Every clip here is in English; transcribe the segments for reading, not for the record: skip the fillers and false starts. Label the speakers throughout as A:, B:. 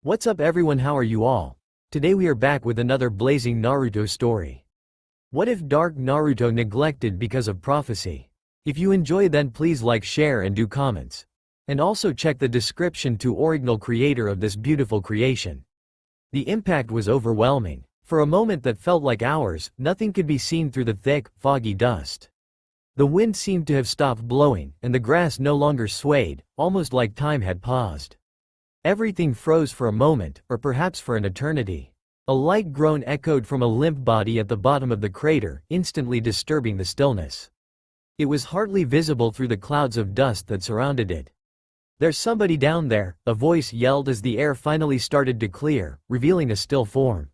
A: What's up everyone, how are you all? Today we are back with another blazing Naruto story. What if Dark Naruto neglected because of prophecy? If you enjoy then please like, share and do comments. And also check the description to original creator of this beautiful creation. The impact was overwhelming. For a moment that felt like hours, nothing could be seen through the thick, foggy dust. The wind seemed to have stopped blowing, and the grass no longer swayed, almost like time had paused. Everything froze for a moment, or perhaps for an eternity. A light groan echoed from a limp body at the bottom of the crater, instantly disturbing the stillness. It was hardly visible through the clouds of dust that surrounded it. "There's somebody down there," a voice yelled as the air finally started to clear, revealing a still form.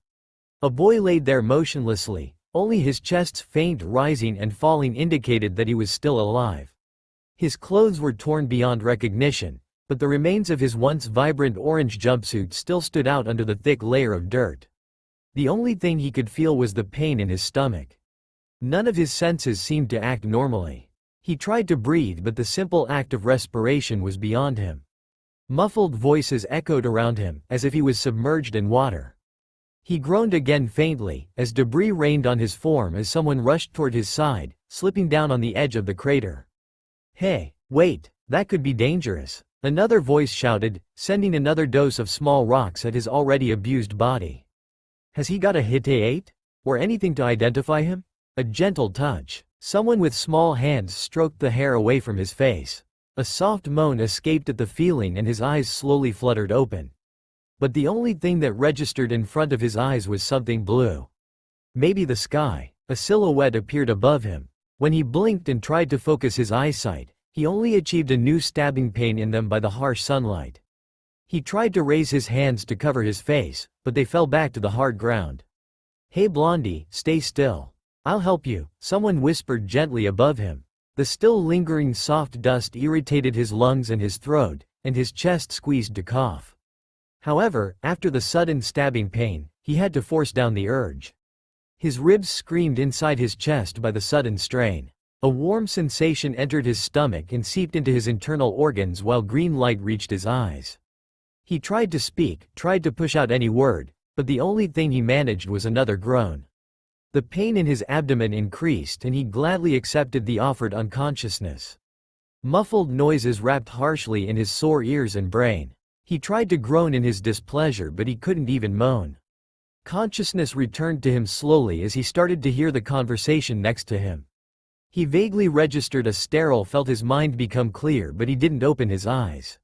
A: A boy laid there motionlessly, only his chest's faint rising and falling indicated that he was still alive. His clothes were torn beyond recognition, but the remains of his once vibrant orange jumpsuit still stood out under the thick layer of dirt. The only thing he could feel was the pain in his stomach. None of his senses seemed to act normally. He tried to breathe, but the simple act of respiration was beyond him. Muffled voices echoed around him, as if he was submerged in water. He groaned again faintly, as debris rained on his form as someone rushed toward his side, slipping down on the edge of the crater. "Hey, wait, that could be dangerous," another voice shouted, sending another dose of small rocks at his already abused body. "Has he got a Hittite? Or anything to identify him?" A gentle touch. Someone with small hands stroked the hair away from his face. A soft moan escaped at the feeling and his eyes slowly fluttered open. But the only thing that registered in front of his eyes was something blue. Maybe the sky. A silhouette appeared above him. When he blinked and tried to focus his eyesight, he only achieved a new stabbing pain in them by the harsh sunlight. He tried to raise his hands to cover his face, but they fell back to the hard ground. "Hey Blondie, stay still. I'll help you," someone whispered gently above him. The still lingering soft dust irritated his lungs and his throat, and his chest squeezed to cough. However, after the sudden stabbing pain, he had to force down the urge. His ribs screamed inside his chest by the sudden strain. A warm sensation entered his stomach and seeped into his internal organs while green light reached his eyes. He tried to speak, tried to push out any word, but the only thing he managed was another groan. The pain in his abdomen increased and he gladly accepted the offered unconsciousness. Muffled noises rapped harshly in his sore ears and brain. He tried to groan in his displeasure, but he couldn't even moan. Consciousness returned to him slowly as he started to hear the conversation next to him. He vaguely registered a sterile, felt his mind become clear, but he didn't open his eyes.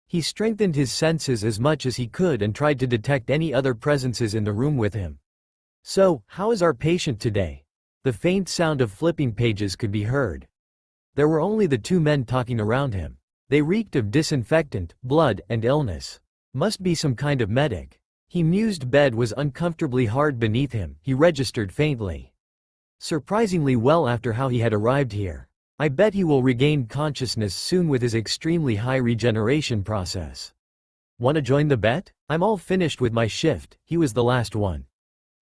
A: He strengthened his senses as much as he could and tried to detect any other presences in the room with him. "So, how is our patient today?" The faint sound of flipping pages could be heard. There were only the two men talking around him. They reeked of disinfectant, blood, and illness. Must be some kind of medic. He mused. Bed was uncomfortably hard beneath him, he registered faintly. Surprisingly well after how he had arrived here. I bet he will regain consciousness soon with his extremely high regeneration process. "Wanna join the bet? I'm all finished with my shift," he was the last one.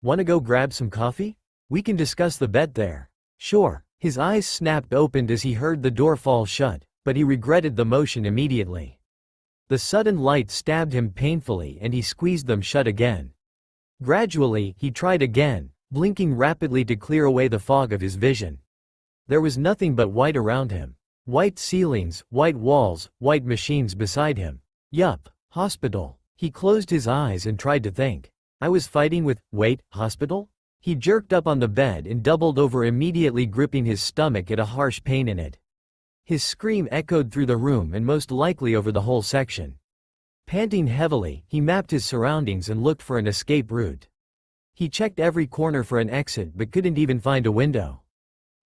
A: "Wanna go grab some coffee? We can discuss the bet there." "Sure." His eyes snapped open as he heard the door fall shut, but he regretted the motion immediately. The sudden light stabbed him painfully and he squeezed them shut again. Gradually, he tried again, blinking rapidly to clear away the fog of his vision. There was nothing but white around him. White ceilings, white walls, white machines beside him. Yup, hospital. He closed his eyes and tried to think. I was fighting with, wait, hospital? He jerked up on the bed and doubled over, immediately gripping his stomach at a harsh pain in it. His scream echoed through the room and most likely over the whole section. Panting heavily, he mapped his surroundings and looked for an escape route. He checked every corner for an exit but couldn't even find a window.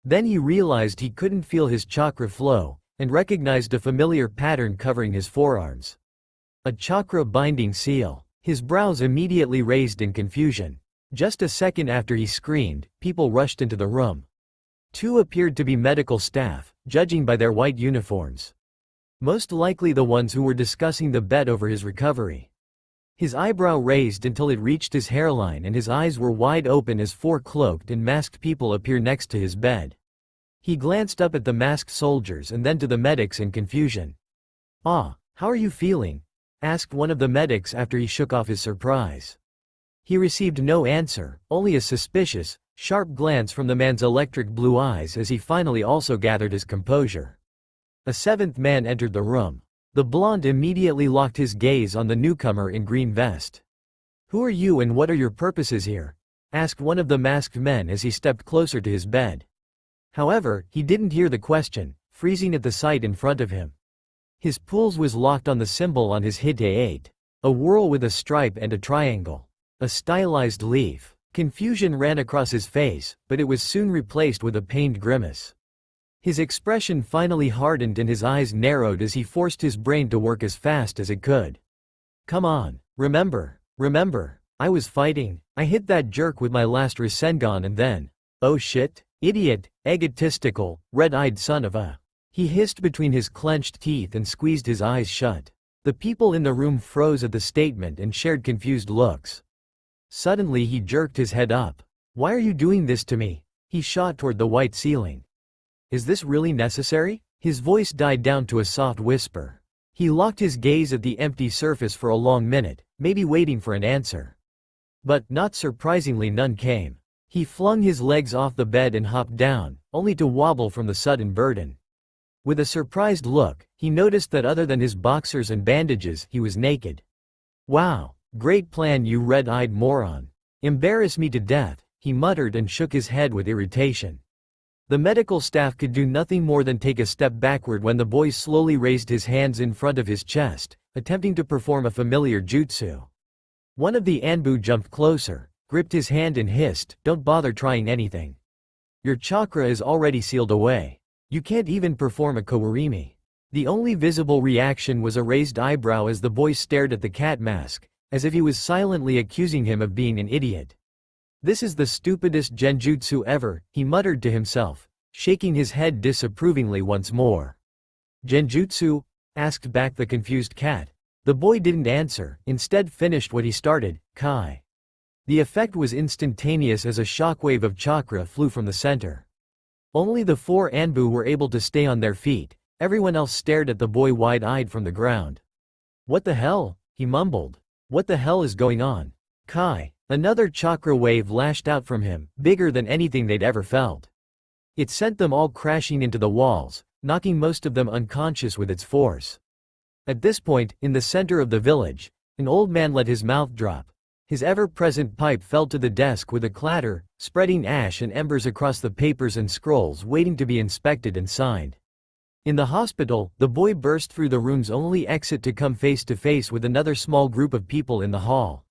A: Then he realized he couldn't feel his chakra flow, and recognized a familiar pattern covering his forearms. A chakra binding seal. His brows immediately raised in confusion. Just a second after he screamed, people rushed into the room. Two appeared to be medical staff, judging by their white uniforms. Most likely the ones who were discussing the bet over his recovery. His eyebrow raised until it reached his hairline and his eyes were wide open as four cloaked and masked people appeared next to his bed. He glanced up at the masked soldiers and then to the medics in confusion. "Ah, how are you feeling?" asked one of the medics after he shook off his surprise. He received no answer, only a suspicious, sharp glance from the man's electric blue eyes as he finally also gathered his composure. A seventh man entered the room. The blonde immediately locked his gaze on the newcomer in green vest. "Who are you and what are your purposes here?" asked one of the masked men as he stepped closer to his bed. However, he didn't hear the question, freezing at the sight in front of him. His pulse was locked on the symbol on his Hite 8. A whorl with a stripe and a triangle. A stylized leaf. Confusion ran across his face, but it was soon replaced with a pained grimace. His expression finally hardened and his eyes narrowed as he forced his brain to work as fast as it could. "Come on, remember, I was fighting, I hit that jerk with my last Rasengan and then, oh shit, idiot, egotistical, red-eyed son of a..." He hissed between his clenched teeth and squeezed his eyes shut. The people in the room froze at the statement and shared confused looks. Suddenly he jerked his head up. "Why are you doing this to me?" He shot toward the white ceiling. "Is this really necessary?" His voice died down to a soft whisper. He locked his gaze at the empty surface for a long minute, maybe waiting for an answer. But, not surprisingly, none came. He flung his legs off the bed and hopped down, only to wobble from the sudden burden. With a surprised look, he noticed that other than his boxers and bandages, he was naked. "Wow, great plan, you red-eyed moron. Embarrass me to death," he muttered and shook his head with irritation. The medical staff could do nothing more than take a step backward when the boy slowly raised his hands in front of his chest, attempting to perform a familiar jutsu. One of the Anbu jumped closer, gripped his hand and hissed, "Don't bother trying anything. Your chakra is already sealed away. You can't even perform a kawarimi." The only visible reaction was a raised eyebrow as the boy stared at the cat mask, as if he was silently accusing him of being an idiot. "This is the stupidest genjutsu ever," he muttered to himself, shaking his head disapprovingly once more. "Genjutsu?" asked back the confused cat. The boy didn't answer, instead finished what he started, "Kai." The effect was instantaneous as a shockwave of chakra flew from the center. Only the four Anbu were able to stay on their feet. Everyone else stared at the boy wide-eyed from the ground. "What the hell?" he mumbled. "What the hell is going on?" "Kai." Another chakra wave lashed out from him, bigger than anything they'd ever felt. It sent them all crashing into the walls, knocking most of them unconscious with its force. At this point, in the center of the village, an old man let his mouth drop. His ever-present pipe fell to the desk with a clatter, spreading ash and embers across the papers and scrolls waiting to be inspected and signed. In the hospital, the boy burst through the room's only exit to come face to face with another small group of people in the hall.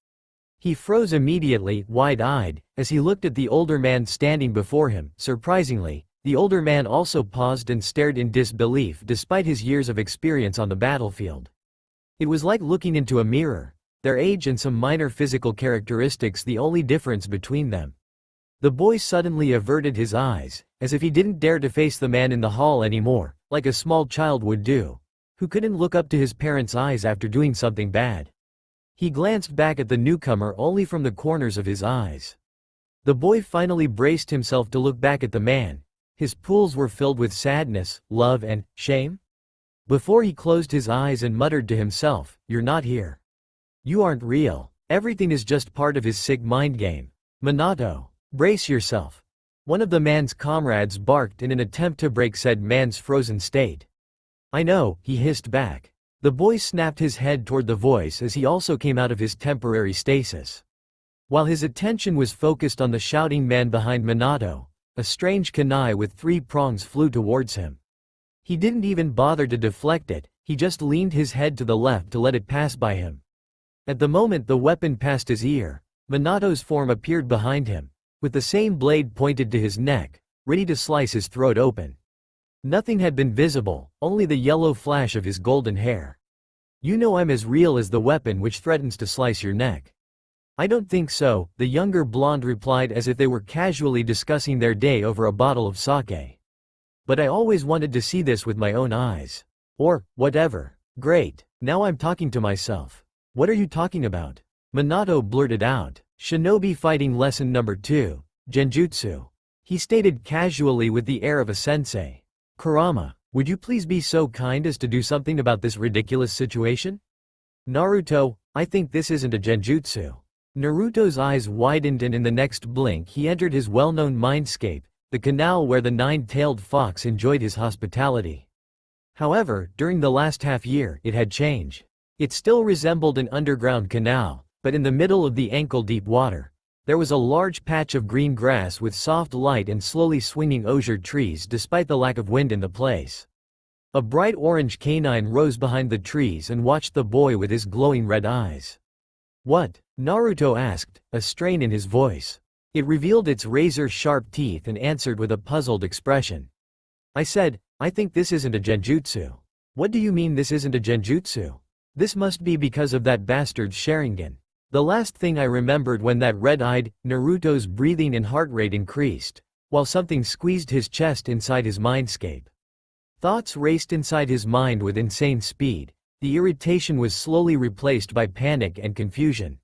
A: He froze immediately, wide-eyed, as he looked at the older man standing before him. Surprisingly, the older man also paused and stared in disbelief despite his years of experience on the battlefield. It was like looking into a mirror, their age and some minor physical characteristics the only difference between them. The boy suddenly averted his eyes, as if he didn't dare to face the man in the hall anymore, like a small child would do, who couldn't look up to his parents' eyes after doing something bad. He glanced back at the newcomer only from the corners of his eyes. The boy finally braced himself to look back at the man. His pools were filled with sadness, love and shame. Before he closed his eyes and muttered to himself, "You're not here. You aren't real. Everything is just part of his sick mind game. Minato, brace yourself." One of the man's comrades barked in an attempt to break said man's frozen state. "I know," he hissed back. The boy snapped his head toward the voice as he also came out of his temporary stasis. While his attention was focused on the shouting man behind Minato, a strange kunai with 3 prongs flew towards him. He didn't even bother to deflect it, he just leaned his head to the left to let it pass by him. At the moment the weapon passed his ear, Minato's form appeared behind him, with the same blade pointed to his neck, ready to slice his throat open. Nothing had been visible, only the yellow flash of his golden hair. "You know I'm as real as the weapon which threatens to slice your neck." "I don't think so," the younger blonde replied as if they were casually discussing their day over a bottle of sake. "But I always wanted to see this with my own eyes." Or, whatever. "Great, now I'm talking to myself." "What are you talking about?" Minato blurted out. "Shinobi fighting lesson number 2, Genjutsu," he stated casually with the air of a sensei. "Kurama, would you please be so kind as to do something about this ridiculous situation?" Naruto, I think this isn't a genjutsu. Naruto's eyes widened and in the next blink he entered his well-known mindscape, the canal where the nine-tailed fox enjoyed his hospitality. However, during the last half-year, it had changed. It still resembled an underground canal, but in the middle of the ankle-deep water, there was a large patch of green grass with soft light and slowly swinging osier trees despite the lack of wind in the place. A bright orange canine rose behind the trees and watched the boy with his glowing red eyes. "What?" Naruto asked, a strain in his voice. It revealed its razor-sharp teeth and answered with a puzzled expression. "I said, I think this isn't a genjutsu." "What do you mean this isn't a genjutsu?" "This must be because of that bastard's Sharingan." The last thing I remembered when that red-eyed, Naruto's breathing and heart rate increased, while something squeezed his chest inside his mindscape. Thoughts raced inside his mind with insane speed. The irritation was slowly replaced by panic and confusion.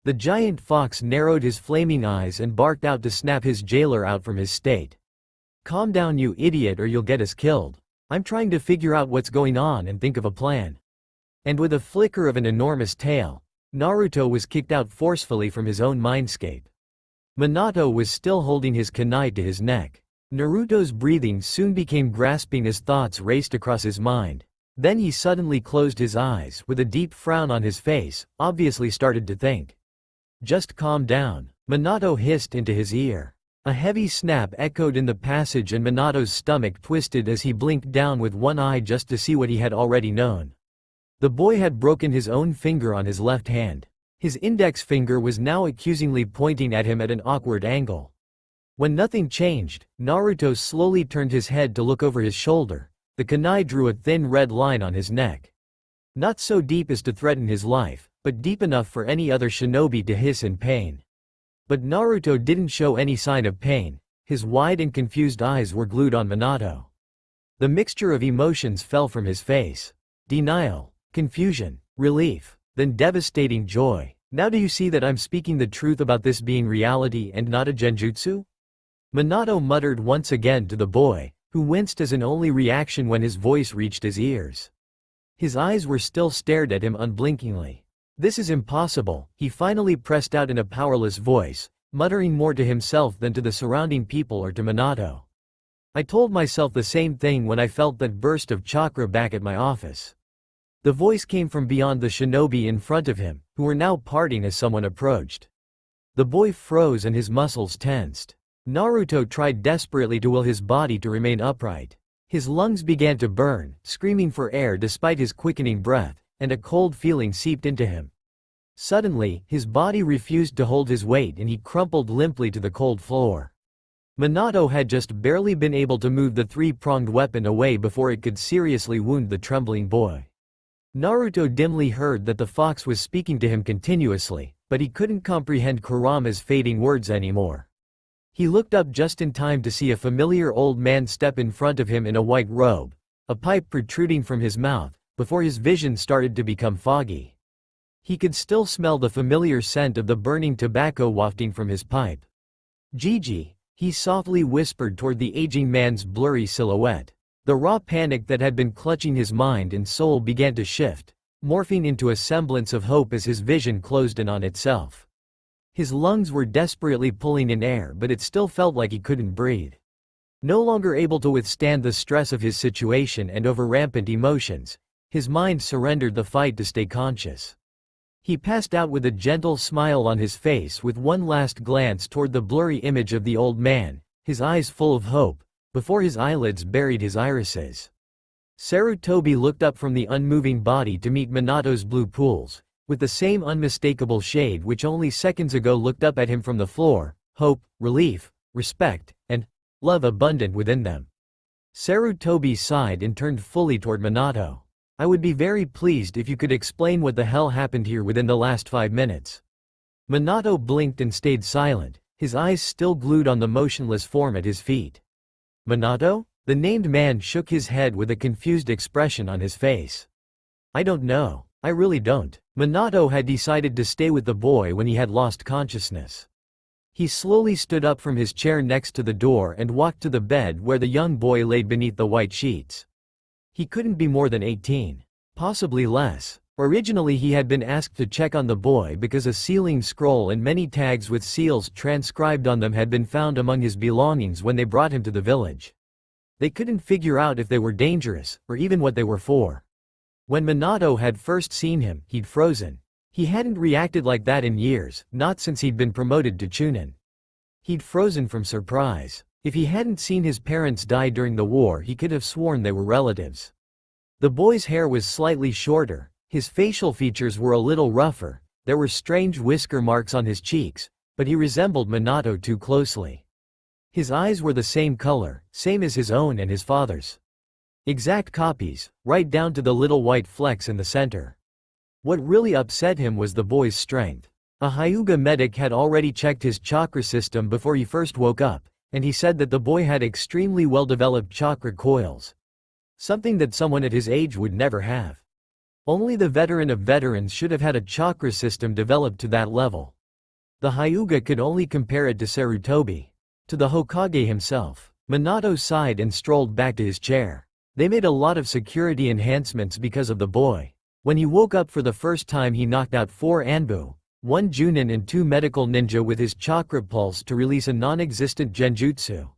A: The giant fox narrowed his flaming eyes and barked out to snap his jailer out from his state. "Calm down, you idiot, or you'll get us killed. I'm trying to figure out what's going on and think of a plan." And with a flicker of an enormous tail, Naruto was kicked out forcefully from his own mindscape. Minato was still holding his kunai to his neck. Naruto's breathing soon became grasping as thoughts raced across his mind. Then he suddenly closed his eyes with a deep frown on his face, obviously started to think. "Just calm down," Minato hissed into his ear. A heavy snap echoed in the passage and Minato's stomach twisted as he blinked down with one eye just to see what he had already known. The boy had broken his own finger on his left hand. His index finger was now accusingly pointing at him at an awkward angle. When nothing changed, Naruto slowly turned his head to look over his shoulder. The kunai drew a thin red line on his neck. Not so deep as to threaten his life, but deep enough for any other shinobi to hiss in pain. But Naruto didn't show any sign of pain. His wide and confused eyes were glued on Minato. The mixture of emotions fell from his face. Denial, confusion, relief, then devastating joy. "Now do you see that I'm speaking the truth about this being reality and not a genjutsu?" Minato muttered once again to the boy, who winced as an only reaction when his voice reached his ears. His eyes were still stared at him unblinkingly. "This is impossible," he finally pressed out in a powerless voice, muttering more to himself than to the surrounding people or to Minato. "I told myself the same thing when I felt that burst of chakra back at my office." The voice came from beyond the shinobi in front of him, who were now parting as someone approached. The boy froze and his muscles tensed. Naruto tried desperately to will his body to remain upright. His lungs began to burn, screaming for air despite his quickening breath, and a cold feeling seeped into him. Suddenly, his body refused to hold his weight and he crumpled limply to the cold floor. Minato had just barely been able to move the three-pronged weapon away before it could seriously wound the trembling boy. Naruto dimly heard that the fox was speaking to him continuously, but he couldn't comprehend Kurama's fading words anymore. He looked up just in time to see a familiar old man step in front of him in a white robe, a pipe protruding from his mouth, before his vision started to become foggy. He could still smell the familiar scent of the burning tobacco wafting from his pipe. "Gigi," he softly whispered toward the aging man's blurry silhouette. The raw panic that had been clutching his mind and soul began to shift, morphing into a semblance of hope as his vision closed in on itself. His lungs were desperately pulling in air, but it still felt like he couldn't breathe. No longer able to withstand the stress of his situation and over rampant emotions, his mind surrendered the fight to stay conscious. He passed out with a gentle smile on his face with one last glance toward the blurry image of the old man, his eyes full of hope, before his eyelids buried his irises. Sarutobi looked up from the unmoving body to meet Minato's blue pools, with the same unmistakable shade which only seconds ago looked up at him from the floor, hope, relief, respect, and love abundant within them. Sarutobi sighed and turned fully toward Minato. "I would be very pleased if you could explain what the hell happened here within the last 5 minutes." Minato blinked and stayed silent, his eyes still glued on the motionless form at his feet. "Minato?" The named man shook his head with a confused expression on his face. "I don't know. I really don't." Minato had decided to stay with the boy when he had lost consciousness. He slowly stood up from his chair next to the door and walked to the bed where the young boy lay beneath the white sheets. He couldn't be more than 18. Possibly less. Originally he had been asked to check on the boy because a sealing scroll and many tags with seals transcribed on them had been found among his belongings when they brought him to the village. They couldn't figure out if they were dangerous, or even what they were for. When Minato had first seen him, he'd frozen. He hadn't reacted like that in years, not since he'd been promoted to Chunin. He'd frozen from surprise. If he hadn't seen his parents die during the war, he could have sworn they were relatives. The boy's hair was slightly shorter, his facial features were a little rougher, there were strange whisker marks on his cheeks, but he resembled Minato too closely. His eyes were the same color, same as his own and his father's. Exact copies, right down to the little white flecks in the center. What really upset him was the boy's strength. A Hyuga medic had already checked his chakra system before he first woke up, and he said that the boy had extremely well-developed chakra coils. Something that someone at his age would never have. Only the veteran of veterans should have had a chakra system developed to that level. The Hyuga could only compare it to Sarutobi. To the Hokage himself. Minato sighed and strolled back to his chair. They made a lot of security enhancements because of the boy. When he woke up for the first time, he knocked out 4 Anbu, 1 Junin and 2 medical ninja with his chakra pulse to release a non-existent genjutsu.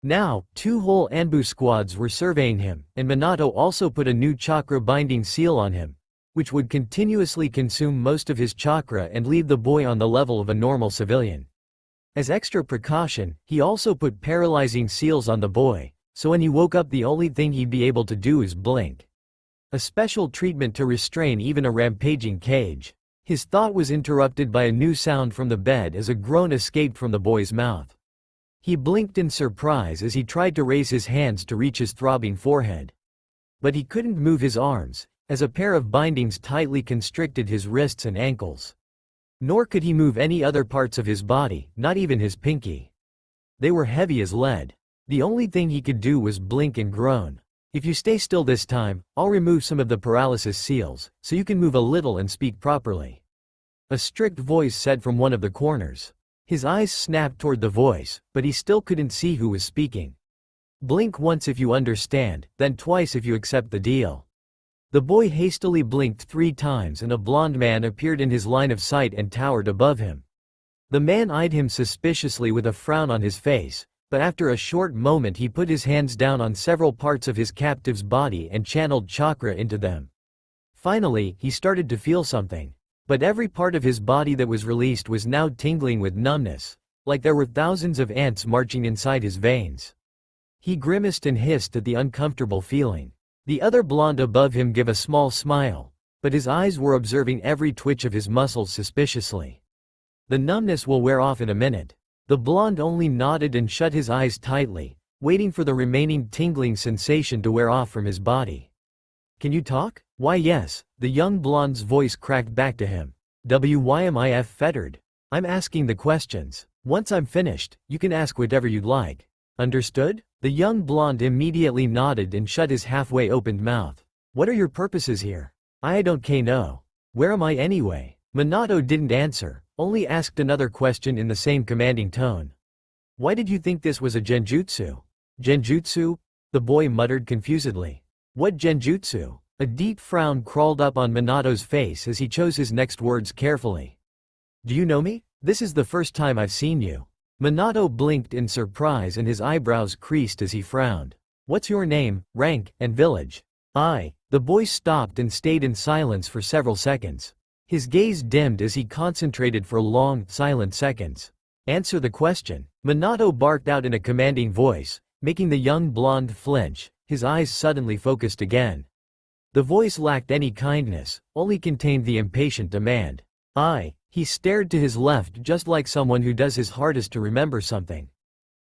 A: Now, 2 whole Anbu squads were surveying him, and Minato also put a new chakra binding seal on him, which would continuously consume most of his chakra and leave the boy on the level of a normal civilian. As extra precaution, he also put paralyzing seals on the boy, so when he woke up the only thing he'd be able to do is blink. A special treatment to restrain even a rampaging cage. His thought was interrupted by a new sound from the bed as a groan escaped from the boy's mouth. He blinked in surprise as he tried to raise his hands to reach his throbbing forehead. But he couldn't move his arms, as a pair of bindings tightly constricted his wrists and ankles. Nor could he move any other parts of his body, not even his pinky. They were heavy as lead. The only thing he could do was blink and groan. If you stay still this time, I'll remove some of the paralysis seals, so you can move a little and speak properly. A strict voice said from one of the corners. His eyes snapped toward the voice, but he still couldn't see who was speaking. Blink once if you understand, then twice if you accept the deal. The boy hastily blinked 3 times and a blond man appeared in his line of sight and towered above him. The man eyed him suspiciously with a frown on his face, but after a short moment he put his hands down on several parts of his captive's body and channeled chakra into them. Finally, he started to feel something. But every part of his body that was released was now tingling with numbness, like there were thousands of ants marching inside his veins. He grimaced and hissed at the uncomfortable feeling. The other blonde above him gave a small smile, but his eyes were observing every twitch of his muscles suspiciously. The numbness will wear off in a minute. The blonde only nodded and shut his eyes tightly, waiting for the remaining tingling sensation to wear off from his body. Can you talk? Why yes, the young blonde's voice cracked back to him. Why fettered? I'm asking the questions. Once I'm finished, you can ask whatever you'd like. Understood? The young blonde immediately nodded and shut his halfway opened mouth. What are your purposes here? I don't know. Where am I anyway? Minato didn't answer, only asked another question in the same commanding tone. Why did you think this was a genjutsu? Genjutsu? The boy muttered confusedly. What genjutsu? A deep frown crawled up on Minato's face as he chose his next words carefully. Do you know me? This is the first time I've seen you. Minato blinked in surprise and his eyebrows creased as he frowned. What's your name, rank, and village? The boy stopped and stayed in silence for several seconds. His gaze dimmed as he concentrated for long, silent seconds. Answer the question. Minato barked out in a commanding voice, making the young blonde flinch, his eyes suddenly focused again. The voice lacked any kindness, only contained the impatient demand. He stared to his left just like someone who does his hardest to remember something.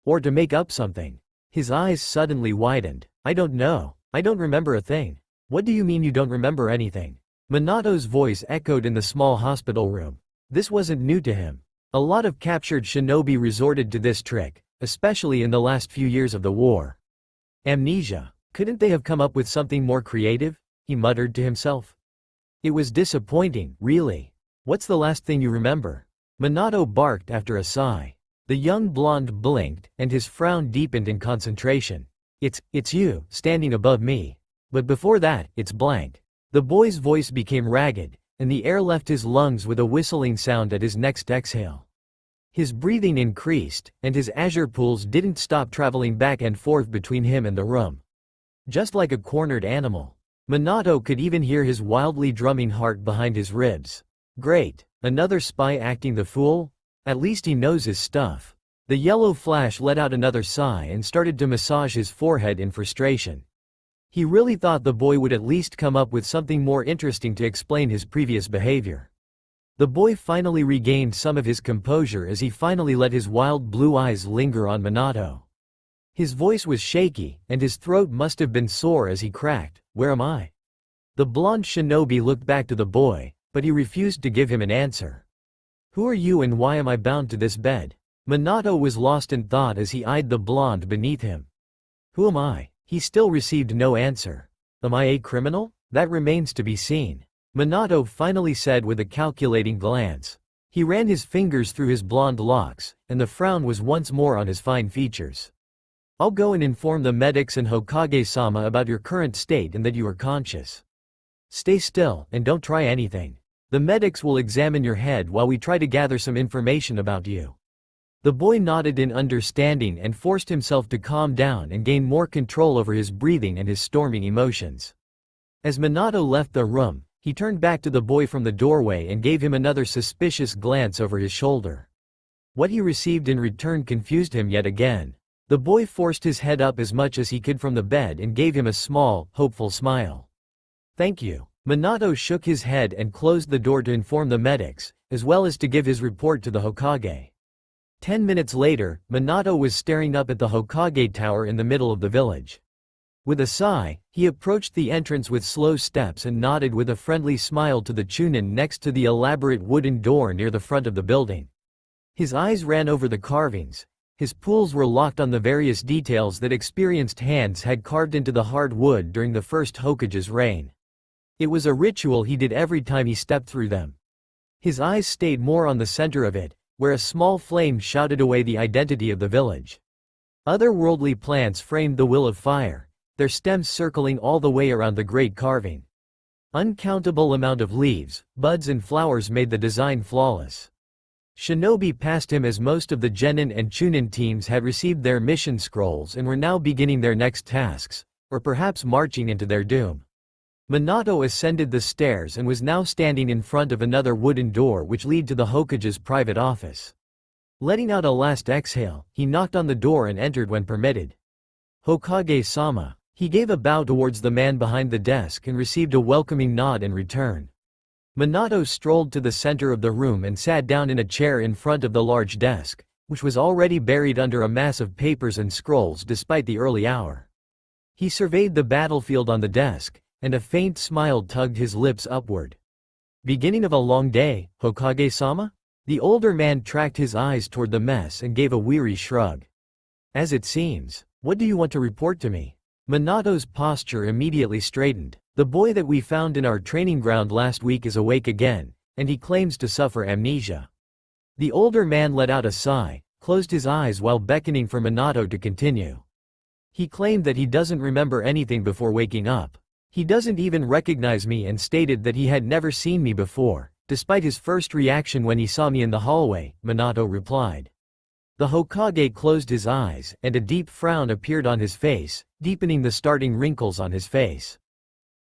A: Or to make up something. His eyes suddenly widened. I don't know. I don't remember a thing. What do you mean you don't remember anything? Minato's voice echoed in the small hospital room. This wasn't new to him. A lot of captured shinobi resorted to this trick, especially in the last few years of the war. Amnesia. Couldn't they have come up with something more creative? He muttered to himself. It was disappointing, really. What's the last thing you remember? Minato barked after a sigh. The young blonde blinked, and his frown deepened in concentration. It's you, standing above me. But before that, it's blank. The boy's voice became ragged, and the air left his lungs with a whistling sound at his next exhale. His breathing increased, and his azure pools didn't stop traveling back and forth between him and the room. Just like a cornered animal. Minato could even hear his wildly drumming heart behind his ribs. Great, another spy acting the fool? At least he knows his stuff. The yellow flash let out another sigh and started to massage his forehead in frustration. He really thought the boy would at least come up with something more interesting to explain his previous behavior. The boy finally regained some of his composure as he finally let his wild blue eyes linger on Minato. His voice was shaky, and his throat must have been sore as he cracked, "Where am I?" The blonde shinobi looked back to the boy, but he refused to give him an answer. "Who are you and why am I bound to this bed?" Minato was lost in thought as he eyed the blonde beneath him. "Who am I?" He still received no answer. "Am I a criminal? That remains to be seen," Minato finally said with a calculating glance. He ran his fingers through his blonde locks, and the frown was once more on his fine features. "I'll go and inform the medics and Hokage-sama about your current state and that you are conscious. Stay still, and don't try anything. The medics will examine your head while we try to gather some information about you." The boy nodded in understanding and forced himself to calm down and gain more control over his breathing and his storming emotions. As Minato left the room, he turned back to the boy from the doorway and gave him another suspicious glance over his shoulder. What he received in return confused him yet again. The boy forced his head up as much as he could from the bed and gave him a small, hopeful smile. "Thank you." Minato shook his head and closed the door to inform the medics, as well as to give his report to the Hokage. 10 minutes later, Minato was staring up at the Hokage tower in the middle of the village. With a sigh, he approached the entrance with slow steps and nodded with a friendly smile to the Chunin next to the elaborate wooden door near the front of the building. His eyes ran over the carvings. His pools were locked on the various details that experienced hands had carved into the hard wood during the first Hokage's reign. It was a ritual he did every time he stepped through them. His eyes stayed more on the center of it, where a small flame shouted away the identity of the village. Otherworldly plants framed the will of fire, their stems circling all the way around the great carving. Uncountable amount of leaves, buds and flowers made the design flawless. Shinobi passed him as most of the Genin and Chunin teams had received their mission scrolls and were now beginning their next tasks, or perhaps marching into their doom. Minato ascended the stairs and was now standing in front of another wooden door which led to the Hokage's private office. Letting out a last exhale, he knocked on the door and entered when permitted. "Hokage-sama." He gave a bow towards the man behind the desk and received a welcoming nod in return. Minato strolled to the center of the room and sat down in a chair in front of the large desk, which was already buried under a mass of papers and scrolls despite the early hour. He surveyed the battlefield on the desk, and a faint smile tugged his lips upward. "Beginning of a long day, Hokage-sama?" The older man tracked his eyes toward the mess and gave a weary shrug. "As it seems. What do you want to report to me?" Minato's posture immediately straightened. "The boy that we found in our training ground last week is awake again, and he claims to suffer amnesia." The older man let out a sigh, closed his eyes while beckoning for Minato to continue. "He claimed that he doesn't remember anything before waking up. He doesn't even recognize me and stated that he had never seen me before, despite his first reaction when he saw me in the hallway," Minato replied. The Hokage closed his eyes, and a deep frown appeared on his face, deepening the starting wrinkles on his face.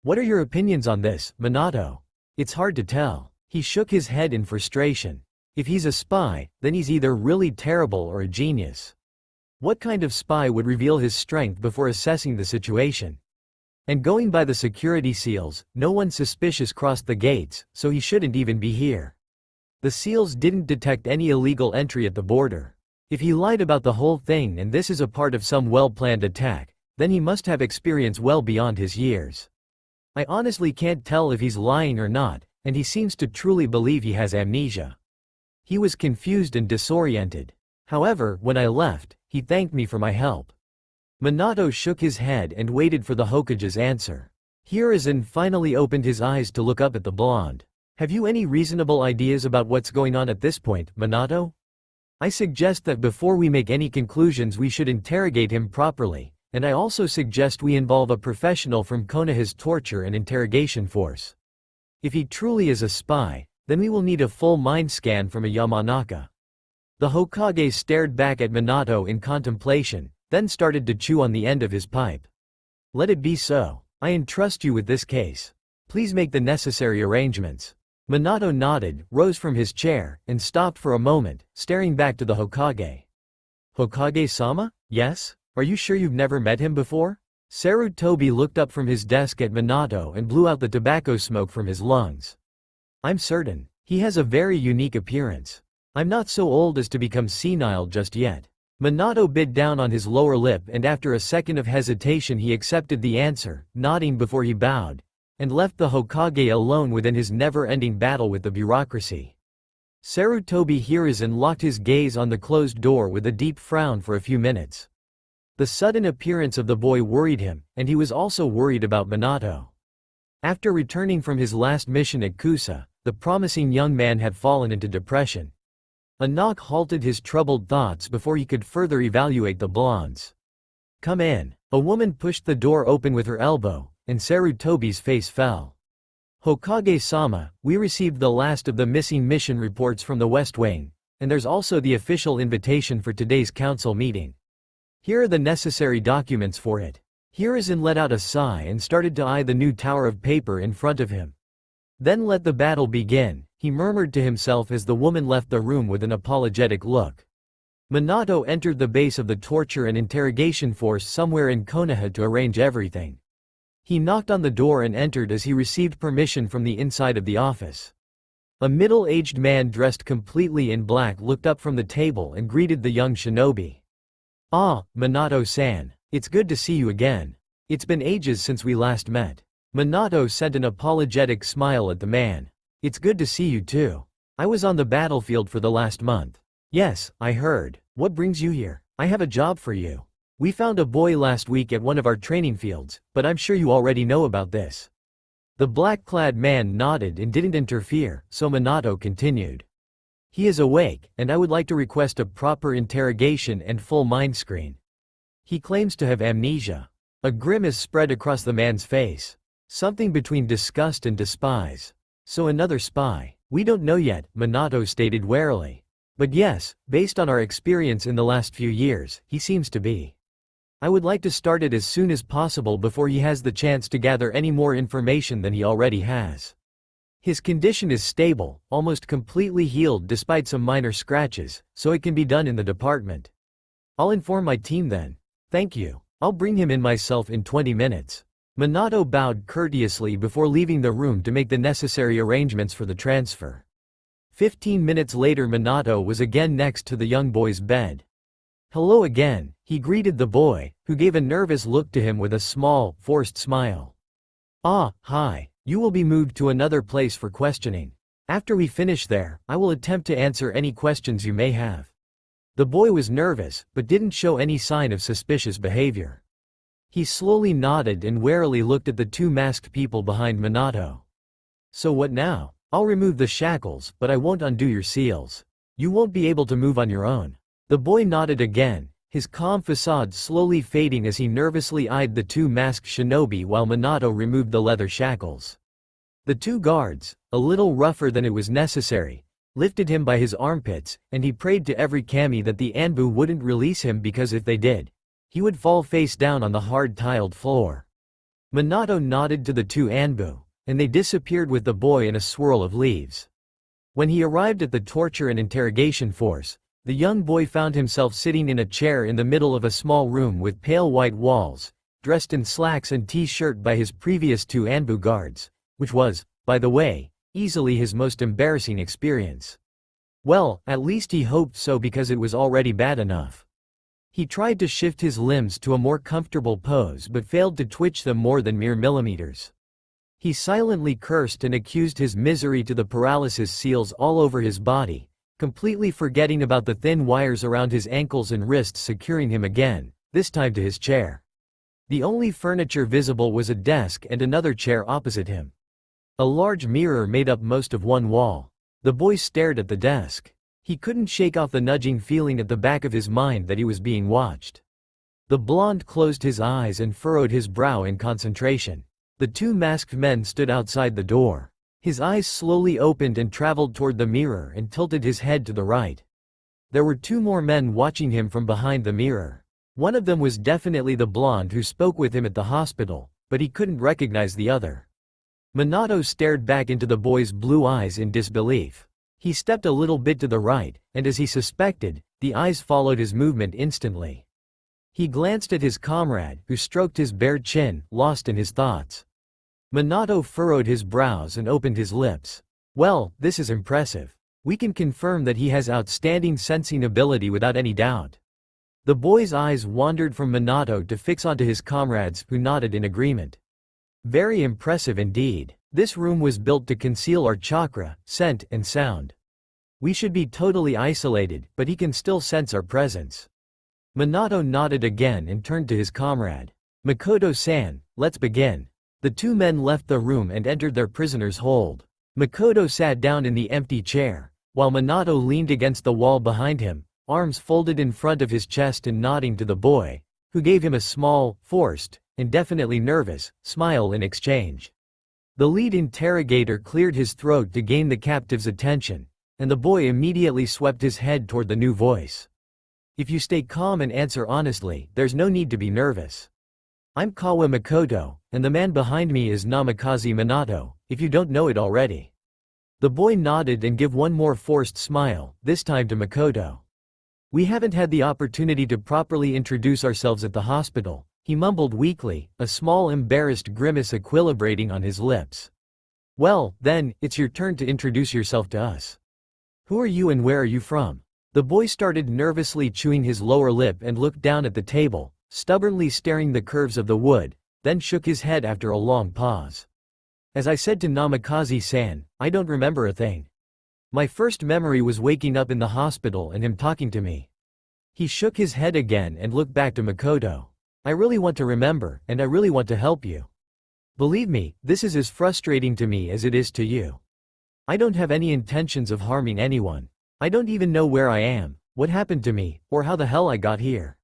A: "What are your opinions on this, Minato?" "It's hard to tell." He shook his head in frustration. "If he's a spy, then he's either really terrible or a genius. What kind of spy would reveal his strength before assessing the situation? And going by the security seals, no one suspicious crossed the gates, so he shouldn't even be here. The seals didn't detect any illegal entry at the border. If he lied about the whole thing and this is a part of some well-planned attack, then he must have experience well beyond his years. I honestly can't tell if he's lying or not, and he seems to truly believe he has amnesia." He was confused and disoriented. However, when I left, he thanked me for my help. Minato shook his head and waited for the Hokage's answer. Hiruzen finally opened his eyes to look up at the blonde. "Have you any reasonable ideas about what's going on at this point, Minato? I suggest that before we make any conclusions we should interrogate him properly, and I also suggest we involve a professional from Konoha's torture and interrogation force. If he truly is a spy, then we will need a full mind scan from a Yamanaka." The Hokage stared back at Minato in contemplation, then started to chew on the end of his pipe. "Let it be so. I entrust you with this case. Please make the necessary arrangements." Minato nodded, rose from his chair, and stopped for a moment, staring back to the Hokage. "Hokage-sama? Yes? Are you sure you've never met him before?" Sarutobi looked up from his desk at Minato and blew out the tobacco smoke from his lungs. "I'm certain. He has a very unique appearance. I'm not so old as to become senile just yet." Minato bit down on his lower lip, and after a second of hesitation he accepted the answer, nodding before he bowed, and left the Hokage alone within his never-ending battle with the bureaucracy. Sarutobi Hiruzen locked his gaze on the closed door with a deep frown for a few minutes. The sudden appearance of the boy worried him, and he was also worried about Minato. After returning from his last mission at Kusa, the promising young man had fallen into depression. A knock halted his troubled thoughts before he could further evaluate the blondes. "Come in." A woman pushed the door open with her elbow, and Sarutobi's face fell. "Hokage-sama, we received the last of the missing mission reports from the West Wing, and there's also the official invitation for today's council meeting. Here are the necessary documents for it." Hiruzen let out a sigh and started to eye the new tower of paper in front of him. "Then let the battle begin," he murmured to himself as the woman left the room with an apologetic look. Minato entered the base of the torture and interrogation force somewhere in Konoha to arrange everything. He knocked on the door and entered as he received permission from the inside of the office. A middle-aged man dressed completely in black looked up from the table and greeted the young shinobi. "Ah, Minato-san. It's good to see you again. It's been ages since we last met." Minato sent an apologetic smile at the man. "It's good to see you too. I was on the battlefield for the last month." "Yes, I heard. What brings you here?" "I have a job for you. We found a boy last week at one of our training fields, but I'm sure you already know about this." The black-clad man nodded and didn't interfere, so Minato continued. "He is awake, and I would like to request a proper interrogation and full mind screen. He claims to have amnesia." A grimace spread across the man's face. Something between disgust and despise. "So another spy. We don't know yet," Minato stated warily. "But yes, based on our experience in the last few years, he seems to be. I would like to start it as soon as possible before he has the chance to gather any more information than he already has. His condition is stable, almost completely healed despite some minor scratches, so it can be done in the department. I'll inform my team then." "Thank you. I'll bring him in myself in 20 minutes." Minato bowed courteously before leaving the room to make the necessary arrangements for the transfer. 15 minutes later Minato was again next to the young boy's bed. "Hello again," he greeted the boy, who gave a nervous look to him with a small, forced smile. "Ah, hi. You will be moved to another place for questioning. After we finish there, I will attempt to answer any questions you may have." The boy was nervous, but didn't show any sign of suspicious behavior. He slowly nodded and warily looked at the two masked people behind Minato. "So what now?" "I'll remove the shackles, but I won't undo your seals. You won't be able to move on your own." The boy nodded again, his calm facade slowly fading as he nervously eyed the two masked shinobi while Minato removed the leather shackles. The two guards, a little rougher than it was necessary, lifted him by his armpits, and he prayed to every kami that the Anbu wouldn't release him because if they did, he would fall face down on the hard tiled floor. Minato nodded to the two Anbu, and they disappeared with the boy in a swirl of leaves. When he arrived at the torture and interrogation force, the young boy found himself sitting in a chair in the middle of a small room with pale white walls, dressed in slacks and t-shirt by his previous two Anbu guards, which was, by the way, easily his most embarrassing experience. Well, at least he hoped so because it was already bad enough. He tried to shift his limbs to a more comfortable pose but failed to twitch them more than mere millimeters. He silently cursed and accused his misery to the paralysis seals all over his body, completely forgetting about the thin wires around his ankles and wrists securing him again, this time to his chair. The only furniture visible was a desk and another chair opposite him. A large mirror made up most of one wall. The boy stared at the desk. He couldn't shake off the nudging feeling at the back of his mind that he was being watched. The blonde closed his eyes and furrowed his brow in concentration. The two masked men stood outside the door. His eyes slowly opened and traveled toward the mirror and tilted his head to the right. There were two more men watching him from behind the mirror. One of them was definitely the blonde who spoke with him at the hospital, but he couldn't recognize the other. Minato stared back into the boy's blue eyes in disbelief. He stepped a little bit to the right, and as he suspected, the eyes followed his movement instantly. He glanced at his comrade, who stroked his bare chin, lost in his thoughts. Minato furrowed his brows and opened his lips. Well, this is impressive. We can confirm that he has outstanding sensing ability without any doubt. The boy's eyes wandered from Minato to fix onto his comrades, who nodded in agreement. Very impressive indeed. This room was built to conceal our chakra, scent, and sound. We should be totally isolated, but he can still sense our presence. Minato nodded again and turned to his comrade. Makoto-san, let's begin. The two men left the room and entered their prisoner's hold. Makoto sat down in the empty chair, while Minato leaned against the wall behind him, arms folded in front of his chest and nodding to the boy, who gave him a small, forced, and definitely nervous, smile in exchange. The lead interrogator cleared his throat to gain the captive's attention, and the boy immediately swept his head toward the new voice. If you stay calm and answer honestly, there's no need to be nervous. I'm Kawa Makoto, and the man behind me is Namikaze Minato, if you don't know it already. The boy nodded and gave one more forced smile, this time to Makoto. We haven't had the opportunity to properly introduce ourselves at the hospital, he mumbled weakly, a small embarrassed grimace equilibrating on his lips. Well, then, it's your turn to introduce yourself to us. Who are you and where are you from? The boy started nervously chewing his lower lip and looked down at the table, stubbornly staring the curves of the wood, then shook his head after a long pause. As I said to Namikaze-san, I don't remember a thing. My first memory was waking up in the hospital and him talking to me. He shook his head again and looked back to Makoto. I really want to remember, and I really want to help you. Believe me, this is as frustrating to me as it is to you. I don't have any intentions of harming anyone. I don't even know where I am, what happened to me, or how the hell I got here.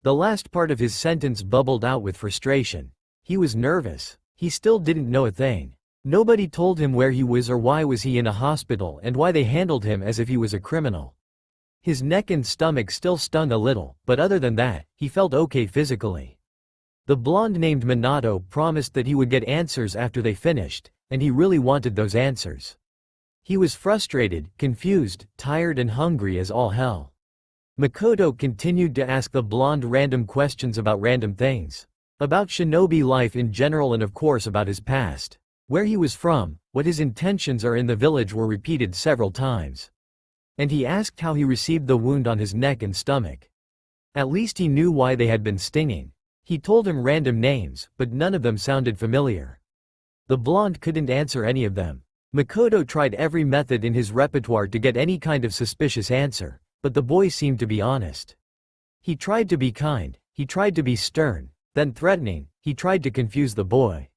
A: The last part of his sentence bubbled out with frustration. He was nervous. He still didn't know a thing. Nobody told him where he was or why was he in a hospital and why they handled him as if he was a criminal. His neck and stomach still stung a little, but other than that, he felt okay physically. The blonde named Minato promised that he would get answers after they finished, and he really wanted those answers. He was frustrated, confused, tired and hungry as all hell. Makoto continued to ask the blonde random questions about random things. About shinobi life in general and of course about his past. Where he was from, what his intentions are in the village were repeated several times. And he asked how he received the wound on his neck and stomach. At least he knew why they had been stinging. He told him random names, but none of them sounded familiar. The blonde couldn't answer any of them. Makoto tried every method in his repertoire to get any kind of suspicious answer, but the boy seemed to be honest. He tried to be kind, he tried to be stern, then threatening, he tried to confuse the boy.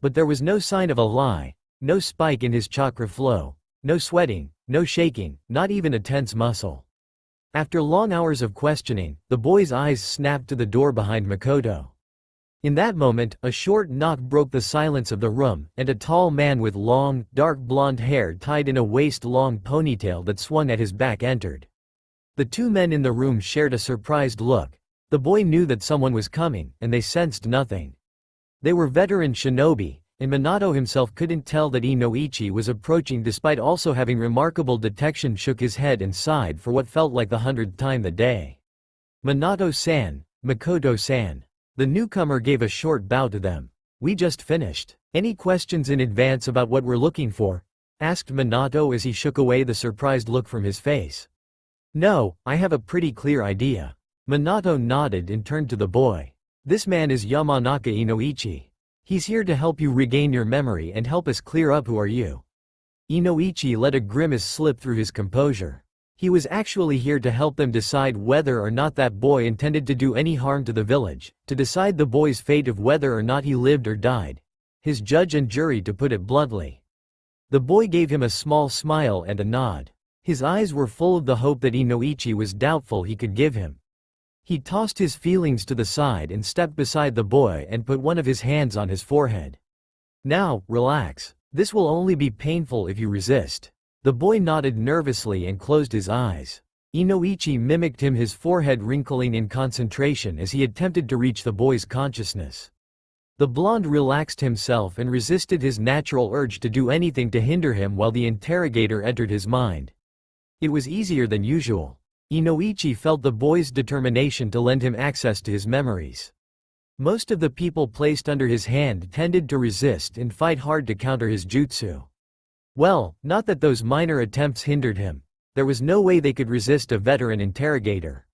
A: But there was no sign of a lie, no spike in his chakra flow, no sweating, no shaking, not even a tense muscle. After long hours of questioning, the boy's eyes snapped to the door behind Makoto. In that moment, a short knock broke the silence of the room, and a tall man with long, dark blonde hair tied in a waist-long ponytail that swung at his back entered. The two men in the room shared a surprised look. The boy knew that someone was coming, and they sensed nothing. They were veteran shinobi, and Minato himself couldn't tell that Inoichi was approaching despite also having remarkable detection. Shook his head and sighed for what felt like the 100th time that day. Minato-san, Makoto-san. The newcomer gave a short bow to them. We just finished. Any questions in advance about what we're looking for? Asked Minato as he shook away the surprised look from his face. No, I have a pretty clear idea. Minato nodded and turned to the boy. This man is Yamanaka Inoichi. He's here to help you regain your memory and help us clear up who are you. Inoichi let a grimace slip through his composure. He was actually here to help them decide whether or not that boy intended to do any harm to the village, to decide the boy's fate of whether or not he lived or died. His judge and jury, to put it bluntly. The boy gave him a small smile and a nod. His eyes were full of the hope that Inoichi was doubtful he could give him. He tossed his feelings to the side and stepped beside the boy and put one of his hands on his forehead. "Now, relax. This will only be painful if you resist." The boy nodded nervously and closed his eyes. Inoichi mimicked him, his forehead wrinkling in concentration as he attempted to reach the boy's consciousness. The blonde relaxed himself and resisted his natural urge to do anything to hinder him while the interrogator entered his mind. It was easier than usual. Inoichi felt the boy's determination to lend him access to his memories. Most of the people placed under his hand tended to resist and fight hard to counter his jutsu. Well, not that those minor attempts hindered him. There was no way they could resist a veteran interrogator.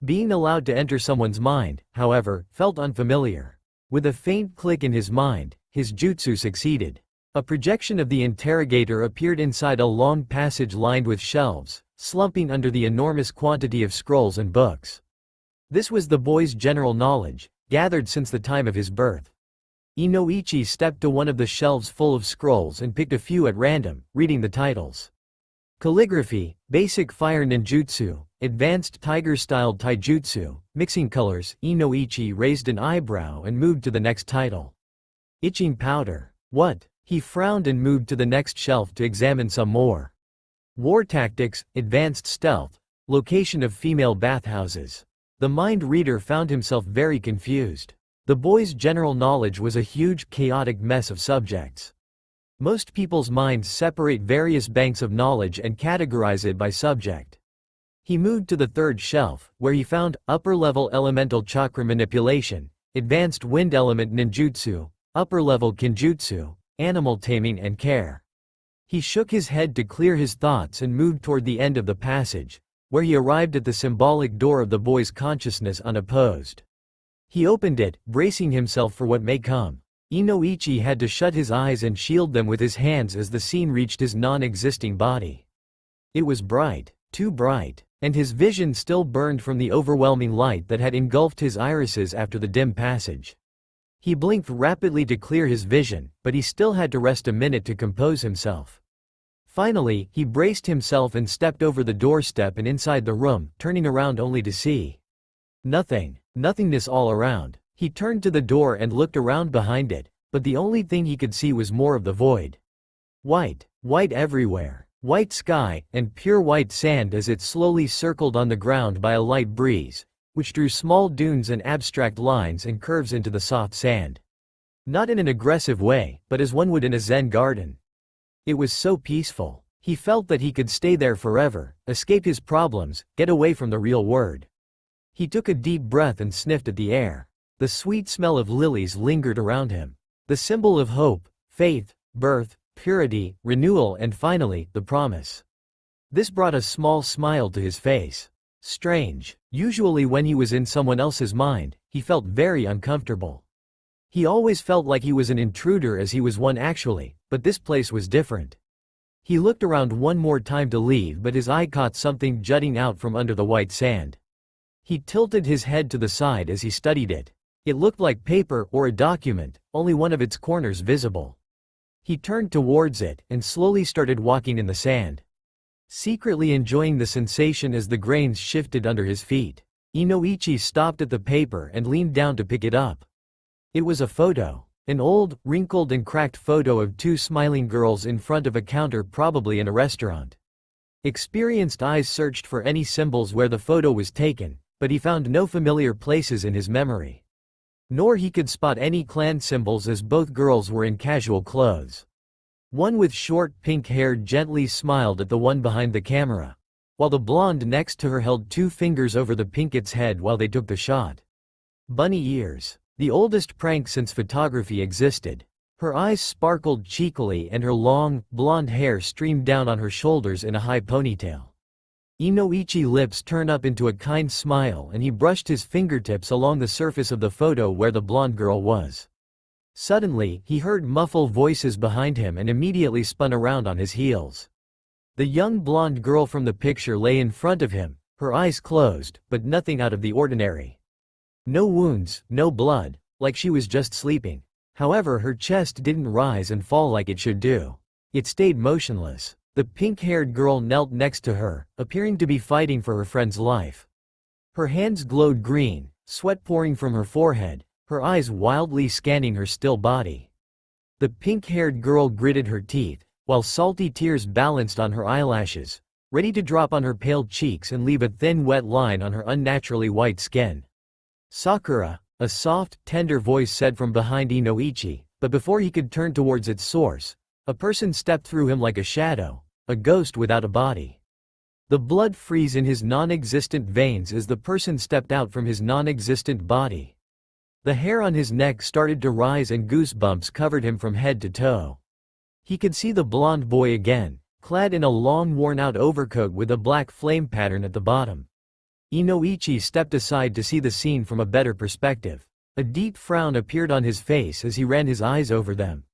A: Being allowed to enter someone's mind, however, felt unfamiliar. With a faint click in his mind, his jutsu succeeded. A projection of the interrogator appeared inside a long passage lined with shelves, slumping under the enormous quantity of scrolls and books. This was the boy's general knowledge, gathered since the time of his birth. Inoichi stepped to one of the shelves full of scrolls and picked a few at random, reading the titles. Calligraphy, Basic Fire Ninjutsu, Advanced Tiger-Styled Taijutsu, Mixing Colors. Inoichi raised an eyebrow and moved to the next title. Itching Powder. What? He frowned and moved to the next shelf to examine some more. War Tactics, Advanced Stealth, Location of Female Bathhouses. The mind reader found himself very confused. The boy's general knowledge was a huge, chaotic mess of subjects. Most people's minds separate various banks of knowledge and categorize it by subject. He moved to the third shelf, where he found upper-level elemental chakra manipulation, advanced wind element ninjutsu, upper-level kinjutsu, animal taming and care. He shook his head to clear his thoughts and moved toward the end of the passage, where he arrived at the symbolic door of the boy's consciousness unopposed. He opened it, bracing himself for what may come. Inoichi had to shut his eyes and shield them with his hands as the scene reached his non-existing body. It was bright, too bright, and his vision still burned from the overwhelming light that had engulfed his irises after the dim passage. He blinked rapidly to clear his vision, but he still had to rest a minute to compose himself. Finally, he braced himself and stepped over the doorstep and inside the room, turning around only to see nothingness all around. He turned to the door and looked around behind it, but the only thing he could see was more of the void. White everywhere, white sky, and pure white sand as it slowly circled on the ground by a light breeze, which drew small dunes and abstract lines and curves into the soft sand. Not in an aggressive way, but as one would in a Zen garden. It was so peaceful. He felt that he could stay there forever, escape his problems, get away from the real world. He took a deep breath and sniffed at the air. The sweet smell of lilies lingered around him. The symbol of hope, faith, birth, purity, renewal, and finally, the promise. This brought a small smile to his face. Strange. Usually when he was in someone else's mind, he felt very uncomfortable. He always felt like he was an intruder as he was one actually, but this place was different. He looked around one more time to leave, but his eye caught something jutting out from under the white sand. He tilted his head to the side as he studied it. It looked like paper or a document, only one of its corners visible. He turned towards it and slowly started walking in the sand, secretly enjoying the sensation as the grains shifted under his feet. Inoichi stopped at the paper and leaned down to pick it up. It was a photo. An old, wrinkled and cracked photo of two smiling girls in front of a counter, probably in a restaurant. Experienced eyes searched for any symbols where the photo was taken, but he found no familiar places in his memory. Nor he could spot any clan symbols as both girls were in casual clothes. One with short pink hair gently smiled at the one behind the camera, while the blonde next to her held two fingers over the pinket's head while they took the shot. Bunny ears. The oldest prank since photography existed. Her eyes sparkled cheekily and her long, blonde hair streamed down on her shoulders in a high ponytail. Inoichi's lips turned up into a kind smile and he brushed his fingertips along the surface of the photo where the blonde girl was. Suddenly, he heard muffled voices behind him and immediately spun around on his heels. The young blonde girl from the picture lay in front of him, her eyes closed, but nothing out of the ordinary. No wounds, no blood, like she was just sleeping. However, her chest didn't rise and fall like it should do. It stayed motionless. The pink-haired girl knelt next to her, appearing to be fighting for her friend's life. Her hands glowed green, sweat pouring from her forehead, her eyes wildly scanning her still body. The pink-haired girl gritted her teeth, while salty tears balanced on her eyelashes, ready to drop on her pale cheeks and leave a thin wet line on her unnaturally white skin. "Sakura," a soft, tender voice said from behind Inoichi, but before he could turn towards its source, a person stepped through him like a shadow, a ghost without a body. The blood froze in his non-existent veins as the person stepped out from his non-existent body. The hair on his neck started to rise and goosebumps covered him from head to toe. He could see the blonde boy again, clad in a long worn-out overcoat with a black flame pattern at the bottom. Inoichi stepped aside to see the scene from a better perspective. A deep frown appeared on his face as he ran his eyes over them.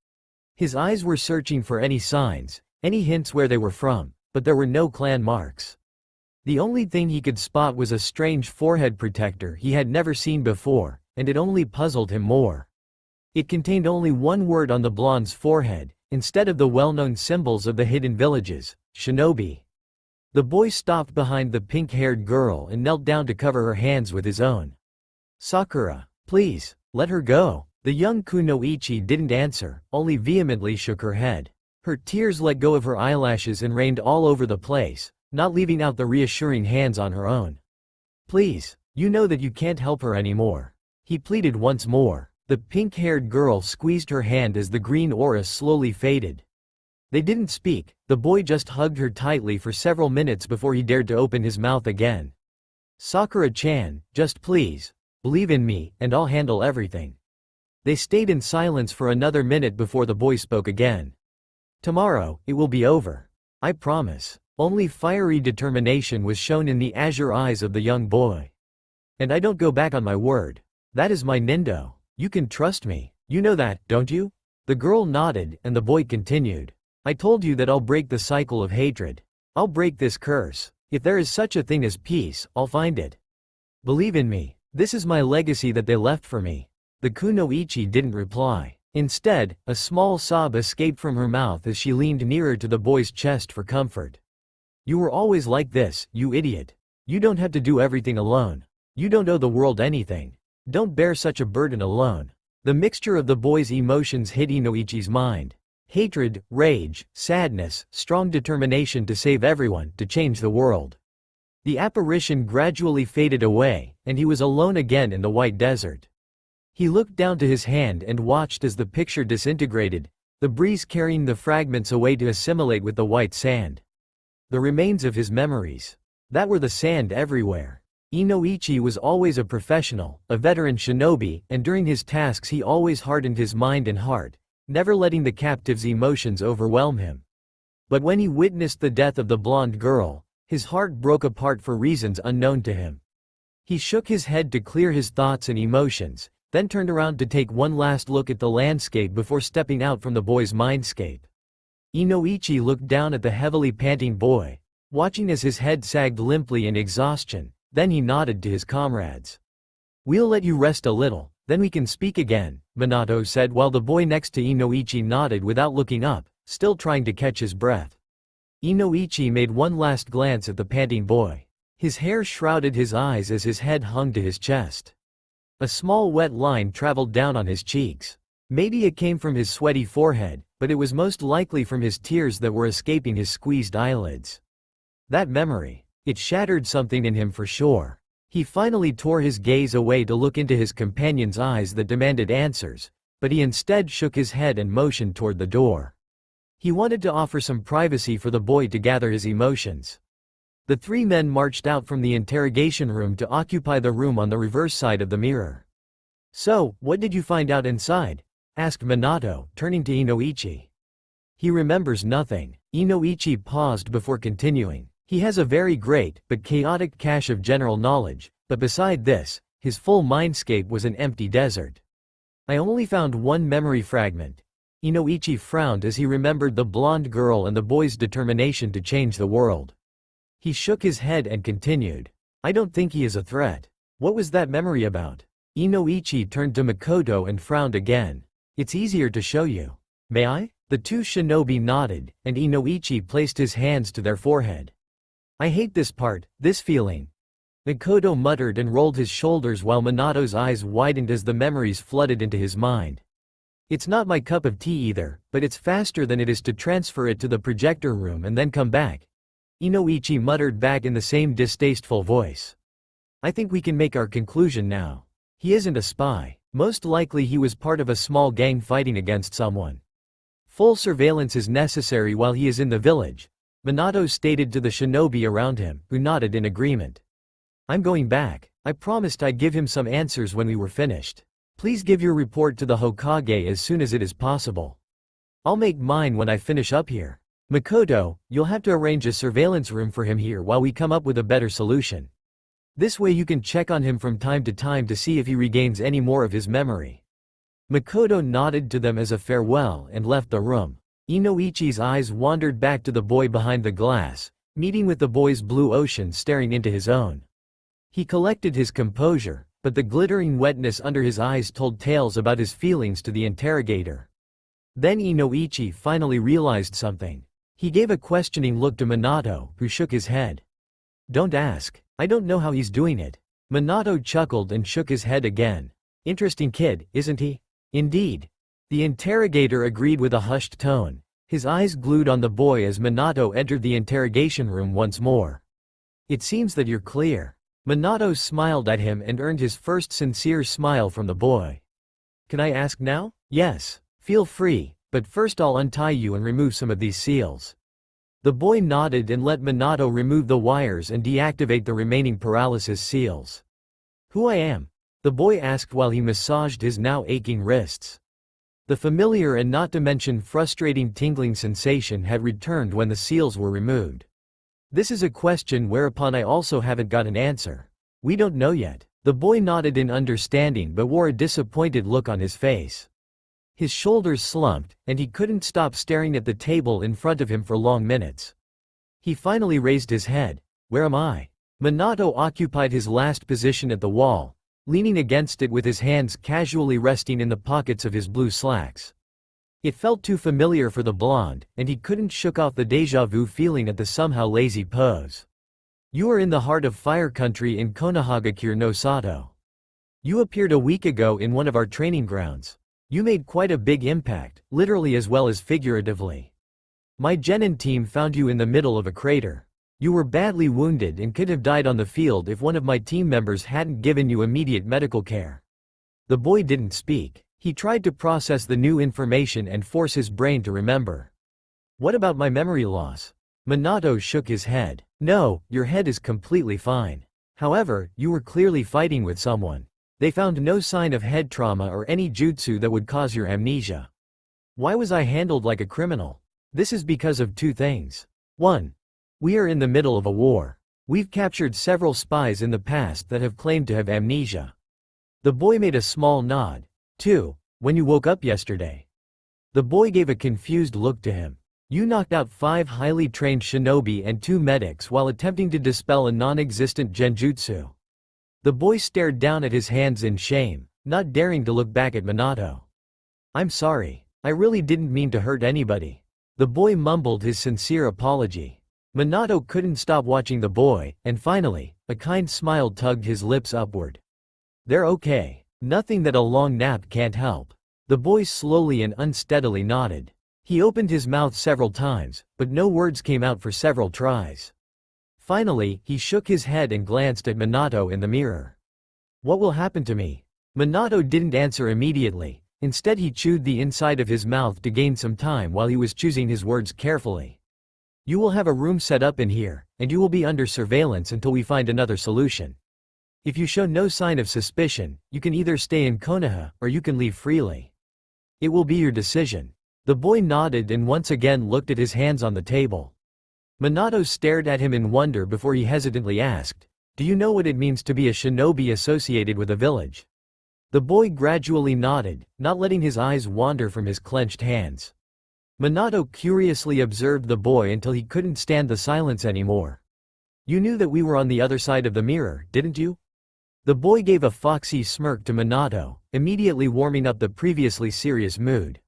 A: His eyes were searching for any signs, any hints where they were from, but there were no clan marks. The only thing he could spot was a strange forehead protector he had never seen before, and it only puzzled him more. It contained only one word on the blonde's forehead, instead of the well-known symbols of the hidden villages, shinobi. The boy stopped behind the pink-haired girl and knelt down to cover her hands with his own. "Sakura, please, let her go." The young kunoichi didn't answer, only vehemently shook her head. Her tears let go of her eyelashes and rained all over the place, not leaving out the reassuring hands on her own. "Please, you know that you can't help her anymore," he pleaded once more. The pink-haired girl squeezed her hand as the green aura slowly faded. They didn't speak, the boy just hugged her tightly for several minutes before he dared to open his mouth again. "Sakura-chan, just please, believe in me, and I'll handle everything." They stayed in silence for another minute before the boy spoke again. "Tomorrow, it will be over. I promise." Only fiery determination was shown in the azure eyes of the young boy. "And I don't go back on my word. That is my nindo. You can trust me. You know that, don't you?" The girl nodded, and the boy continued. "I told you that I'll break the cycle of hatred. I'll break this curse. If there is such a thing as peace, I'll find it. Believe in me. This is my legacy that they left for me." The kunoichi didn't reply. Instead, a small sob escaped from her mouth as she leaned nearer to the boy's chest for comfort. "You were always like this, you idiot. You don't have to do everything alone. You don't owe the world anything. Don't bear such a burden alone." The mixture of the boy's emotions hit Inoichi's mind. Hatred, rage, sadness, strong determination to save everyone, to change the world. The apparition gradually faded away, and he was alone again in the white desert. He looked down to his hand and watched as the picture disintegrated, the breeze carrying the fragments away to assimilate with the white sand. The remains of his memories. That were the sand everywhere. Inoichi was always a professional, a veteran shinobi, and during his tasks he always hardened his mind and heart, never letting the captive's emotions overwhelm him. But when he witnessed the death of the blonde girl, his heart broke apart for reasons unknown to him. He shook his head to clear his thoughts and emotions, then turned around to take one last look at the landscape before stepping out from the boy's mindscape. Inoichi looked down at the heavily panting boy, watching as his head sagged limply in exhaustion, then he nodded to his comrades. "We'll let you rest a little, then we can speak again," Minato said while the boy next to Inoichi nodded without looking up, still trying to catch his breath. Inoichi made one last glance at the panting boy. His hair shrouded his eyes as his head hung to his chest. A small wet line traveled down on his cheeks. Maybe it came from his sweaty forehead, but it was most likely from his tears that were escaping his squeezed eyelids. That memory. It shattered something in him for sure. He finally tore his gaze away to look into his companion's eyes that demanded answers, but he instead shook his head and motioned toward the door. He wanted to offer some privacy for the boy to gather his emotions. The three men marched out from the interrogation room to occupy the room on the reverse side of the mirror. "So, what did you find out inside?" asked Minato, turning to Inoichi. "He remembers nothing." Inoichi paused before continuing. "He has a very great, but chaotic cache of general knowledge, but beside this, his full mindscape was an empty desert. I only found one memory fragment." Inoichi frowned as he remembered the blonde girl and the boy's determination to change the world. He shook his head and continued. "I don't think he is a threat. What was that memory about?" Inoichi turned to Makoto and frowned again. "It's easier to show you. May I?" The two shinobi nodded, and Inoichi placed his hands to their forehead. "I hate this part, this feeling." Makoto muttered and rolled his shoulders while Minato's eyes widened as the memories flooded into his mind. It's not my cup of tea either, but it's faster than it is to transfer it to the projector room and then come back. Inoichi muttered back in the same distasteful voice. I think we can make our conclusion now. He isn't a spy. Most likely he was part of a small gang fighting against someone. Full surveillance is necessary while he is in the village, Minato stated to the shinobi around him, who nodded in agreement. I'm going back. I promised I'd give him some answers when we were finished. Please give your report to the Hokage as soon as it is possible. I'll make mine when I finish up here. Makoto, you'll have to arrange a surveillance room for him here while we come up with a better solution. This way you can check on him from time to see if he regains any more of his memory. Makoto nodded to them as a farewell and left the room. Inoichi's eyes wandered back to the boy behind the glass, meeting with the boy's blue ocean staring into his own. He collected his composure, but the glittering wetness under his eyes told tales about his feelings to the interrogator. Then Inoichi finally realized something. He gave a questioning look to Minato, who shook his head. Don't ask. I don't know how he's doing it. Minato chuckled and shook his head again. Interesting kid, isn't he? Indeed. The interrogator agreed with a hushed tone, his eyes glued on the boy as Minato entered the interrogation room once more. It seems that you're clear. Minato smiled at him and earned his first sincere smile from the boy. Can I ask now? Yes. Feel free, but first I'll untie you and remove some of these seals. The boy nodded and let Minato remove the wires and deactivate the remaining paralysis seals. Who I am? The boy asked while he massaged his now aching wrists. The familiar and not to mention frustrating tingling sensation had returned when the seals were removed. This is a question whereupon I also haven't got an answer. We don't know yet. The boy nodded in understanding but wore a disappointed look on his face. His shoulders slumped, and he couldn't stop staring at the table in front of him for long minutes. He finally raised his head. Where am I? Minato occupied his last position at the wall, leaning against it with his hands casually resting in the pockets of his blue slacks. It felt too familiar for the blonde, and he couldn't shake off the déjà vu feeling at the somehow lazy pose. You are in the heart of fire country in Konohagakure no Sato. You appeared a week ago in one of our training grounds. You made quite a big impact, literally as well as figuratively. My genin team found you in the middle of a crater. You were badly wounded and could have died on the field if one of my team members hadn't given you immediate medical care. The boy didn't speak. He tried to process the new information and force his brain to remember. What about my memory loss? Minato shook his head. No, your head is completely fine. However, you were clearly fighting with someone. They found no sign of head trauma or any jutsu that would cause your amnesia. Why was I handled like a criminal? This is because of two things. 1. We are in the middle of a war. We've captured several spies in the past that have claimed to have amnesia. The boy made a small nod. 2. When you woke up yesterday. The boy gave a confused look to him. You knocked out 5 highly trained shinobi and 2 medics while attempting to dispel a non-existent genjutsu. The boy stared down at his hands in shame, not daring to look back at Minato. I'm sorry. I really didn't mean to hurt anybody. The boy mumbled his sincere apology. Minato couldn't stop watching the boy, and finally, a kind smile tugged his lips upward. They're okay. Nothing that a long nap can't help. The boy slowly and unsteadily nodded. He opened his mouth several times, but no words came out for several tries. Finally, he shook his head and glanced at Minato in the mirror. What will happen to me? Minato didn't answer immediately. Instead he chewed the inside of his mouth to gain some time while he was choosing his words carefully. You will have a room set up in here, and you will be under surveillance until we find another solution. If you show no sign of suspicion, you can either stay in Konoha, or you can leave freely. It will be your decision. The boy nodded and once again looked at his hands on the table. Minato stared at him in wonder before he hesitantly asked, Do you know what it means to be a shinobi associated with a village? The boy gradually nodded, not letting his eyes wander from his clenched hands. Minato curiously observed the boy until he couldn't stand the silence anymore. You knew that we were on the other side of the mirror, didn't you? The boy gave a foxy smirk to Minato, immediately warming up the previously serious mood.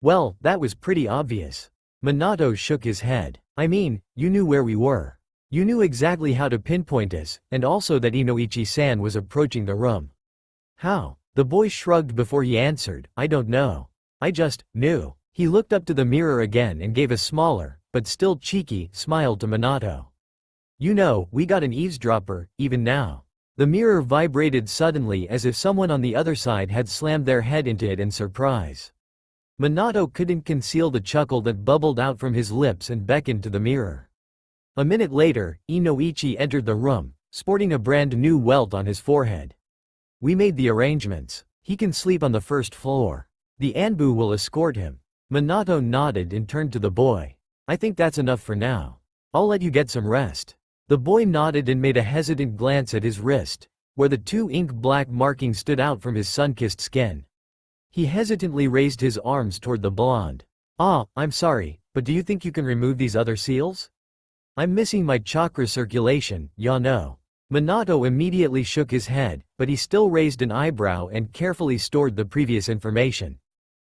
A: Well, that was pretty obvious. Minato shook his head. I mean, you knew where we were. You knew exactly how to pinpoint us, and also that Inoichi-san was approaching the room. How? The boy shrugged before he answered, I don't know. I just knew. He looked up to the mirror again and gave a smaller, but still cheeky, smile to Minato. You know, we got an eavesdropper, even now. The mirror vibrated suddenly as if someone on the other side had slammed their head into it in surprise. Minato couldn't conceal the chuckle that bubbled out from his lips and beckoned to the mirror. A minute later, Inoichi entered the room, sporting a brand new welt on his forehead. We made the arrangements. He can sleep on the first floor. The Anbu will escort him. Minato nodded and turned to the boy. I think that's enough for now. I'll let you get some rest. The boy nodded and made a hesitant glance at his wrist, where the two ink-black markings stood out from his sun-kissed skin. He hesitantly raised his arms toward the blonde. I'm sorry, but do you think you can remove these other seals? I'm missing my chakra circulation, ya know. Minato immediately shook his head, but he still raised an eyebrow and carefully stored the previous information.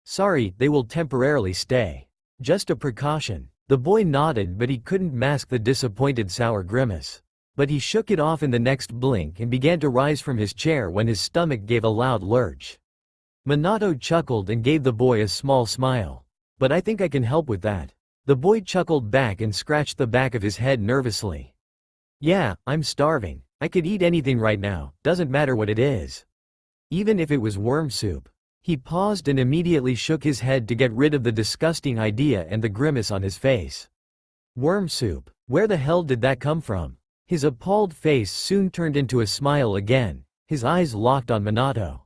A: Sorry, they will temporarily stay. Just a precaution. The boy nodded, but he couldn't mask the disappointed sour grimace. But he shook it off in the next blink and began to rise from his chair when his stomach gave a loud lurch. Minato chuckled and gave the boy a small smile. But I think I can help with that. The boy chuckled back and scratched the back of his head nervously. Yeah, I'm starving. I could eat anything right now, doesn't matter what it is. Even if it was worm soup. He paused and immediately shook his head to get rid of the disgusting idea and the grimace on his face. Worm soup? Where the hell did that come from? His appalled face soon turned into a smile again, his eyes locked on Minato.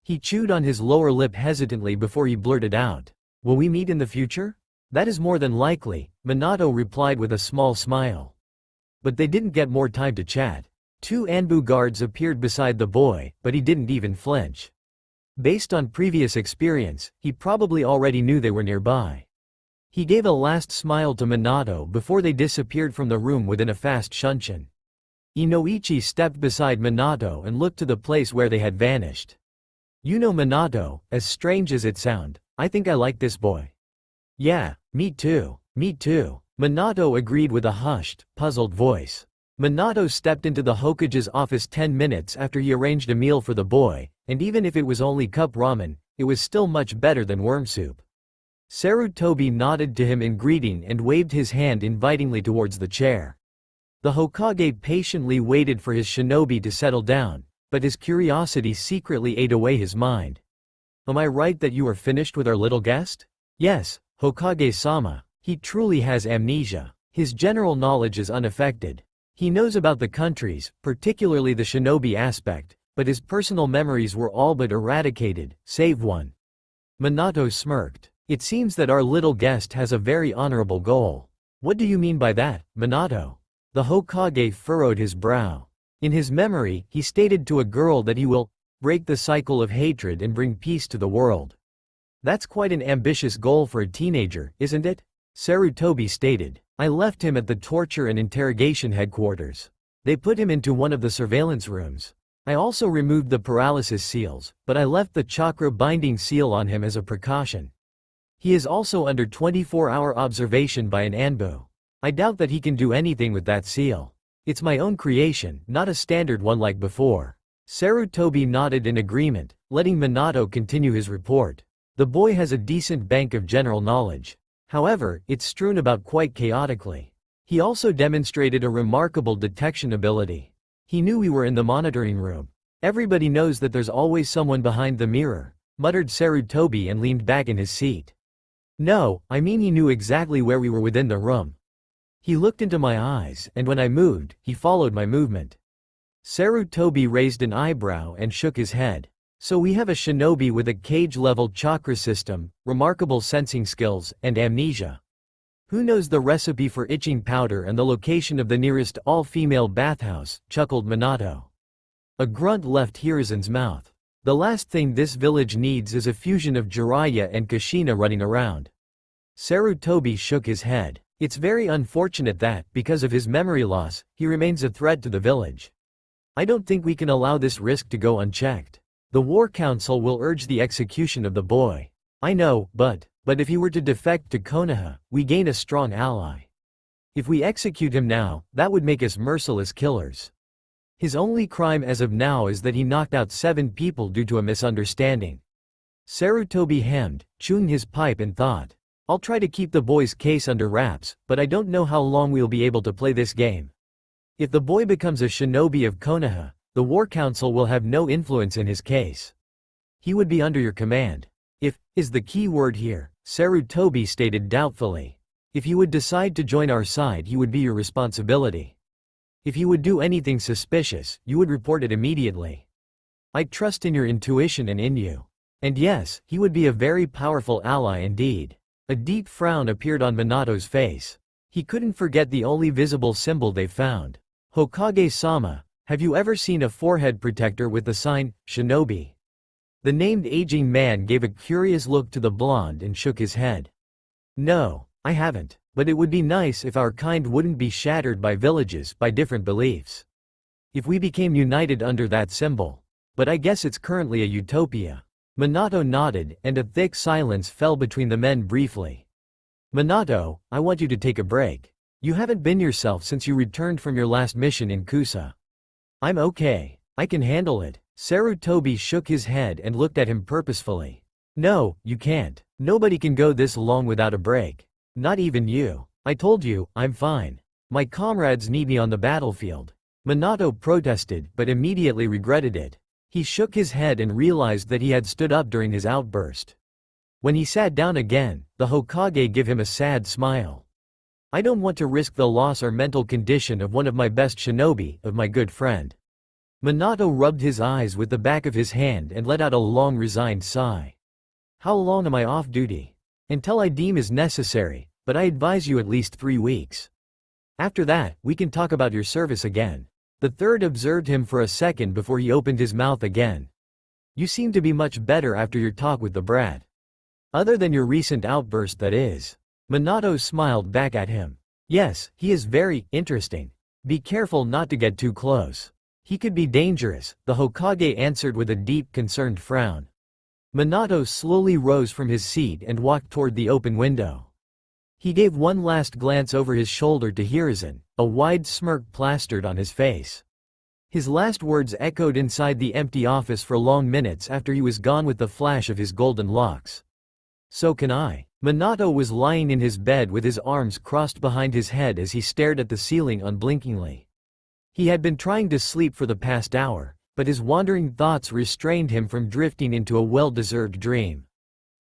A: He chewed on his lower lip hesitantly before he blurted out, Will we meet in the future? That is more than likely, Minato replied with a small smile. But they didn't get more time to chat. Two Anbu guards appeared beside the boy, but he didn't even flinch. Based on previous experience, he probably already knew they were nearby. He gave a last smile to Minato before they disappeared from the room within a fast shunshin. Inoichi stepped beside Minato and looked to the place where they had vanished. You know Minato, as strange as it sounds, I think I like this boy. Yeah, me too, Minato agreed with a hushed, puzzled voice. Minato stepped into the Hokage's office 10 minutes after he arranged a meal for the boy, and even if it was only cup ramen, it was still much better than worm soup. Sarutobi nodded to him in greeting and waved his hand invitingly towards the chair. The Hokage patiently waited for his shinobi to settle down, but his curiosity secretly ate away his mind. Am I right that you are finished with our little guest? Yes, Hokage-sama. He truly has amnesia. His general knowledge is unaffected. He knows about the countries, particularly the shinobi aspect, but his personal memories were all but eradicated, save one. Minato smirked. It seems that our little guest has a very honorable goal. What do you mean by that, Minato? The Hokage furrowed his brow. In his memory, he stated to a girl that he will break the cycle of hatred and bring peace to the world. That's quite an ambitious goal for a teenager, isn't it? Sarutobi stated. I left him at the torture and interrogation headquarters. They put him into one of the surveillance rooms. I also removed the paralysis seals, but I left the chakra binding seal on him as a precaution. He is also under 24-hour observation by an Anbu. I doubt that he can do anything with that seal. It's my own creation, not a standard one like before. Sarutobi nodded in agreement, letting Minato continue his report. The boy has a decent bank of general knowledge. However, it's strewn about quite chaotically. He also demonstrated a remarkable detection ability. He knew we were in the monitoring room. Everybody knows that there's always someone behind the mirror, muttered Sarutobi and leaned back in his seat. No, I mean he knew exactly where we were within the room. He looked into my eyes, and when I moved, he followed my movement. Sarutobi raised an eyebrow and shook his head. So we have a shinobi with a cage-level chakra system, remarkable sensing skills, and amnesia. Who knows the recipe for itching powder and the location of the nearest all-female bathhouse, chuckled Minato. A grunt left Hiruzen's mouth. The last thing this village needs is a fusion of Jiraiya and Kushina running around. Sarutobi shook his head. It's very unfortunate that, because of his memory loss, he remains a threat to the village. I don't think we can allow this risk to go unchecked. The War Council will urge the execution of the boy. I know, but if he were to defect to Konoha, we gain a strong ally. If we execute him now, that would make us merciless killers. His only crime as of now is that he knocked out 7 people due to a misunderstanding. Sarutobi hemmed, chewing his pipe and thought. I'll try to keep the boy's case under wraps, but I don't know how long we'll be able to play this game. If the boy becomes a shinobi of Konoha, the War Council will have no influence in his case. He would be under your command. If, is the key word here, Sarutobi stated doubtfully. If he would decide to join our side, he would be your responsibility. If he would do anything suspicious, you would report it immediately. I trust in your intuition and in you. And yes, he would be a very powerful ally indeed. A deep frown appeared on Minato's face. He couldn't forget the only visible symbol they found. Hokage-sama, have you ever seen a forehead protector with the sign, Shinobi? The named aging man gave a curious look to the blonde and shook his head. No, I haven't, but it would be nice if our kind wouldn't be shattered by villages by different beliefs. If we became united under that symbol. But I guess it's currently a utopia. Minato nodded, and a thick silence fell between the men briefly. Minato, I want you to take a break. You haven't been yourself since you returned from your last mission in Kusa. I'm okay. I can handle it. Sarutobi shook his head and looked at him purposefully. No, you can't. Nobody can go this long without a break. Not even you. I told you, I'm fine. My comrades need me on the battlefield. Minato protested but immediately regretted it. He shook his head and realized that he had stood up during his outburst. When he sat down again, the Hokage gave him a sad smile. I don't want to risk the loss or mental condition of one of my best shinobi, of my good friend. Minato rubbed his eyes with the back of his hand and let out a long resigned sigh. How long am I off duty? Until I deem is necessary, but I advise you at least 3 weeks. After that, we can talk about your service again. The third observed him for a second before he opened his mouth again. You seem to be much better after your talk with the brat. Other than your recent outburst, that is. Minato smiled back at him. Yes, he is very interesting. Be careful not to get too close. He could be dangerous, the Hokage answered with a deep concerned frown. Minato slowly rose from his seat and walked toward the open window. He gave one last glance over his shoulder to Hiruzen, a wide smirk plastered on his face. His last words echoed inside the empty office for long minutes after he was gone with the flash of his golden locks. So can I. Minato was lying in his bed with his arms crossed behind his head as he stared at the ceiling unblinkingly. He had been trying to sleep for the past hour, but his wandering thoughts restrained him from drifting into a well-deserved dream.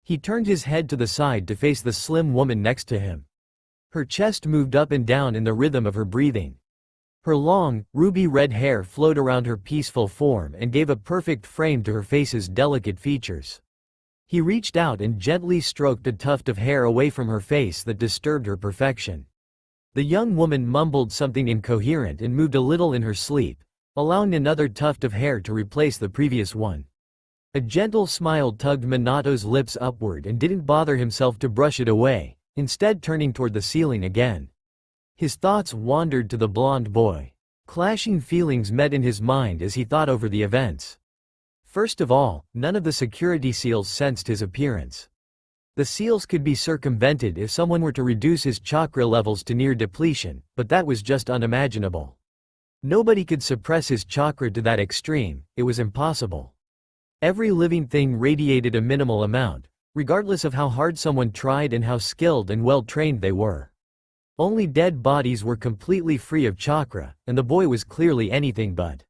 A: He turned his head to the side to face the slim woman next to him. Her chest moved up and down in the rhythm of her breathing. Her long, ruby-red hair flowed around her peaceful form and gave a perfect frame to her face's delicate features. He reached out and gently stroked a tuft of hair away from her face that disturbed her perfection. The young woman mumbled something incoherent and moved a little in her sleep, allowing another tuft of hair to replace the previous one. A gentle smile tugged Minato's lips upward and didn't bother himself to brush it away, instead turning toward the ceiling again. His thoughts wandered to the blonde boy. Clashing feelings met in his mind as he thought over the events. First of all, none of the security seals sensed his appearance. The seals could be circumvented if someone were to reduce his chakra levels to near depletion, but that was just unimaginable. Nobody could suppress his chakra to that extreme, it was impossible. Every living thing radiated a minimal amount, regardless of how hard someone tried and how skilled and well-trained they were. Only dead bodies were completely free of chakra, and the boy was clearly anything but.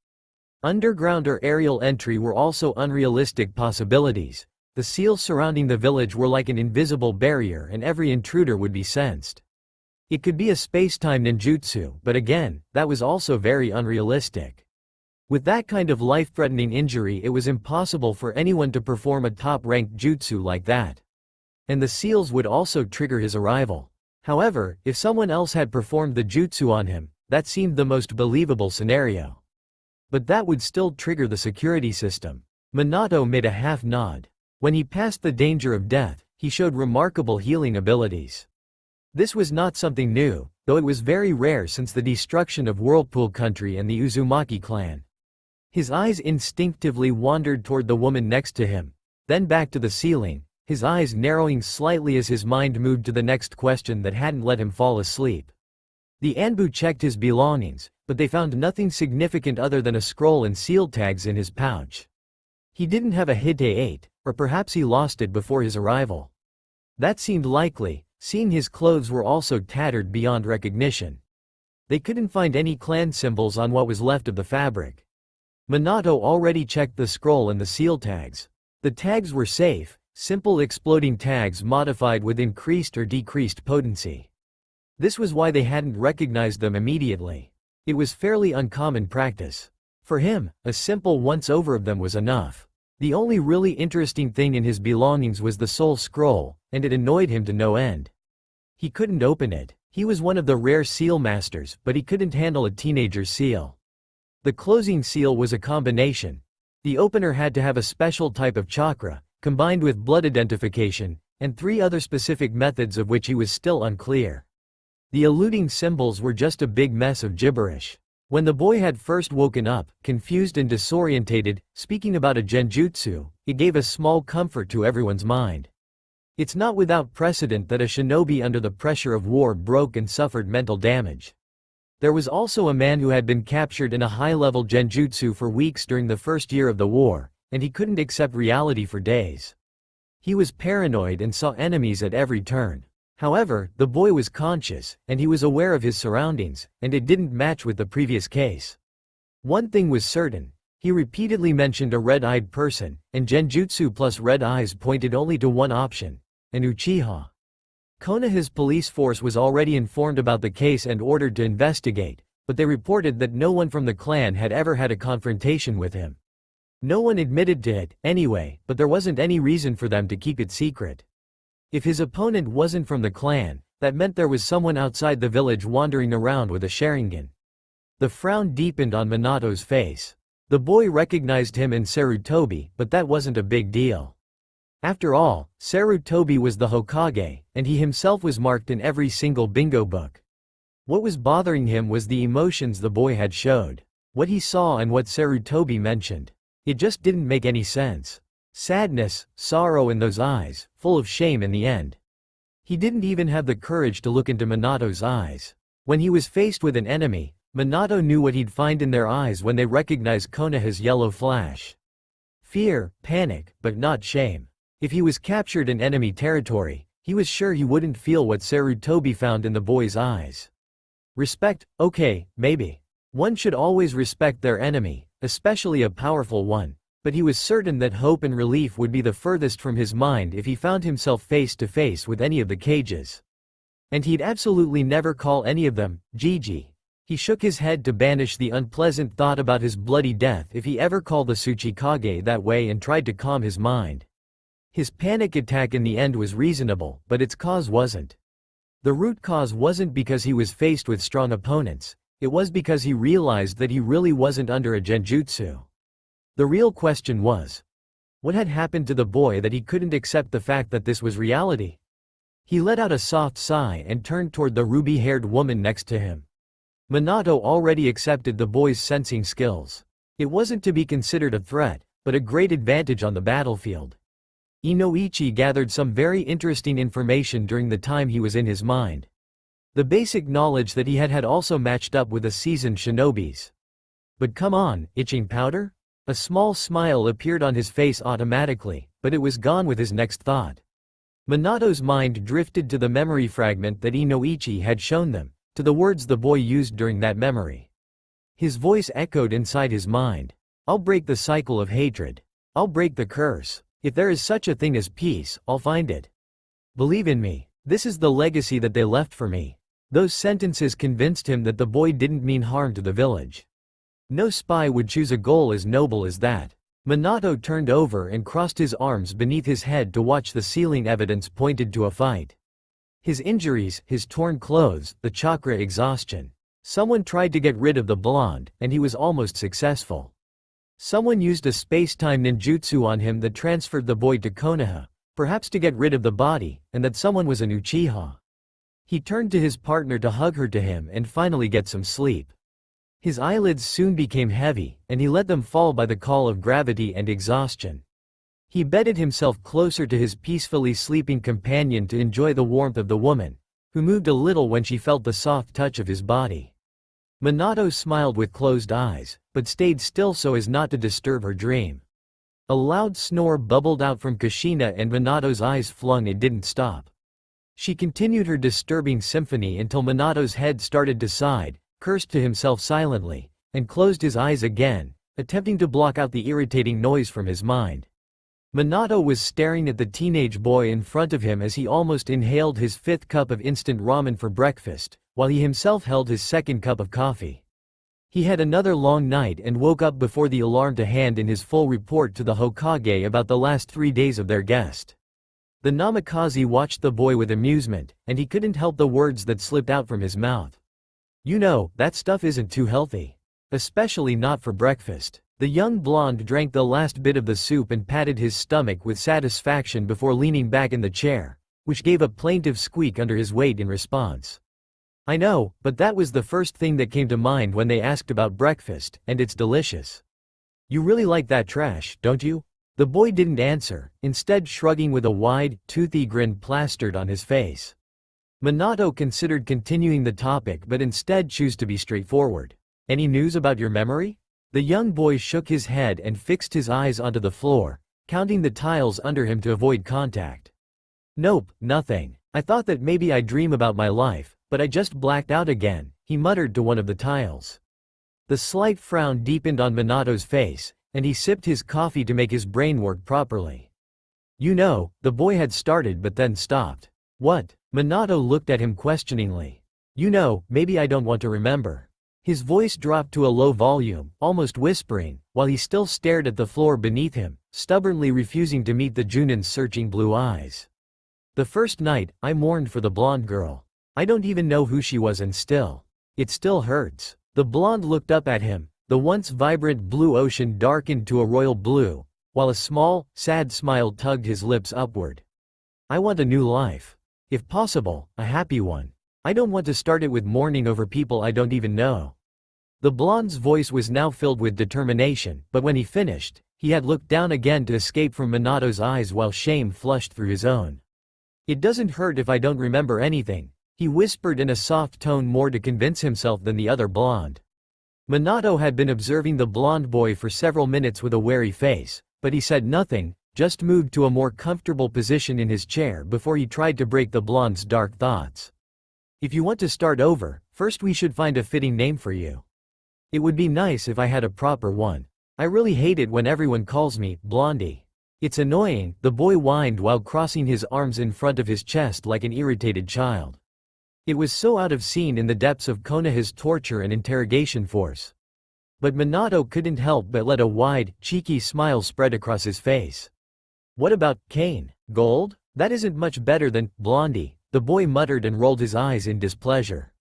A: Underground or aerial entry were also unrealistic possibilities. The seals surrounding the village were like an invisible barrier and every intruder would be sensed. It could be a space-time ninjutsu, but again, that was also very unrealistic. With that kind of life-threatening injury, it was impossible for anyone to perform a top-ranked jutsu like that. And the seals would also trigger his arrival. However, if someone else had performed the jutsu on him, that seemed the most believable scenario. But that would still trigger the security system. Minato made a half nod. When he passed the danger of death, he showed remarkable healing abilities. This was not something new, though it was very rare since the destruction of Whirlpool Country and the Uzumaki clan. His eyes instinctively wandered toward the woman next to him, then back to the ceiling, his eyes narrowing slightly as his mind moved to the next question that hadn't let him fall asleep. The Anbu checked his belongings, but they found nothing significant other than a scroll and seal tags in his pouch. He didn't have a Hite 8, or perhaps he lost it before his arrival. That seemed likely, seeing his clothes were also tattered beyond recognition. They couldn't find any clan symbols on what was left of the fabric. Minato already checked the scroll and the seal tags. The tags were safe, simple exploding tags modified with increased or decreased potency. This was why they hadn't recognized them immediately. It was fairly uncommon practice. For him, a simple once-over of them was enough. The only really interesting thing in his belongings was the soul scroll, and it annoyed him to no end. He couldn't open it. He was one of the rare seal masters, but he couldn't handle a teenager's seal. The closing seal was a combination. The opener had to have a special type of chakra, combined with blood identification, and 3 other specific methods of which he was still unclear. The eluding symbols were just a big mess of gibberish. When the boy had first woken up, confused and disorientated, speaking about a genjutsu, it gave a small comfort to everyone's mind. It's not without precedent that a shinobi under the pressure of war broke and suffered mental damage. There was also a man who had been captured in a high-level genjutsu for weeks during the first year of the war, and he couldn't accept reality for days. He was paranoid and saw enemies at every turn. However, the boy was conscious, and he was aware of his surroundings, and it didn't match with the previous case. One thing was certain. He repeatedly mentioned a red-eyed person, and genjutsu plus red eyes pointed only to one option: an Uchiha. Konoha's police force was already informed about the case and ordered to investigate, but they reported that no one from the clan had ever had a confrontation with him. No one admitted to it, anyway, but there wasn't any reason for them to keep it secret. If his opponent wasn't from the clan, that meant there was someone outside the village wandering around with a Sharingan. The frown deepened on Minato's face. The boy recognized him in Sarutobi, but that wasn't a big deal. After all, Sarutobi was the Hokage, and he himself was marked in every single bingo book. What was bothering him was the emotions the boy had showed. What he saw and what Sarutobi mentioned. It just didn't make any sense. Sadness, sorrow in those eyes, full of shame in the end. He didn't even have the courage to look into Minato's eyes. When he was faced with an enemy, Minato knew what he'd find in their eyes when they recognized Konoha's yellow flash. Fear, panic, but not shame. If he was captured in enemy territory, he was sure he wouldn't feel what Sarutobi found in the boy's eyes. Respect, okay, maybe. One should always respect their enemy, especially a powerful one. But he was certain that hope and relief would be the furthest from his mind if he found himself face to face with any of the cages. And he'd absolutely never call any of them Gigi. He shook his head to banish the unpleasant thought about his bloody death if he ever called the Tsuchikage that way and tried to calm his mind. His panic attack in the end was reasonable, but its cause wasn't. The root cause wasn't because he was faced with strong opponents, it was because he realized that he really wasn't under a genjutsu. The real question was, what had happened to the boy that he couldn't accept the fact that this was reality? He let out a soft sigh and turned toward the ruby-haired woman next to him. Minato already accepted the boy's sensing skills. It wasn't to be considered a threat, but a great advantage on the battlefield. Inoichi gathered some very interesting information during the time he was in his mind. The basic knowledge that he had also matched up with a seasoned shinobi's. But come on, itching powder? A small smile appeared on his face automatically, but it was gone with his next thought. Minato's mind drifted to the memory fragment that Inoichi had shown them, to the words the boy used during that memory. His voice echoed inside his mind. I'll break the cycle of hatred. I'll break the curse. If there is such a thing as peace, I'll find it. Believe in me. This is the legacy that they left for me. Those sentences convinced him that the boy didn't mean harm to the village. No spy would choose a goal as noble as that. Minato turned over and crossed his arms beneath his head to watch the ceiling. Evidence pointed to a fight. His injuries, his torn clothes, the chakra exhaustion. Someone tried to get rid of the blonde, and he was almost successful. Someone used a space-time ninjutsu on him that transferred the boy to Konoha, perhaps to get rid of the body, and that someone was an Uchiha. He turned to his partner to hug her to him and finally get some sleep. His eyelids soon became heavy, and he let them fall by the call of gravity and exhaustion. He bedded himself closer to his peacefully sleeping companion to enjoy the warmth of the woman, who moved a little when she felt the soft touch of his body. Minato smiled with closed eyes, but stayed still so as not to disturb her dream. A loud snore bubbled out from Kushina and Minato's eyes flung and didn't stop. She continued her disturbing symphony until Minato's head started to side, cursed to himself silently, and closed his eyes again, attempting to block out the irritating noise from his mind. Minato was staring at the teenage boy in front of him as he almost inhaled his 5th cup of instant ramen for breakfast, while he himself held his 2nd cup of coffee. He had another long night and woke up before the alarm to hand in his full report to the Hokage about the last 3 days of their guest. The Namikaze watched the boy with amusement, and he couldn't help the words that slipped out from his mouth. "You know, that stuff isn't too healthy. Especially not for breakfast." The young blonde drank the last bit of the soup and patted his stomach with satisfaction before leaning back in the chair, which gave a plaintive squeak under his weight in response. "I know, but that was the first thing that came to mind when they asked about breakfast, and it's delicious. You really like that trash, don't you?" The boy didn't answer, instead shrugging with a wide, toothy grin plastered on his face. Minato considered continuing the topic but instead chose to be straightforward. "Any news about your memory?" The young boy shook his head and fixed his eyes onto the floor, counting the tiles under him to avoid contact. "Nope, nothing. I thought that maybe I'd dream about my life, but I just blacked out again," he muttered to one of the tiles. The slight frown deepened on Minato's face, and he sipped his coffee to make his brain work properly. "You know," the boy had started but then stopped. "What?" Minato looked at him questioningly. "You know, maybe I don't want to remember." His voice dropped to a low volume, almost whispering, while he still stared at the floor beneath him, stubbornly refusing to meet the Junin's searching blue eyes. "The first night, I mourned for the blonde girl. I don't even know who she was and still. It still hurts." The blonde looked up at him, the once vibrant blue ocean darkened to a royal blue, while a small, sad smile tugged his lips upward. "I want a new life. If possible, a happy one. I don't want to start it with mourning over people I don't even know." The blonde's voice was now filled with determination, but when he finished, he had looked down again to escape from Minato's eyes while shame flushed through his own. "It doesn't hurt if I don't remember anything," he whispered in a soft tone more to convince himself than the other blonde. Minato had been observing the blonde boy for several minutes with a wary face, but he said nothing, just moved to a more comfortable position in his chair before he tried to break the blonde's dark thoughts. "If you want to start over, first we should find a fitting name for you. It would be nice if I had a proper one. I really hate it when everyone calls me Blondie. It's annoying," the boy whined while crossing his arms in front of his chest like an irritated child. It was so out of scene in the depths of Konoha's torture and interrogation force. But Minato couldn't help but let a wide, cheeky smile spread across his face. "What about Kane? Gold? That isn't much better than Blondie," the boy muttered and rolled his eyes in displeasure.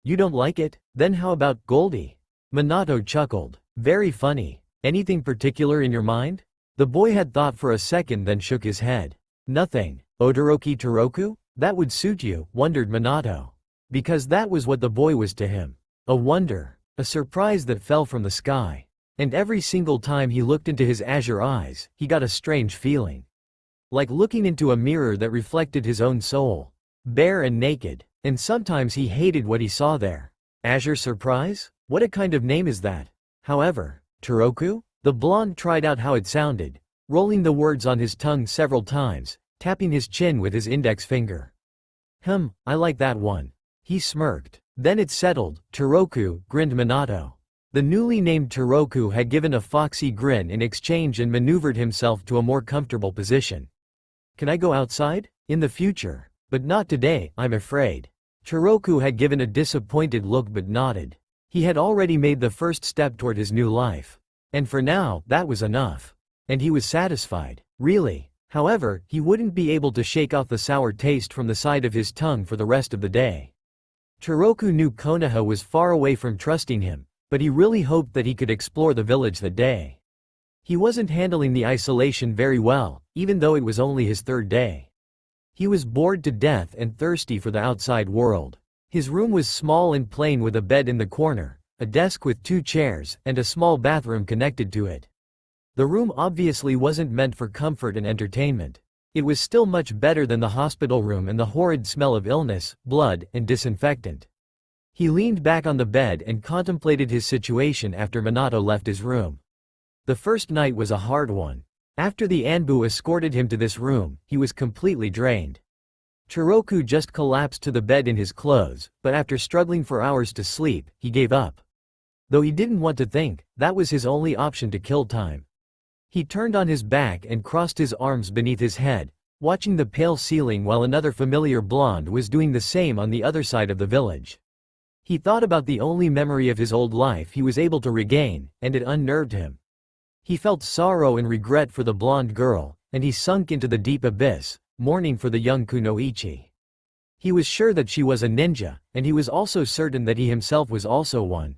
A: "You don't like it? Then how about Goldie?" Minato chuckled. "Very funny. Anything particular in your mind?" The boy had thought for a second then shook his head. "Nothing. Odoroki Toroku? That would suit you," wondered Minato. Because that was what the boy was to him. A wonder. A surprise that fell from the sky. And every single time he looked into his azure eyes, he got a strange feeling. Like looking into a mirror that reflected his own soul. Bare and naked. And sometimes he hated what he saw there. Azure surprise? What a kind of name is that? However, Toroku? The blonde tried out how it sounded, rolling the words on his tongue several times, tapping his chin with his index finger. I like that one." He smirked. "Then it's settled, Toroku," grinned Minato. The newly named Toroku had given a foxy grin in exchange and maneuvered himself to a more comfortable position. "Can I go outside?" "In the future. But not today, I'm afraid." Toroku had given a disappointed look but nodded. He had already made the first step toward his new life. And for now, that was enough. And he was satisfied. Really. However, he wouldn't be able to shake off the sour taste from the side of his tongue for the rest of the day. Toroku knew Konoha was far away from trusting him, but he really hoped that he could explore the village that day. He wasn't handling the isolation very well, even though it was only his 3rd day. He was bored to death and thirsty for the outside world. His room was small and plain with a bed in the corner, a desk with 2 chairs, and a small bathroom connected to it. The room obviously wasn't meant for comfort and entertainment. It was still much better than the hospital room and the horrid smell of illness, blood, and disinfectant. He leaned back on the bed and contemplated his situation after Minato left his room. The first night was a hard one. After the Anbu escorted him to this room, he was completely drained. Chiroku just collapsed to the bed in his clothes, but after struggling for hours to sleep, he gave up. Though he didn't want to think, that was his only option to kill time. He turned on his back and crossed his arms beneath his head, watching the pale ceiling while another familiar blonde was doing the same on the other side of the village. He thought about the only memory of his old life he was able to regain, and it unnerved him. He felt sorrow and regret for the blonde girl, and he sunk into the deep abyss, mourning for the young Kunoichi. He was sure that she was a ninja, and he was also certain that he himself was also one.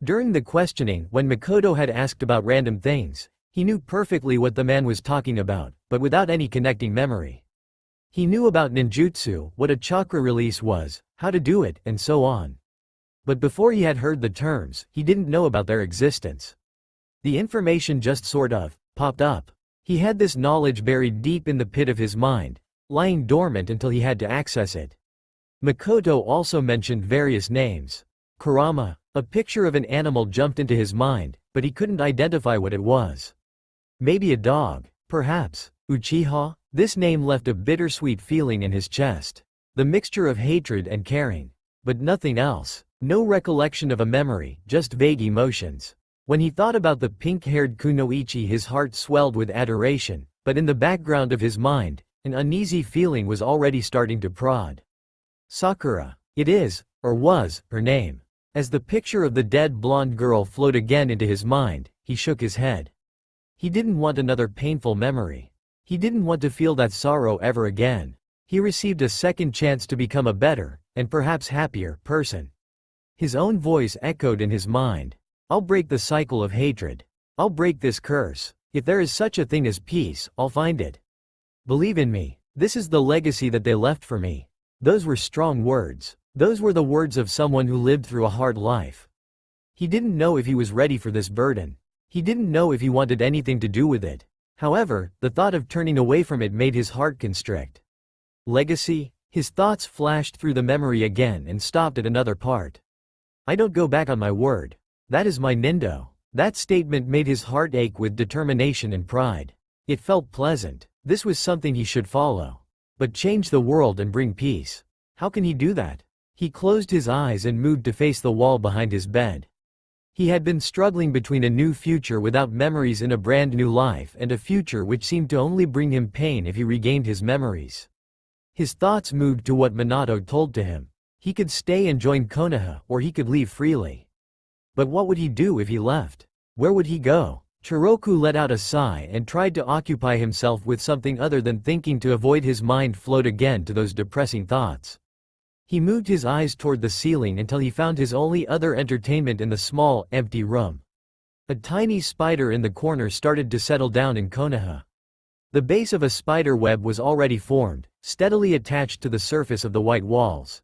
A: During the questioning, when Makoto had asked about random things, he knew perfectly what the man was talking about, but without any connecting memory. He knew about ninjutsu, what a chakra release was, how to do it, and so on. But before he had heard the terms, he didn't know about their existence. The information just sort of popped up. He had this knowledge buried deep in the pit of his mind, lying dormant until he had to access it. Makoto also mentioned various names. Kurama, a picture of an animal jumped into his mind, but he couldn't identify what it was. Maybe a dog, perhaps. Uchiha? This name left a bittersweet feeling in his chest. The mixture of hatred and caring. But nothing else. No recollection of a memory, just vague emotions. When he thought about the pink-haired Kunoichi, his heart swelled with adoration, but in the background of his mind, an uneasy feeling was already starting to prod. Sakura. It is, or was, her name. As the picture of the dead blonde girl flowed again into his mind, he shook his head. He didn't want another painful memory. He didn't want to feel that sorrow ever again. He received a second chance to become a better, and perhaps happier, person. His own voice echoed in his mind. I'll break the cycle of hatred. I'll break this curse. If there is such a thing as peace, I'll find it. Believe in me. This is the legacy that they left for me. Those were strong words. Those were the words of someone who lived through a hard life. He didn't know if he was ready for this burden. He didn't know if he wanted anything to do with it. However, the thought of turning away from it made his heart constrict. Legacy? His thoughts flashed through the memory again and stopped at another part. I don't go back on my word. That is my nindo. That statement made his heart ache with determination and pride. It felt pleasant. This was something he should follow. But change the world and bring peace. How can he do that? He closed his eyes and moved to face the wall behind his bed. He had been struggling between a new future without memories in a brand new life and a future which seemed to only bring him pain if he regained his memories. His thoughts moved to what Minato told to him. He could stay and join Konoha, or he could leave freely. But what would he do if he left? Where would he go? Chiroku let out a sigh and tried to occupy himself with something other than thinking to avoid his mind float again to those depressing thoughts. He moved his eyes toward the ceiling until he found his only other entertainment in the small, empty room. A tiny spider in the corner started to settle down in Konoha. The base of a spider web was already formed, steadily attached to the surface of the white walls.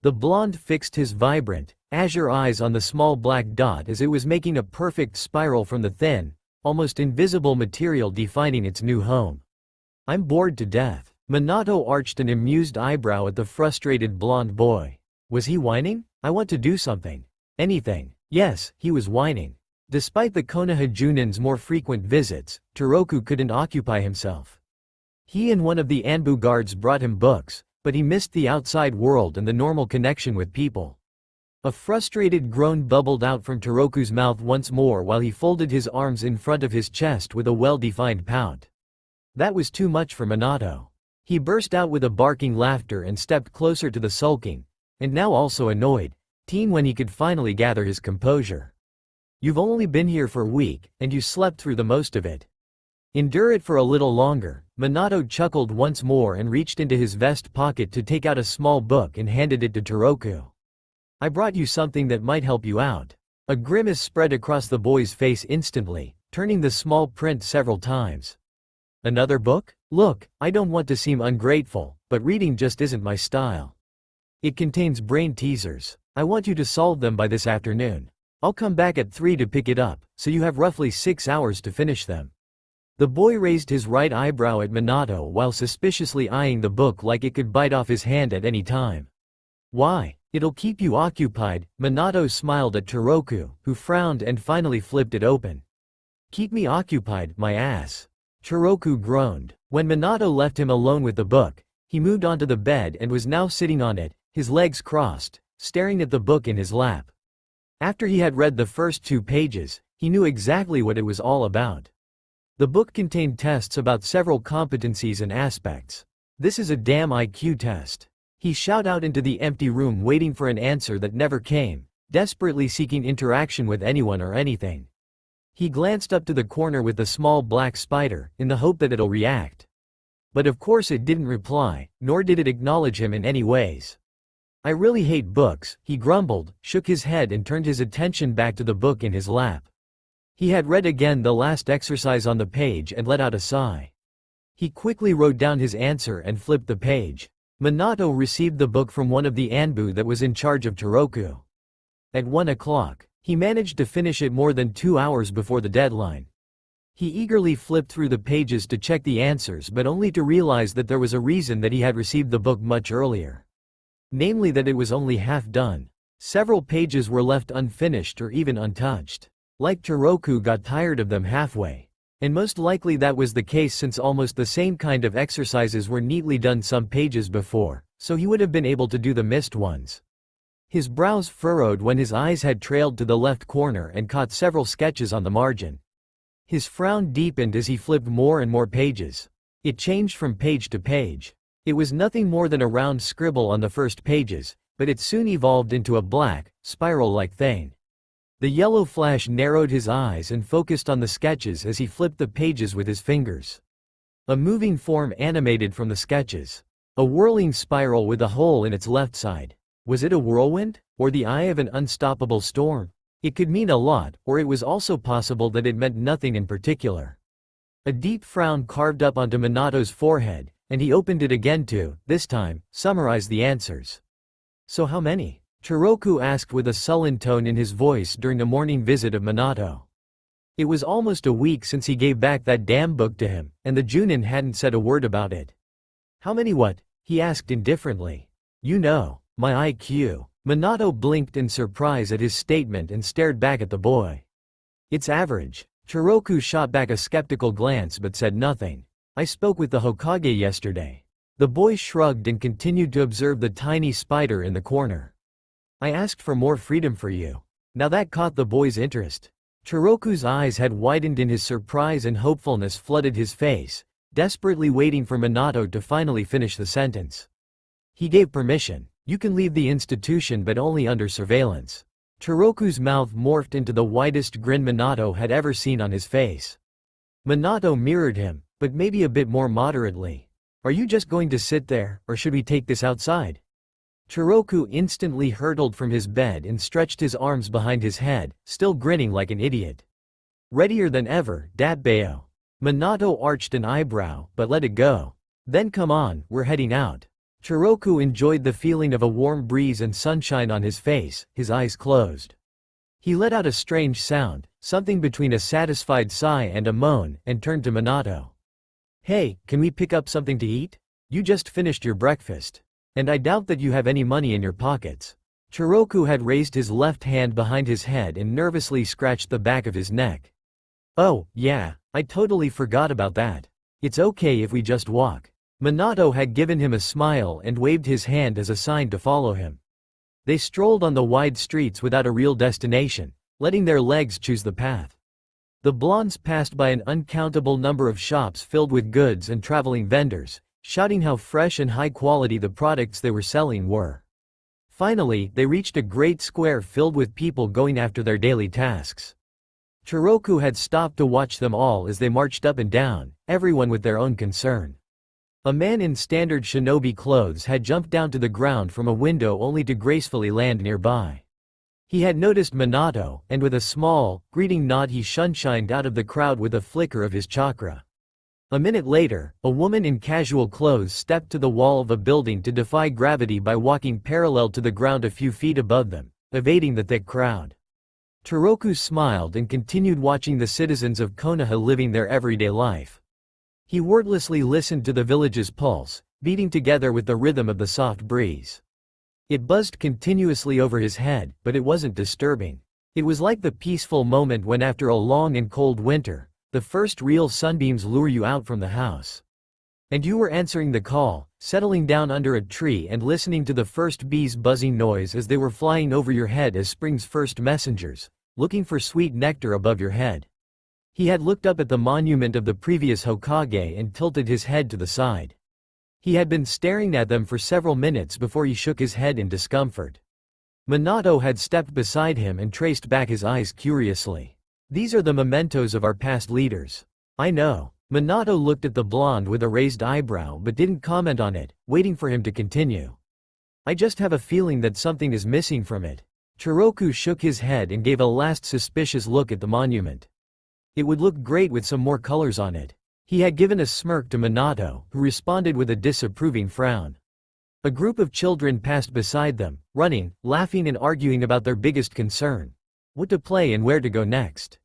A: The blonde fixed his vibrant, azure eyes on the small black dot as it was making a perfect spiral from the thin, almost invisible material defining its new home. I'm bored to death. Minato arched an amused eyebrow at the frustrated blonde boy. Was he whining? I want to do something. Anything. Yes, he was whining. Despite the Konoha Junin's more frequent visits, Chiroku couldn't occupy himself. He and one of the Anbu guards brought him books, but he missed the outside world and the normal connection with people. A frustrated groan bubbled out from Chiroku's mouth once more while he folded his arms in front of his chest with a well-defined pout. That was too much for Minato. He burst out with a barking laughter and stepped closer to the sulking, and now also annoyed, teen when he could finally gather his composure. You've only been here for a week, and you slept through the most of it. Endure it for a little longer. Minato chuckled once more and reached into his vest pocket to take out a small book and handed it to Chiroku. I brought you something that might help you out. A grimace spread across the boy's face instantly, turning the small print several times. Another book? Look, I don't want to seem ungrateful, but reading just isn't my style. It contains brain teasers. I want you to solve them by this afternoon. I'll come back at 3 to pick it up, so you have roughly 6 hours to finish them. The boy raised his right eyebrow at Minato while suspiciously eyeing the book like it could bite off his hand at any time. Why? It'll keep you occupied, Minato smiled at Toroku, who frowned and finally flipped it open. Keep me occupied, my ass. Toroku groaned. When Minato left him alone with the book, he moved onto the bed and was now sitting on it, his legs crossed, staring at the book in his lap. After he had read the first 2 pages, he knew exactly what it was all about. The book contained tests about several competencies and aspects. This is a damn IQ test. He shouted out into the empty room, waiting for an answer that never came, desperately seeking interaction with anyone or anything. He glanced up to the corner with the small black spider, in the hope that it'll react. But of course it didn't reply, nor did it acknowledge him in any ways. I really hate books, he grumbled, shook his head and turned his attention back to the book in his lap. He had read again the last exercise on the page and let out a sigh. He quickly wrote down his answer and flipped the page. Minato received the book from one of the Anbu that was in charge of Toroku. At 1 o'clock, he managed to finish it more than 2 hours before the deadline. He eagerly flipped through the pages to check the answers, but only to realize that there was a reason that he had received the book much earlier. Namely that it was only half done. Several pages were left unfinished or even untouched. Like Toroku got tired of them halfway. And most likely that was the case since almost the same kind of exercises were neatly done some pages before, so he would have been able to do the missed ones. His brows furrowed when his eyes had trailed to the left corner and caught several sketches on the margin. His frown deepened as he flipped more and more pages. It changed from page to page. It was nothing more than a round scribble on the first pages, but it soon evolved into a black, spiral-like thing. The yellow flash narrowed his eyes and focused on the sketches as he flipped the pages with his fingers. A moving form animated from the sketches. A whirling spiral with a hole in its left side. Was it a whirlwind, or the eye of an unstoppable storm? It could mean a lot, or it was also possible that it meant nothing in particular. A deep frown carved up onto Minato's forehead, and he opened it again to, this time, summarize the answers. So how many? Toroku asked with a sullen tone in his voice during the morning visit of Minato. It was almost a week since he gave back that damn book to him, and the Junin hadn't said a word about it. How many what? He asked indifferently. You know, my IQ. Minato blinked in surprise at his statement and stared back at the boy. It's average. Toroku shot back a skeptical glance but said nothing. I spoke with the Hokage yesterday. The boy shrugged and continued to observe the tiny spider in the corner. I asked for more freedom for you. Now that caught the boy's interest. Toroku's eyes had widened in his surprise and hopefulness flooded his face, desperately waiting for Minato to finally finish the sentence. He gave permission. You can leave the institution but only under surveillance. Toroku's mouth morphed into the widest grin Minato had ever seen on his face. Minato mirrored him, but maybe a bit more moderately. Are you just going to sit there, or should we take this outside? Toroku instantly hurtled from his bed and stretched his arms behind his head, still grinning like an idiot. Readier than ever, Datbeo. Minato arched an eyebrow, but let it go. Then come on, we're heading out. Toroku enjoyed the feeling of a warm breeze and sunshine on his face, his eyes closed. He let out a strange sound, something between a satisfied sigh and a moan, and turned to Minato. Hey, can we pick up something to eat? You just finished your breakfast. And I doubt that you have any money in your pockets. Toroku had raised his left hand behind his head and nervously scratched the back of his neck. Oh, yeah, I totally forgot about that. It's okay if we just walk. Minato had given him a smile and waved his hand as a sign to follow him. They strolled on the wide streets without a real destination, letting their legs choose the path. The blondes passed by an uncountable number of shops filled with goods and traveling vendors, shouting how fresh and high quality the products they were selling were. Finally, they reached a great square filled with people going after their daily tasks. Toroku had stopped to watch them all as they marched up and down, everyone with their own concern. A man in standard shinobi clothes had jumped down to the ground from a window only to gracefully land nearby. He had noticed Minato, and with a small, greeting nod he sunshined out of the crowd with a flicker of his chakra. A minute later, a woman in casual clothes stepped to the wall of a building to defy gravity by walking parallel to the ground a few feet above them, evading the thick crowd. Toroku smiled and continued watching the citizens of Konoha living their everyday life. He wordlessly listened to the village's pulse, beating together with the rhythm of the soft breeze. It buzzed continuously over his head, but it wasn't disturbing. It was like the peaceful moment when, after a long and cold winter, the first real sunbeams lure you out from the house. And you were answering the call, settling down under a tree and listening to the first bees' buzzing noise as they were flying over your head as spring's first messengers, looking for sweet nectar above your head. He had looked up at the monument of the previous Hokage and tilted his head to the side. He had been staring at them for several minutes before he shook his head in discomfort. Minato had stepped beside him and traced back his eyes curiously. "These are the mementos of our past leaders." "I know." Minato looked at the blonde with a raised eyebrow but didn't comment on it, waiting for him to continue. "I just have a feeling that something is missing from it." Toroku shook his head and gave a last suspicious look at the monument. It would look great with some more colors on it. He had given a smirk to Minato, who responded with a disapproving frown. A group of children passed beside them, running, laughing and arguing about their biggest concern: what to play and where to go next.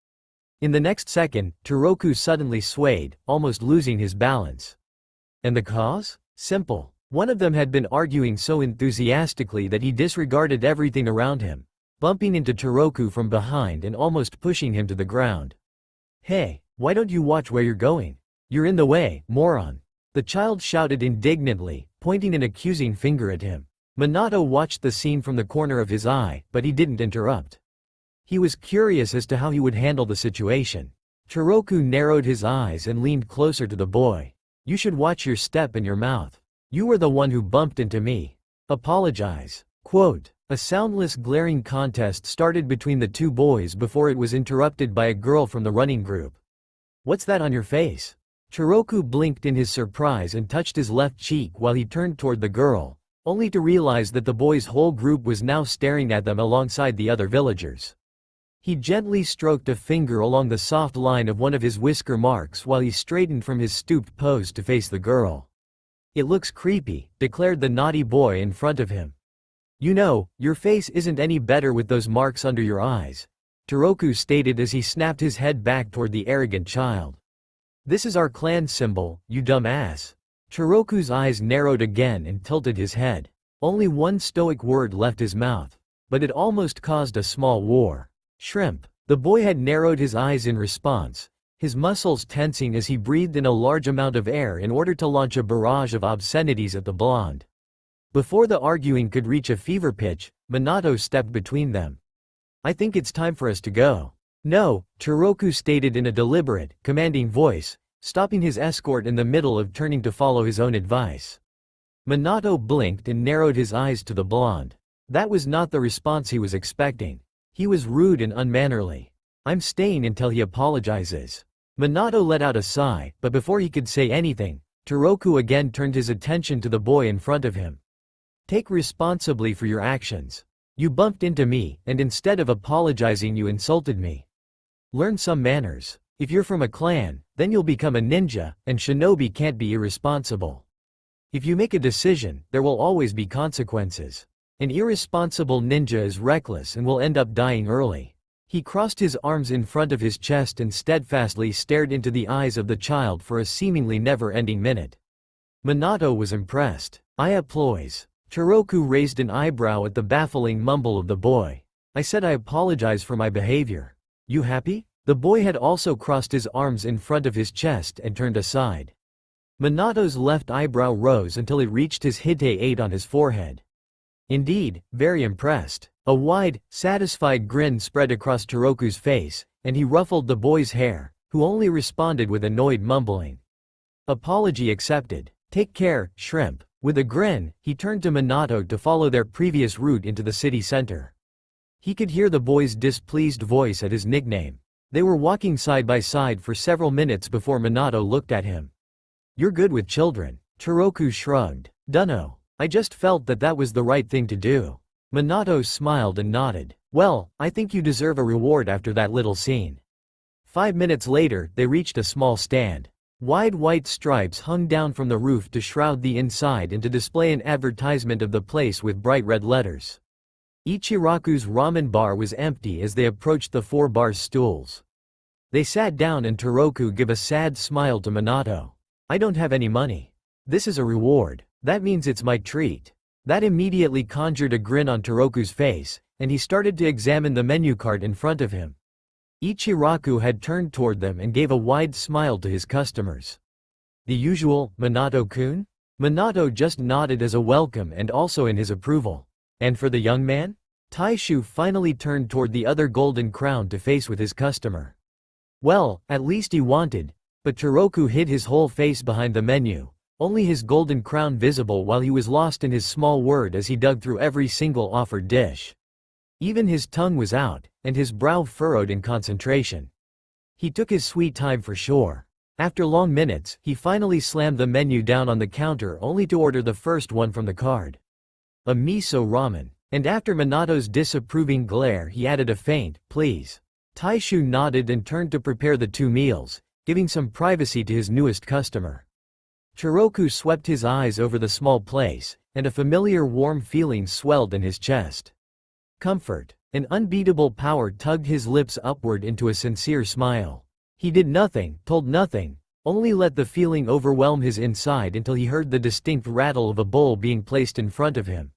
A: In the next second, Toroku suddenly swayed, almost losing his balance. And the cause? Simple. One of them had been arguing so enthusiastically that he disregarded everything around him, bumping into Toroku from behind and almost pushing him to the ground. "Hey, why don't you watch where you're going? You're in the way, moron!" The child shouted indignantly, pointing an accusing finger at him. Minato watched the scene from the corner of his eye, but he didn't interrupt. He was curious as to how he would handle the situation. Toroku narrowed his eyes and leaned closer to the boy. "You should watch your step and your mouth. You were the one who bumped into me. Apologize." Quote. A soundless glaring contest started between the two boys before it was interrupted by a girl from the running group. "What's that on your face?" Toroku blinked in his surprise and touched his left cheek while he turned toward the girl, only to realize that the boy's whole group was now staring at them alongside the other villagers. He gently stroked a finger along the soft line of one of his whisker marks while he straightened from his stooped pose to face the girl. "It looks creepy," declared the naughty boy in front of him. "You know, your face isn't any better with those marks under your eyes," Toroku stated as he snapped his head back toward the arrogant child. "This is our clan symbol, you dumb ass." Toroku's eyes narrowed again and tilted his head. Only one stoic word left his mouth, but it almost caused a small war. "Shrimp." The boy had narrowed his eyes in response, his muscles tensing as he breathed in a large amount of air in order to launch a barrage of obscenities at the blonde. Before the arguing could reach a fever pitch, Minato stepped between them. "I think it's time for us to go." "No," Toroku stated in a deliberate, commanding voice, stopping his escort in the middle of turning to follow his own advice. Minato blinked and narrowed his eyes to the blonde. That was not the response he was expecting. He was rude and unmannerly. "I'm staying until he apologizes." Minato let out a sigh, but before he could say anything, Toroku again turned his attention to the boy in front of him. "Take responsibility for your actions. You bumped into me, and instead of apologizing you insulted me. Learn some manners. If you're from a clan, then you'll become a ninja, and shinobi can't be irresponsible. If you make a decision, there will always be consequences. An irresponsible ninja is reckless and will end up dying early." He crossed his arms in front of his chest and steadfastly stared into the eyes of the child for a seemingly never-ending minute. Minato was impressed. "I apologize." Toroku raised an eyebrow at the baffling mumble of the boy. "I said I apologize for my behavior. You happy?" The boy had also crossed his arms in front of his chest and turned aside. Minato's left eyebrow rose until it reached his Hite-8 on his forehead. "Indeed, very impressed." A wide, satisfied grin spread across Toroku's face, and he ruffled the boy's hair, who only responded with annoyed mumbling. "Apology accepted. Take care, shrimp." With a grin, he turned to Minato to follow their previous route into the city center. He could hear the boy's displeased voice at his nickname. They were walking side by side for several minutes before Minato looked at him. "You're good with children." Toroku shrugged. "Dunno. I just felt that that was the right thing to do." Minato smiled and nodded. "Well, I think you deserve a reward after that little scene." 5 minutes later, they reached a small stand. Wide white stripes hung down from the roof to shroud the inside and to display an advertisement of the place with bright red letters. Ichiraku's ramen bar was empty as they approached the 4 bar stools. They sat down and Toroku gave a sad smile to Minato. I don't have any money. This is a reward. That means it's my treat. That immediately conjured a grin on Toroku's face, and he started to examine the menu card in front of him. Ichiraku had turned toward them and gave a wide smile to his customers. The usual, Minato-kun? Minato just nodded as a welcome and also in his approval. And for the young man? Taishu finally turned toward the other golden crown to face with his customer. Well, at least he wanted, but Toroku hid his whole face behind the menu, only his golden crown visible while he was lost in his small world as he dug through every single offered dish. Even his tongue was out, and his brow furrowed in concentration. He took his sweet time for sure. After long minutes, he finally slammed the menu down on the counter only to order the first one from the card. A miso ramen. And after Minato's disapproving glare he added a faint, please. Taishu nodded and turned to prepare the 2 meals, giving some privacy to his newest customer. Toroku swept his eyes over the small place, and a familiar warm feeling swelled in his chest. Comfort. An unbeatable power tugged his lips upward into a sincere smile. He did nothing, told nothing, only let the feeling overwhelm his inside until he heard the distinct rattle of a bowl being placed in front of him.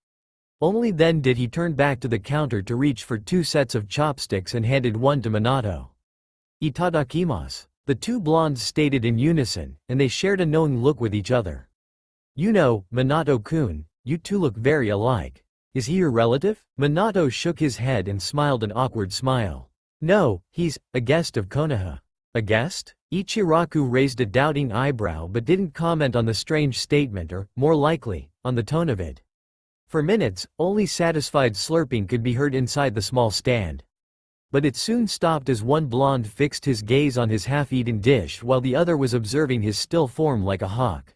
A: Only then did he turn back to the counter to reach for 2 sets of chopsticks and handed one to Minato. Itadakimasu. The 2 blondes stated in unison, and they shared a knowing look with each other. You know, Minato-kun, you two look very alike. Is he your relative? Minato shook his head and smiled an awkward smile. No, he's a guest of Konoha. A guest? Ichiraku raised a doubting eyebrow but didn't comment on the strange statement or, more likely, on the tone of it. For minutes, only satisfied slurping could be heard inside the small stand. But it soon stopped as one blonde fixed his gaze on his half-eaten dish while the other was observing his still form like a hawk.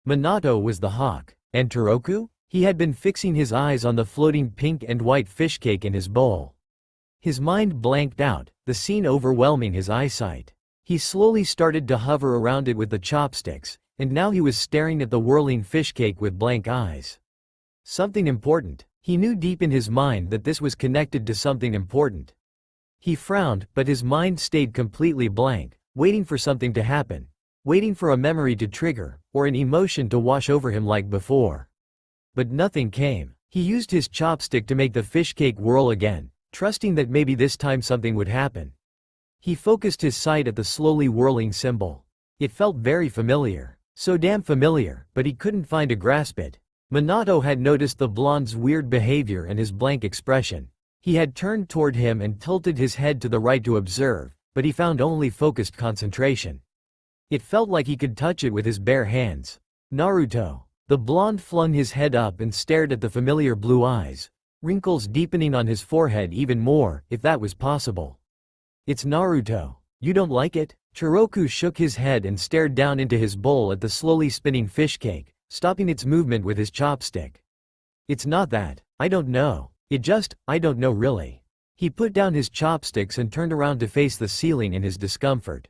A: Minato was the hawk. And Toroku? He had been fixing his eyes on the floating pink and white fish cake in his bowl. His mind blanked out, the scene overwhelming his eyesight. He slowly started to hover around it with the chopsticks, and now he was staring at the whirling fish cake with blank eyes. Something important. He knew deep in his mind that this was connected to something important. He frowned, but his mind stayed completely blank, waiting for something to happen, waiting for a memory to trigger, or an emotion to wash over him like before. But nothing came. He used his chopstick to make the fish cake whirl again, trusting that maybe this time something would happen. He focused his sight at the slowly whirling symbol. It felt very familiar. So damn familiar, but he couldn't find a grasp it. Minato had noticed the blonde's weird behavior and his blank expression. He had turned toward him and tilted his head to the right to observe, but he found only focused concentration. It felt like he could touch it with his bare hands. Naruto. The blonde flung his head up and stared at the familiar blue eyes, wrinkles deepening on his forehead even more, if that was possible. It's Naruto. You don't like it? Toroku shook his head and stared down into his bowl at the slowly spinning fish cake, stopping its movement with his chopstick. It's not that. I don't know. I don't know really. He put down his chopsticks and turned around to face the ceiling in his discomfort.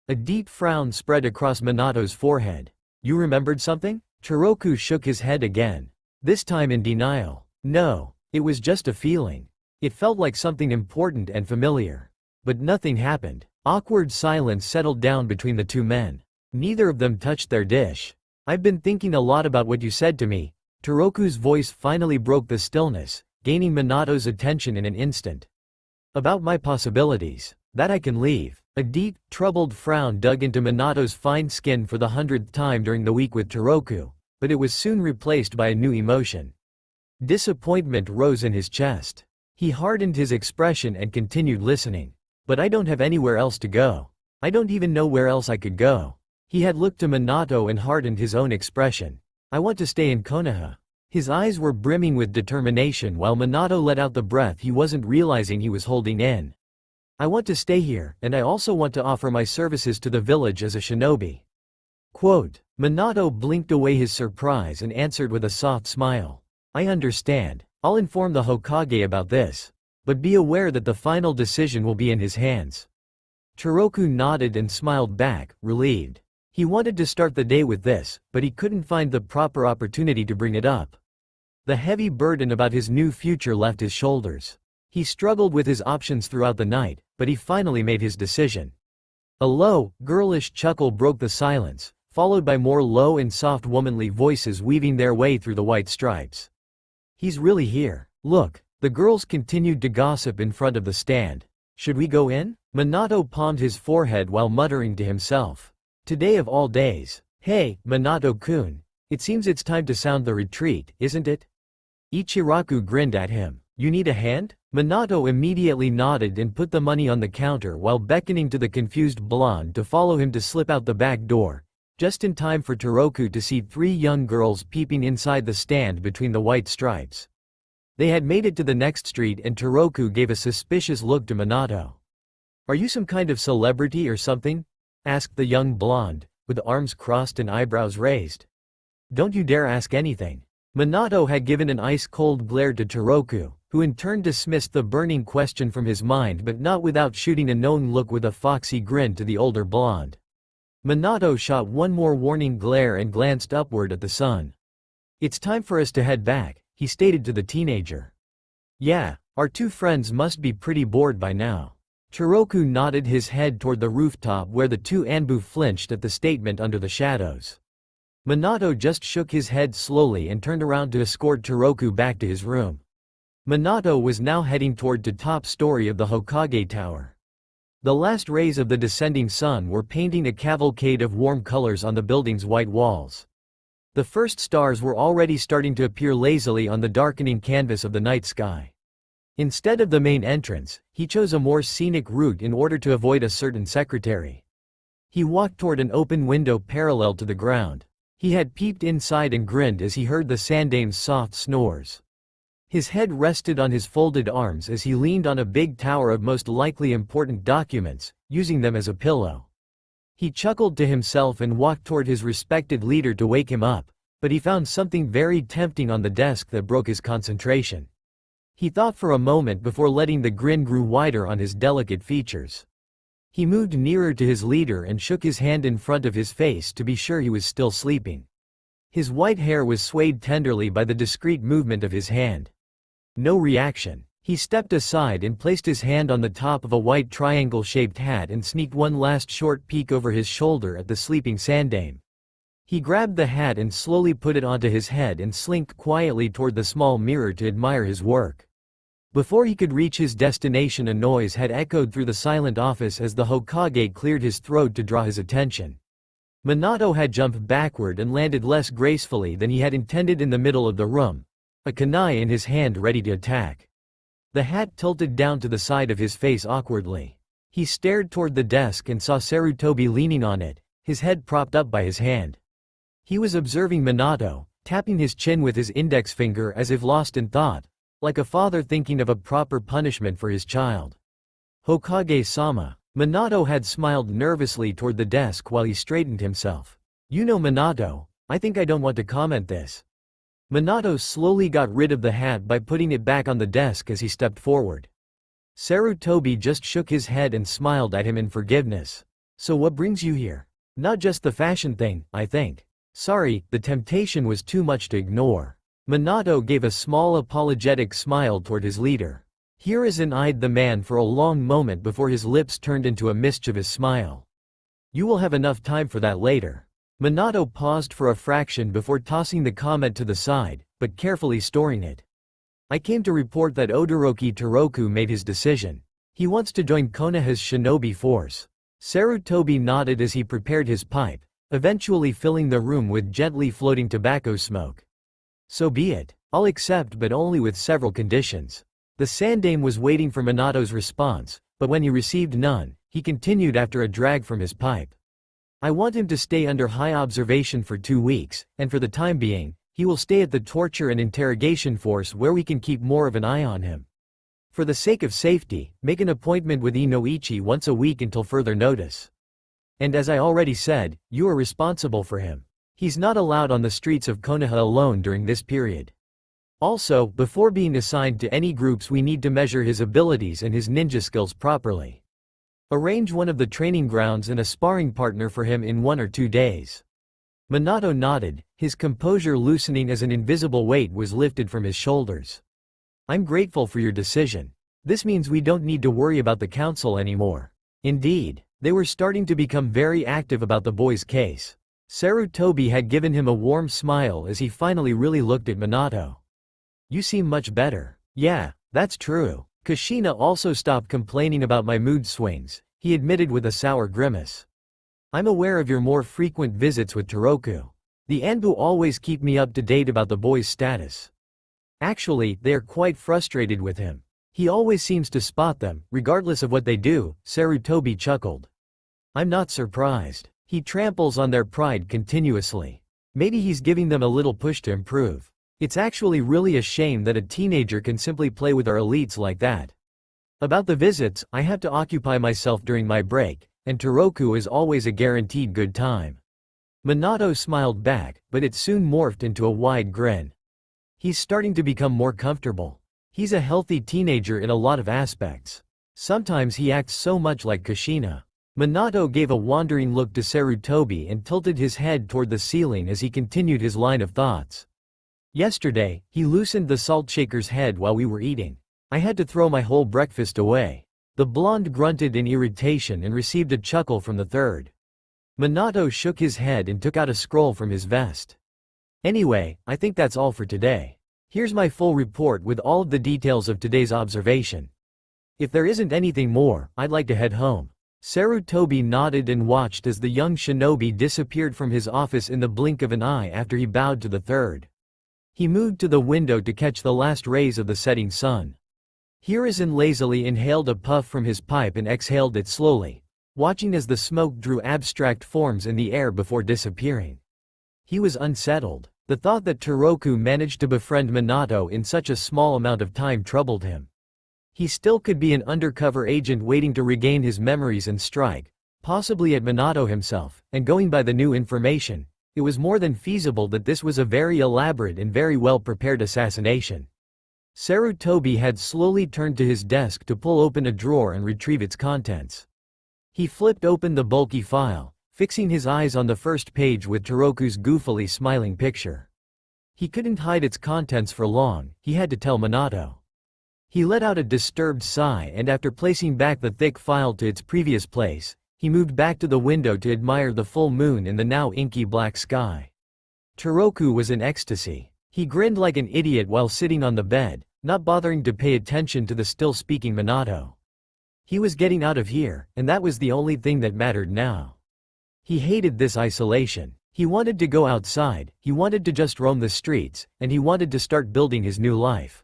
A: A deep frown spread across Minato's forehead. You remembered something? Toroku shook his head again. This time in denial. No, it was just a feeling. It felt like something important and familiar. But nothing happened. Awkward silence settled down between the 2 men. Neither of them touched their dish. I've been thinking a lot about what you said to me. Toroku's voice finally broke the stillness, gaining Minato's attention in an instant. About my possibilities. That I can leave. A deep, troubled frown dug into Minato's fine skin for the 100th time during the week with Toroku, but it was soon replaced by a new emotion. Disappointment rose in his chest. He hardened his expression and continued listening. But I don't have anywhere else to go. I don't even know where else I could go. He had looked to Minato and hardened his own expression. I want to stay in Konoha. His eyes were brimming with determination while Minato let out the breath he wasn't realizing he was holding in. I want to stay here, and I also want to offer my services to the village as a shinobi. Quote. Minato blinked away his surprise and answered with a soft smile. I understand. I'll inform the Hokage about this. But be aware that the final decision will be in his hands. Toroku nodded and smiled back, relieved. He wanted to start the day with this, but he couldn't find the proper opportunity to bring it up. The heavy burden about his new future left his shoulders. He struggled with his options throughout the night, but he finally made his decision. A low, girlish chuckle broke the silence, followed by more low and soft womanly voices weaving their way through the white stripes. "He's really here. Look." The girls continued to gossip in front of the stand. "Should we go in?" Minato palmed his forehead while muttering to himself. "Today of all days. Hey, Minato-kun. It seems it's time to sound the retreat, isn't it?" Ichiraku grinned at him. "You need a hand?" Minato immediately nodded and put the money on the counter while beckoning to the confused blonde to follow him to slip out the back door, just in time for Toroku to see 3 young girls peeping inside the stand between the white stripes. They had made it to the next street and Toroku gave a suspicious look to Minato. "Are you some kind of celebrity or something?" asked the young blonde, with arms crossed and eyebrows raised. "Don't you dare ask anything." Minato had given an ice-cold glare to Toroku, who in turn dismissed the burning question from his mind but not without shooting a knowing look with a foxy grin to the older blonde. Minato shot one more warning glare and glanced upward at the sun. "It's time for us to head back," he stated to the teenager. "Yeah, our 2 friends must be pretty bored by now." Toroku nodded his head toward the rooftop where the 2 Anbu flinched at the statement under the shadows. Minato just shook his head slowly and turned around to escort Toroku back to his room. Minato was now heading toward the top story of the Hokage Tower. The last rays of the descending sun were painting a cavalcade of warm colors on the building's white walls. The first stars were already starting to appear lazily on the darkening canvas of the night sky. Instead of the main entrance, he chose a more scenic route in order to avoid a certain secretary. He walked toward an open window parallel to the ground. He had peeped inside and grinned as he heard the sandame's soft snores. His head rested on his folded arms as he leaned on a big tower of most likely important documents, using them as a pillow. He chuckled to himself and walked toward his respected leader to wake him up, but he found something very tempting on the desk that broke his concentration. He thought for a moment before letting the grin grow wider on his delicate features. He moved nearer to his leader and shook his hand in front of his face to be sure he was still sleeping. His white hair was swayed tenderly by the discreet movement of his hand. No reaction. He stepped aside and placed his hand on the top of a white triangle-shaped hat and sneaked one last short peek over his shoulder at the sleeping sandame. He grabbed the hat and slowly put it onto his head and slinked quietly toward the small mirror to admire his work. Before he could reach his destination, a noise had echoed through the silent office as the Hokage cleared his throat to draw his attention. Minato had jumped backward and landed less gracefully than he had intended in the middle of the room, a kunai in his hand ready to attack. The hat tilted down to the side of his face awkwardly. He stared toward the desk and saw Sarutobi leaning on it, his head propped up by his hand. He was observing Minato, tapping his chin with his index finger as if lost in thought, like a father thinking of a proper punishment for his child. "Hokage-sama." Minato had smiled nervously toward the desk while he straightened himself. "You know, Minato, I think I don't want to comment this." Minato slowly got rid of the hat by putting it back on the desk as he stepped forward. Sarutobi just shook his head and smiled at him in forgiveness. "So what brings you here?" "Not just the fashion thing, I think." "Sorry, the temptation was too much to ignore." Minato gave a small apologetic smile toward his leader. Hiruzen eyed the man for a long moment before his lips turned into a mischievous smile. "You will have enough time for that later." Minato paused for a fraction before tossing the comment to the side, but carefully storing it. "I came to report that Odoroki Toroku made his decision. He wants to join Konoha's shinobi force." Sarutobi nodded as he prepared his pipe, eventually filling the room with gently floating tobacco smoke. "So be it. I'll accept, but only with several conditions." The sandame was waiting for Minato's response, but when he received none, he continued after a drag from his pipe. "I want him to stay under high observation for 2 weeks, and for the time being, he will stay at the torture and interrogation force where we can keep more of an eye on him. For the sake of safety, make an appointment with Inoichi once a week until further notice. And as I already said, you are responsible for him. He's not allowed on the streets of Konoha alone during this period. Also, before being assigned to any groups, we need to measure his abilities and his ninja skills properly. Arrange one of the training grounds and a sparring partner for him in 1 or 2 days." Minato nodded, his composure loosening as an invisible weight was lifted from his shoulders. I'm grateful for your decision. This means we don't need to worry about the council anymore. Indeed, they were starting to become very active about the boy's case. Sarutobi had given him a warm smile as he finally really looked at Minato. You seem much better. Yeah, that's true. Kushina also stopped complaining about my mood swings, he admitted with a sour grimace. I'm aware of your more frequent visits with Toroku. The Anbu always keep me up to date about the boy's status. Actually, they are quite frustrated with him. He always seems to spot them, regardless of what they do, Sarutobi chuckled. I'm not surprised. He tramples on their pride continuously. Maybe he's giving them a little push to improve. It's actually really a shame that a teenager can simply play with our elites like that. About the visits, I have to occupy myself during my break, and Toroku is always a guaranteed good time. Minato smiled back, but it soon morphed into a wide grin. He's starting to become more comfortable. He's a healthy teenager in a lot of aspects. Sometimes he acts so much like Kushina. Minato gave a wandering look to Sarutobi and tilted his head toward the ceiling as he continued his line of thoughts. Yesterday, he loosened the salt shaker's head while we were eating. I had to throw my whole breakfast away. The blonde grunted in irritation and received a chuckle from the third. Minato shook his head and took out a scroll from his vest. Anyway, I think that's all for today. Here's my full report with all of the details of today's observation. If there isn't anything more, I'd like to head home. Sarutobi nodded and watched as the young shinobi disappeared from his office in the blink of an eye after he bowed to the third. He moved to the window to catch the last rays of the setting sun. Hiruzen lazily inhaled a puff from his pipe and exhaled it slowly, watching as the smoke drew abstract forms in the air before disappearing. He was unsettled. The thought that Toroku managed to befriend Minato in such a small amount of time troubled him. He still could be an undercover agent waiting to regain his memories and strike, possibly at Minato himself, and going by the new information, it was more than feasible that this was a very elaborate and very well-prepared assassination. Sarutobi had slowly turned to his desk to pull open a drawer and retrieve its contents. He flipped open the bulky file, fixing his eyes on the first page with Toroku's goofily smiling picture. He couldn't hide its contents for long, he had to tell Minato. He let out a disturbed sigh and after placing back the thick file to its previous place, he moved back to the window to admire the full moon in the now inky black sky. Toroku was in ecstasy. He grinned like an idiot while sitting on the bed, not bothering to pay attention to the still-speaking Minato. He was getting out of here, and that was the only thing that mattered now. He hated this isolation. He wanted to go outside, he wanted to just roam the streets, and he wanted to start building his new life.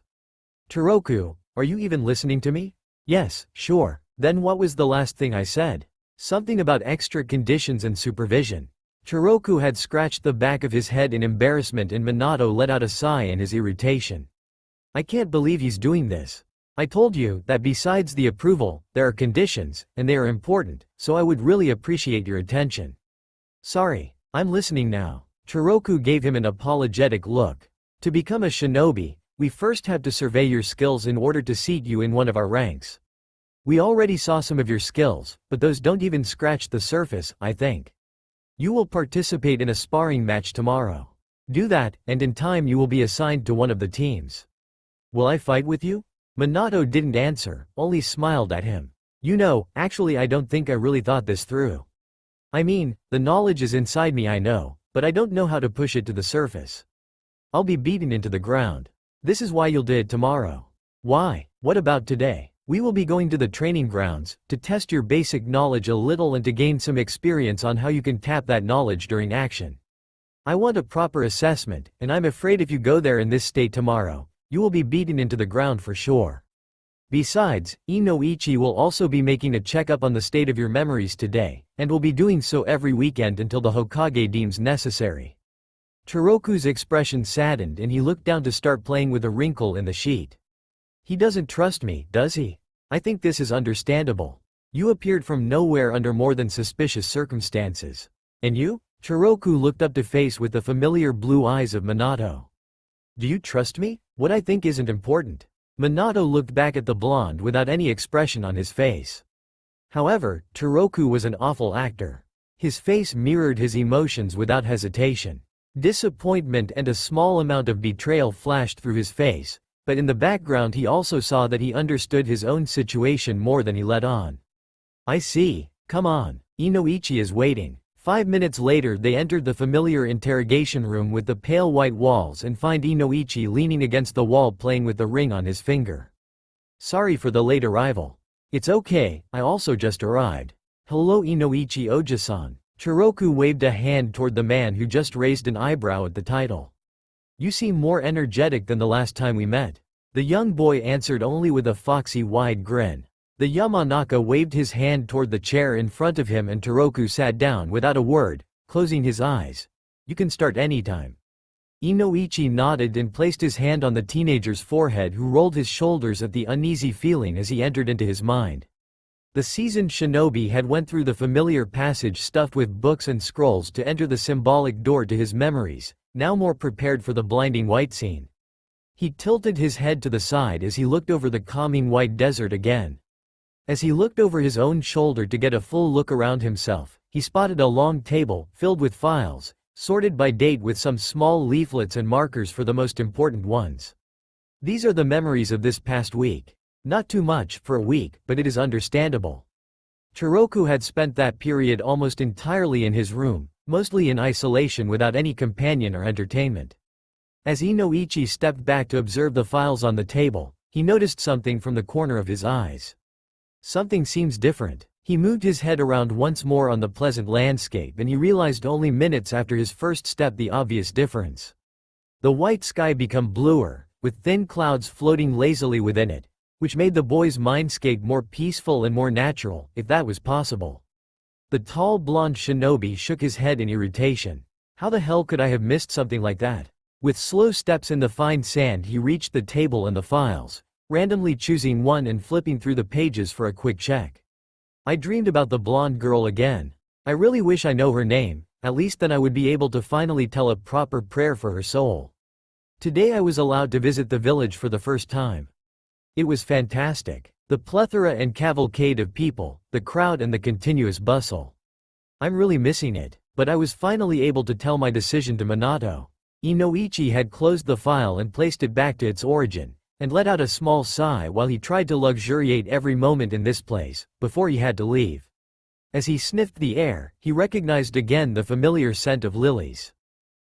A: Toroku, are you even listening to me? Yes, sure. Then what was the last thing I said? Something about extra conditions and supervision. Toroku had scratched the back of his head in embarrassment and Minato let out a sigh in his irritation. I can't believe he's doing this. I told you that besides the approval, there are conditions, and they are important, so I would really appreciate your attention. Sorry, I'm listening now. Toroku gave him an apologetic look. To become a shinobi, we first have to survey your skills in order to seat you in one of our ranks. We already saw some of your skills, but those don't even scratch the surface, I think. You will participate in a sparring match tomorrow. Do that, and in time you will be assigned to one of the teams. Will I fight with you? Minato didn't answer, only smiled at him. You know, actually I don't think I really thought this through. I mean, the knowledge is inside me I know, but I don't know how to push it to the surface. I'll be beaten into the ground. This is why you'll do it tomorrow. Why? What about today? We will be going to the training grounds, to test your basic knowledge a little and to gain some experience on how you can tap that knowledge during action. I want a proper assessment, and I'm afraid if you go there in this state tomorrow, you will be beaten into the ground for sure. Besides, Inoichi will also be making a checkup on the state of your memories today, and will be doing so every weekend until the Hokage deems necessary. Toroku's expression saddened and he looked down to start playing with a wrinkle in the sheet. He doesn't trust me, does he? I think this is understandable. You appeared from nowhere under more than suspicious circumstances. And you? Toroku looked up to face with the familiar blue eyes of Minato. Do you trust me? What I think isn't important. Minato looked back at the blonde without any expression on his face. However, Toroku was an awful actor. His face mirrored his emotions without hesitation. Disappointment and a small amount of betrayal flashed through his face, but in the background he also saw that he understood his own situation more than he let on. I see, come on, Inoichi is waiting. 5 minutes later they entered the familiar interrogation room with the pale white walls and find Inoichi leaning against the wall playing with the ring on his finger. Sorry for the late arrival. It's okay, I also just arrived. Hello Inoichi Oja-san. Chiroku waved a hand toward the man who just raised an eyebrow at the title. You seem more energetic than the last time we met. The young boy answered only with a foxy wide grin. The Yamanaka waved his hand toward the chair in front of him and Chiroku sat down without a word, closing his eyes. You can start anytime. Inoichi nodded and placed his hand on the teenager's forehead who rolled his shoulders at the uneasy feeling as he entered into his mind. The seasoned shinobi had went through the familiar passage stuffed with books and scrolls to enter the symbolic door to his memories, now more prepared for the blinding white scene. He tilted his head to the side as he looked over the calming white desert again. As he looked over his own shoulder to get a full look around himself, he spotted a long table, filled with files, sorted by date with some small leaflets and markers for the most important ones. These are the memories of this past week. Not too much for a week, but it is understandable. Chiroku had spent that period almost entirely in his room, mostly in isolation without any companion or entertainment. As Inoichi stepped back to observe the files on the table, he noticed something from the corner of his eyes. Something seems different. He moved his head around once more on the pleasant landscape and he realized only minutes after his first step the obvious difference. The white sky became bluer, with thin clouds floating lazily within it, which made the boy's mindscape more peaceful and more natural, if that was possible. The tall blonde shinobi shook his head in irritation. How the hell could I have missed something like that? With slow steps in the fine sand he reached the table and the files, randomly choosing one and flipping through the pages for a quick check. I dreamed about the blonde girl again. I really wish I know her name, at least then I would be able to finally tell a proper prayer for her soul. Today I was allowed to visit the village for the first time. It was fantastic. The plethora and cavalcade of people, the crowd and the continuous bustle. I'm really missing it, but I was finally able to tell my decision to Minato. Inoichi had closed the file and placed it back to its origin, and let out a small sigh while he tried to luxuriate every moment in this place, before he had to leave. As he sniffed the air, he recognized again the familiar scent of lilies.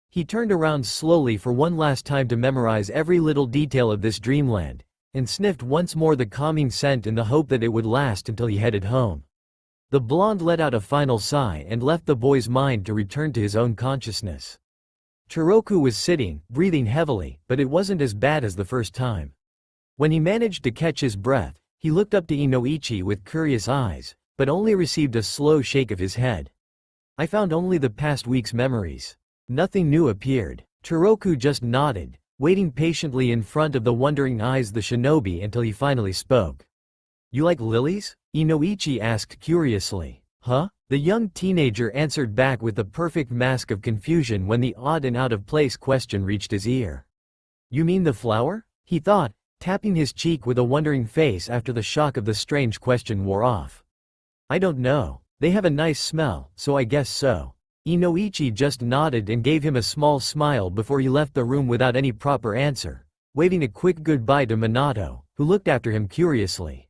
A: He turned around slowly for one last time to memorize every little detail of this dreamland, and sniffed once more the calming scent in the hope that it would last until he headed home. The blonde let out a final sigh and left the boy's mind to return to his own consciousness. Chiroku was sitting, breathing heavily, but it wasn't as bad as the first time. When he managed to catch his breath, he looked up to Inoichi with curious eyes, but only received a slow shake of his head. I found only the past week's memories. Nothing new appeared. Chiroku just nodded, waiting patiently in front of the wondering eyes of the shinobi until he finally spoke. You like lilies? Inoichi asked curiously. Huh? The young teenager answered back with the perfect mask of confusion when the odd and out-of-place question reached his ear. You mean the flower? He thought, tapping his cheek with a wondering face after the shock of the strange question wore off. I don't know. They have a nice smell, so I guess so. Inoichi just nodded and gave him a small smile before he left the room without any proper answer, waving a quick goodbye to Minato, who looked after him curiously.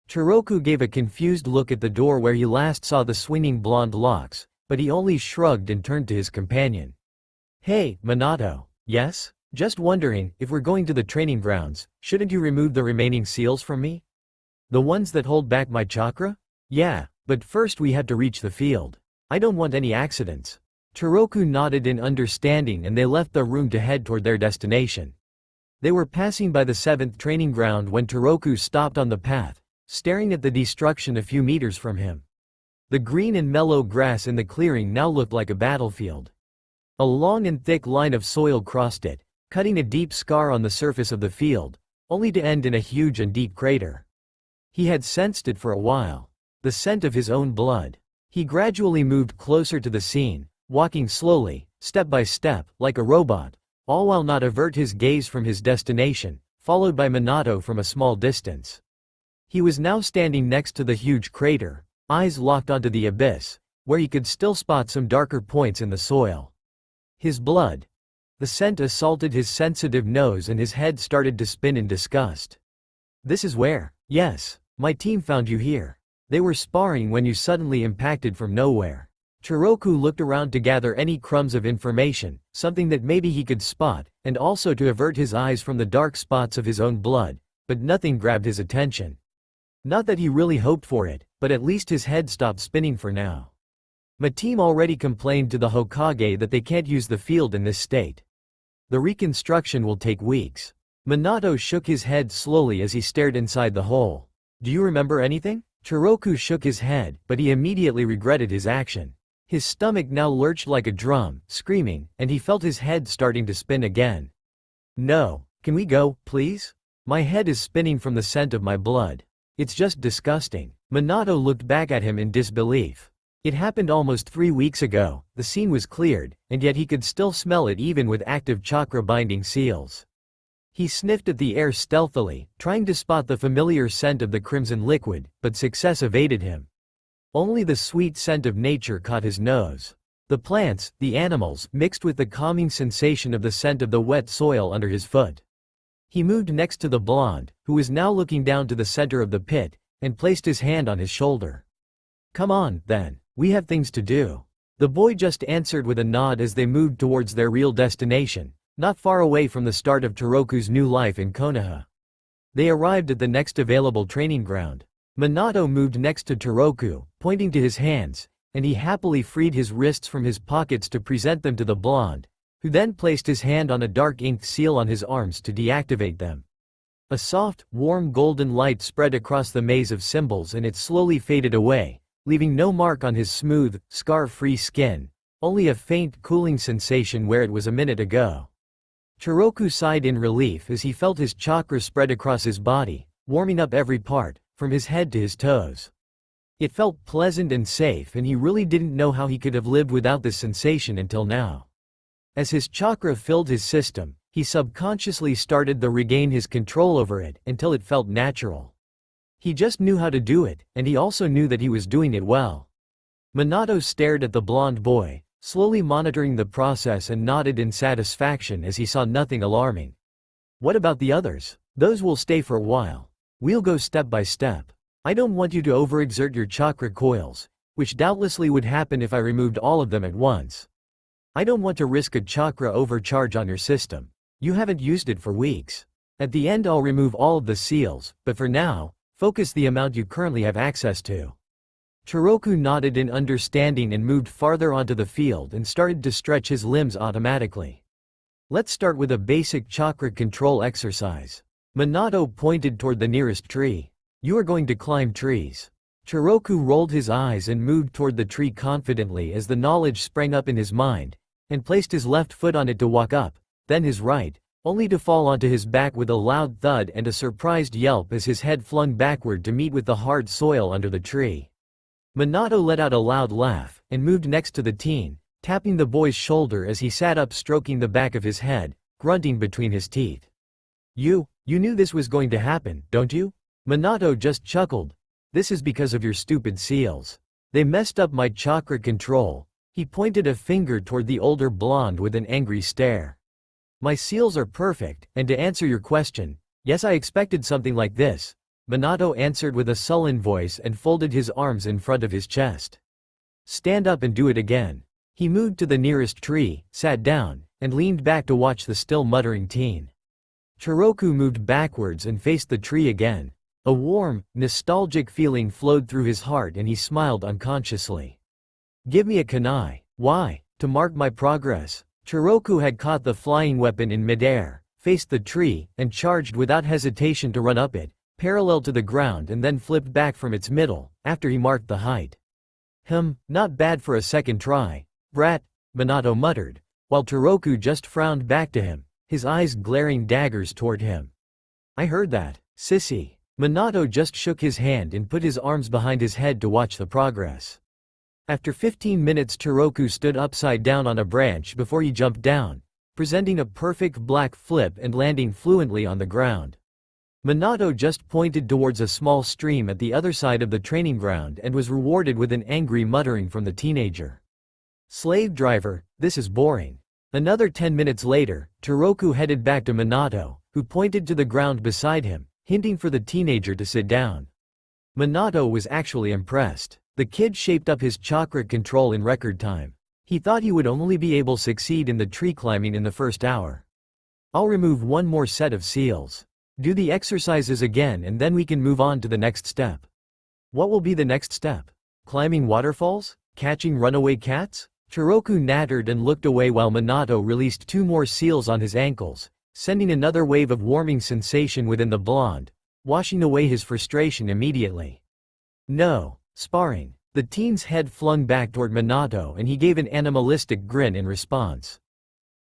A: Chiroku gave a confused look at the door where he last saw the swinging blonde locks, but he only shrugged and turned to his companion. Hey, Minato. Yes? Just wondering, if we're going to the training grounds, shouldn't you remove the remaining seals from me? The ones that hold back my chakra? Yeah, but first we have to reach the field. I don't want any accidents. Chiroku nodded in understanding and they left the room to head toward their destination. They were passing by the 7th training ground when Chiroku stopped on the path, staring at the destruction a few meters from him. The green and mellow grass in the clearing now looked like a battlefield. A long and thick line of soil crossed it, cutting a deep scar on the surface of the field, only to end in a huge and deep crater. He had sensed it for a while. The scent of his own blood. He gradually moved closer to the scene, walking slowly, step by step, like a robot, all while not avert his gaze from his destination, followed by Minato from a small distance. He was now standing next to the huge crater, eyes locked onto the abyss, where he could still spot some darker points in the soil. His blood. The scent assaulted his sensitive nose and his head started to spin in disgust. This is where? Yes, my team found you here. They were sparring when you suddenly impacted from nowhere. Chiroku looked around to gather any crumbs of information, something that maybe he could spot, and also to avert his eyes from the dark spots of his own blood, but nothing grabbed his attention. Not that he really hoped for it, but at least his head stopped spinning for now. My team already complained to the Hokage that they can't use the field in this state. The reconstruction will take weeks. Minato shook his head slowly as he stared inside the hole. Do you remember anything? Chiroku shook his head, but he immediately regretted his action. His stomach now lurched like a drum, screaming, and he felt his head starting to spin again. No, can we go, please? My head is spinning from the scent of my blood. It's just disgusting. Minato looked back at him in disbelief. It happened almost 3 weeks ago, the scene was cleared, and yet he could still smell it even with active chakra-binding seals. He sniffed at the air stealthily, trying to spot the familiar scent of the crimson liquid, but success evaded him. Only the sweet scent of nature caught his nose. The plants, the animals, mixed with the calming sensation of the scent of the wet soil under his foot. He moved next to the blonde, who was now looking down to the center of the pit, and placed his hand on his shoulder. Come on, then. We have things to do. The boy just answered with a nod as they moved towards their real destination, not far away from the start of Chiroku's new life in Konoha. They arrived at the next available training ground. Minato moved next to Chiroku, pointing to his hands, and he happily freed his wrists from his pockets to present them to the blonde, who then placed his hand on a dark inked seal on his arms to deactivate them. A soft, warm golden light spread across the maze of symbols and it slowly faded away, leaving no mark on his smooth, scar-free skin, only a faint cooling sensation where it was a minute ago. Chiroku sighed in relief as he felt his chakra spread across his body, warming up every part, from his head to his toes. It felt pleasant and safe and he really didn't know how he could have lived without this sensation until now. As his chakra filled his system, he subconsciously started to regain his control over it until it felt natural. He just knew how to do it, and he also knew that he was doing it well. Minato stared at the blonde boy, slowly monitoring the process and nodded in satisfaction as he saw nothing alarming. What about the others? Those will stay for a while. We'll go step by step. I don't want you to overexert your chakra coils, which doubtlessly would happen if I removed all of them at once. I don't want to risk a chakra overcharge on your system. You haven't used it for weeks. At the end I'll remove all of the seals, but for now, focus the amount you currently have access to. Chiroku nodded in understanding and moved farther onto the field and started to stretch his limbs automatically. Let's start with a basic chakra control exercise. Minato pointed toward the nearest tree. You are going to climb trees. Chiroku rolled his eyes and moved toward the tree confidently as the knowledge sprang up in his mind, and placed his left foot on it to walk up, then his right, only to fall onto his back with a loud thud and a surprised yelp as his head flung backward to meet with the hard soil under the tree. Minato let out a loud laugh, and moved next to the teen, tapping the boy's shoulder as he sat up stroking the back of his head, grunting between his teeth. You knew this was going to happen, don't you? Minato just chuckled. This is because of your stupid seals. They messed up my chakra control. He pointed a finger toward the older blonde with an angry stare. My seals are perfect, and to answer your question, yes, I expected something like this, Minato answered with a sullen voice and folded his arms in front of his chest. Stand up and do it again. He moved to the nearest tree, sat down, and leaned back to watch the still muttering teen. Chiroku moved backwards and faced the tree again. A warm, nostalgic feeling flowed through his heart and he smiled unconsciously. Give me a kunai. Why? To mark my progress. Chiroku had caught the flying weapon in midair, faced the tree, and charged without hesitation to run up it, parallel to the ground and then flipped back from its middle, after he marked the height. Not bad for a second try. Brat, Minato muttered, while Chiroku just frowned back to him, his eyes glaring daggers toward him. I heard that, sissy. Minato just shook his hand and put his arms behind his head to watch the progress. After 15 minutes Chiroku stood upside down on a branch before he jumped down, presenting a perfect black flip and landing fluently on the ground. Minato just pointed towards a small stream at the other side of the training ground and was rewarded with an angry muttering from the teenager. Slave driver, this is boring. Another 10 minutes later, Toroku headed back to Minato, who pointed to the ground beside him, hinting for the teenager to sit down. Minato was actually impressed. The kid shaped up his chakra control in record time. He thought he would only be able to succeed in the tree climbing in the first hour. I'll remove one more set of seals. Do the exercises again and then we can move on to the next step. What will be the next step? Climbing waterfalls? Catching runaway cats? Toroku nattered and looked away while Minato released 2 more seals on his ankles, sending another wave of warming sensation within the blonde, washing away his frustration immediately. No, sparring. The teen's head flung back toward Minato and he gave an animalistic grin in response.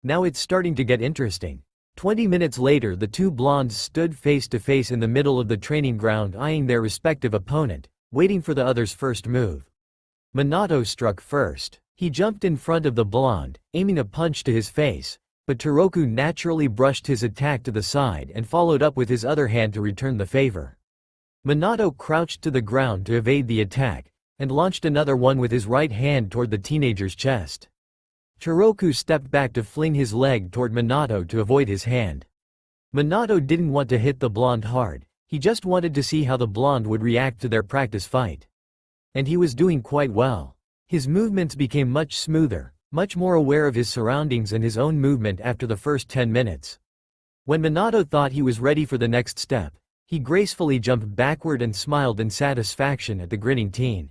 A: Now it's starting to get interesting. 20 minutes later the 2 blondes stood face to face in the middle of the training ground eyeing their respective opponent, waiting for the other's first move. Minato struck first. He jumped in front of the blonde, aiming a punch to his face, but Toroku naturally brushed his attack to the side and followed up with his other hand to return the favor. Minato crouched to the ground to evade the attack, and launched another one with his right hand toward the teenager's chest. Toroku stepped back to fling his leg toward Minato to avoid his hand. Minato didn't want to hit the blonde hard, he just wanted to see how the blonde would react to their practice fight. And he was doing quite well. His movements became much smoother, much more aware of his surroundings and his own movement after the first 10 minutes. When Minato thought he was ready for the next step, he gracefully jumped backward and smiled in satisfaction at the grinning teen.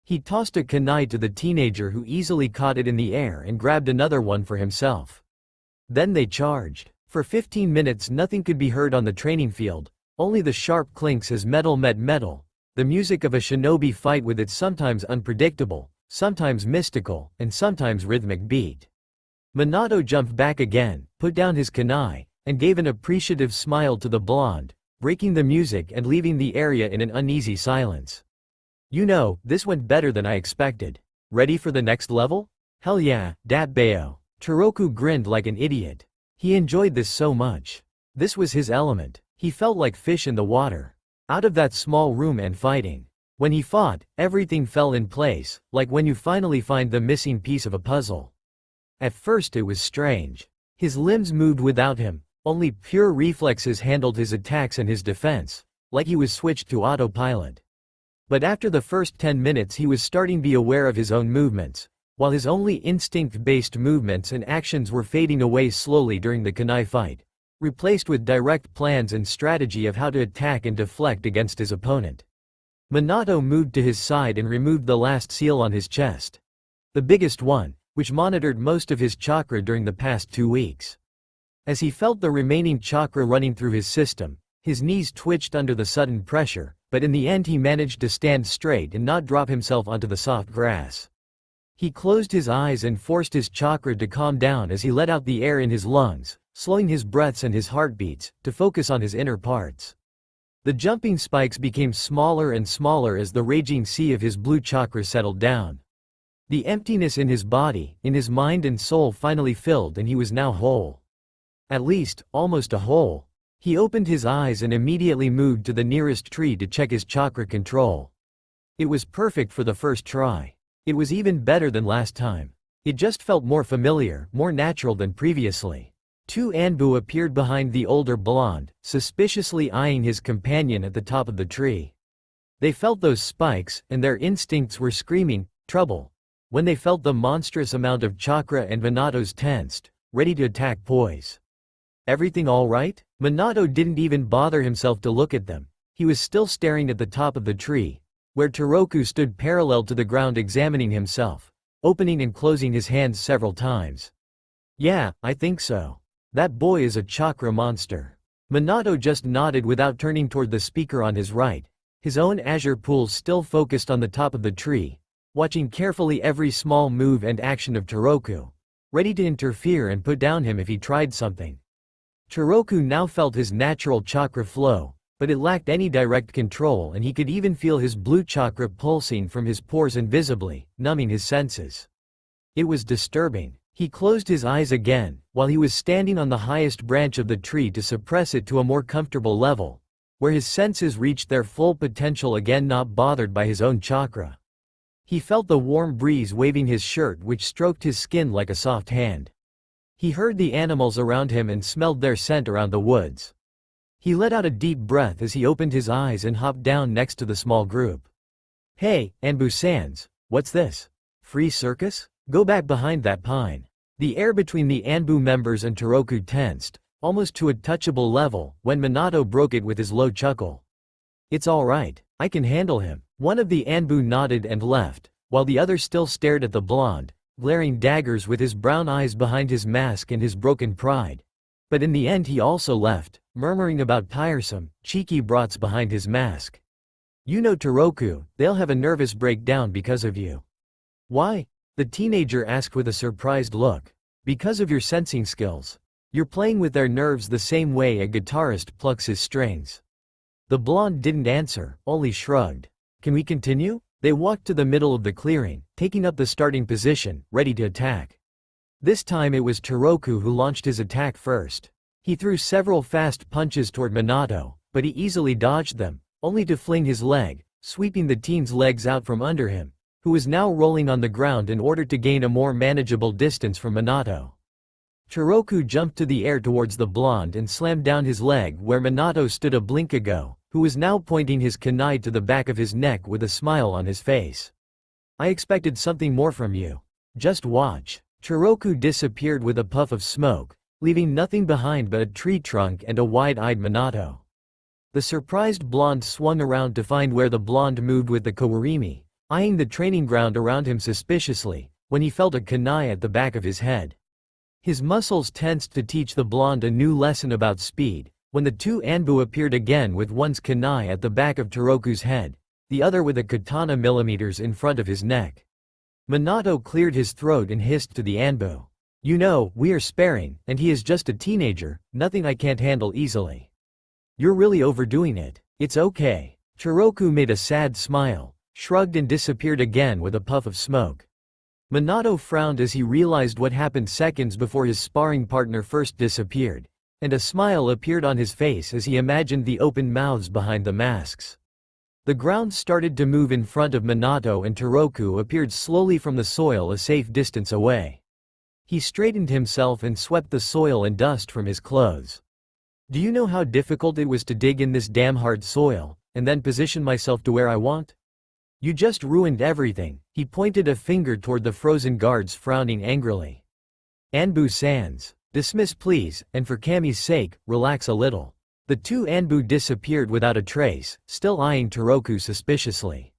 A: He tossed a kunai to the teenager who easily caught it in the air and grabbed another one for himself. Then they charged. For 15 minutes nothing could be heard on the training field, only the sharp clinks as metal met metal, the music of a shinobi fight with its sometimes unpredictable, sometimes mystical, and sometimes rhythmic beat. Minato jumped back again, put down his kunai, and gave an appreciative smile to the blonde, breaking the music and leaving the area in an uneasy silence. You know, this went better than I expected. Ready for the next level? Hell yeah, dat bayo. Toroku grinned like an idiot. He enjoyed this so much. This was his element. He felt like fish in the water. Out of that small room and fighting. When he fought, everything fell in place, like when you finally find the missing piece of a puzzle. At first it was strange. His limbs moved without him, only pure reflexes handled his attacks and his defense, like he was switched to autopilot. But after the first 10 minutes he was starting to be aware of his own movements, while his only instinct-based movements and actions were fading away slowly during the kunai fight, replaced with direct plans and strategy of how to attack and deflect against his opponent. Minato moved to his side and removed the last seal on his chest. The biggest one, which monitored most of his chakra during the past 2 weeks. As he felt the remaining chakra running through his system, his knees twitched under the sudden pressure, but in the end he managed to stand straight and not drop himself onto the soft grass. He closed his eyes and forced his chakra to calm down as he let out the air in his lungs, slowing his breaths and his heartbeats, to focus on his inner parts. The jumping spikes became smaller and smaller as the raging sea of his blue chakra settled down. The emptiness in his body, in his mind and soul finally filled and he was now whole. At least, almost a whole. He opened his eyes and immediately moved to the nearest tree to check his chakra control. It was perfect for the first try. It was even better than last time. It just felt more familiar, more natural than previously. 2 Anbu appeared behind the older blonde, suspiciously eyeing his companion at the top of the tree. They felt those spikes, and their instincts were screaming, trouble. When they felt the monstrous amount of chakra and Minato's tensed, ready to attack poise. Everything all right? Minato didn't even bother himself to look at them. He was still staring at the top of the tree, where Toroku stood parallel to the ground examining himself, opening and closing his hands several times. Yeah, I think so. That boy is a chakra monster. Minato just nodded without turning toward the speaker on his right, his own azure pool still focused on the top of the tree, watching carefully every small move and action of Toroku, ready to interfere and put down him if he tried something. Toroku now felt his natural chakra flow, but it lacked any direct control and he could even feel his blue chakra pulsing from his pores invisibly, numbing his senses. It was disturbing. He closed his eyes again, while he was standing on the highest branch of the tree to suppress it to a more comfortable level, where his senses reached their full potential again, not bothered by his own chakra. He felt the warm breeze waving his shirt, which stroked his skin like a soft hand. He heard the animals around him and smelled their scent around the woods. He let out a deep breath as he opened his eyes and hopped down next to the small group. "Hey, Anbu-sans, what's this? Free circus? Go back behind that pine." The air between the Anbu members and Toroku tensed, almost to a touchable level, when Minato broke it with his low chuckle. "It's all right, I can handle him." One of the Anbu nodded and left, while the other still stared at the blonde, glaring daggers with his brown eyes behind his mask and his broken pride. But in the end he also left, murmuring about tiresome, cheeky brats behind his mask. "You know Toroku, they'll have a nervous breakdown because of you." "Why?" the teenager asked with a surprised look. "Because of your sensing skills. You're playing with their nerves the same way a guitarist plucks his strings." The blonde didn't answer, only shrugged. "Can we continue?" They walked to the middle of the clearing, taking up the starting position, ready to attack. This time it was Toroku who launched his attack first. He threw several fast punches toward Minato, but he easily dodged them, only to fling his leg, sweeping the teen's legs out from under him, who was now rolling on the ground in order to gain a more manageable distance from Minato. Toroku jumped to the air towards the blonde and slammed down his leg where Minato stood a blink ago, who was now pointing his kunai to the back of his neck with a smile on his face. "I expected something more from you. Just watch." Toroku disappeared with a puff of smoke, leaving nothing behind but a tree trunk and a wide-eyed Minato. The surprised blonde swung around to find where the blonde moved with the kawarimi, eyeing the training ground around him suspiciously, when he felt a kunai at the back of his head. His muscles tensed to teach the blonde a new lesson about speed, when the two Anbu appeared again with one's kunai at the back of Toroku's head, the other with a katana millimeters in front of his neck. Minato cleared his throat and hissed to the Anbu. "You know, we are sparring, and he is just a teenager, nothing I can't handle easily." "You're really overdoing it. It's okay." Toroku made a sad smile, shrugged and disappeared again with a puff of smoke. Minato frowned as he realized what happened seconds before his sparring partner first disappeared, and a smile appeared on his face as he imagined the open mouths behind the masks. The ground started to move in front of Minato and Toroku appeared slowly from the soil a safe distance away. He straightened himself and swept the soil and dust from his clothes. "Do you know how difficult it was to dig in this damn hard soil, and then position myself to where I want? You just ruined everything." He pointed a finger toward the frozen guards frowning angrily. "Anbu-sans, dismiss please, and for Kami's sake, relax a little." The two Anbu disappeared without a trace, still eyeing Toroku suspiciously.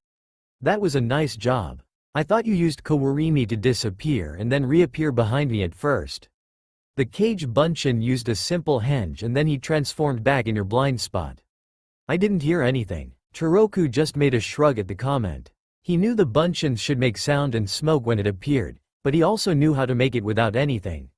A: "That was a nice job. I thought you used kawarimi to disappear and then reappear behind me at first. The cage bunshin used a simple henge and then he transformed back in your blind spot." "I didn't hear anything." Toroku just made a shrug at the comment. He knew the bunshins should make sound and smoke when it appeared, but he also knew how to make it without anything.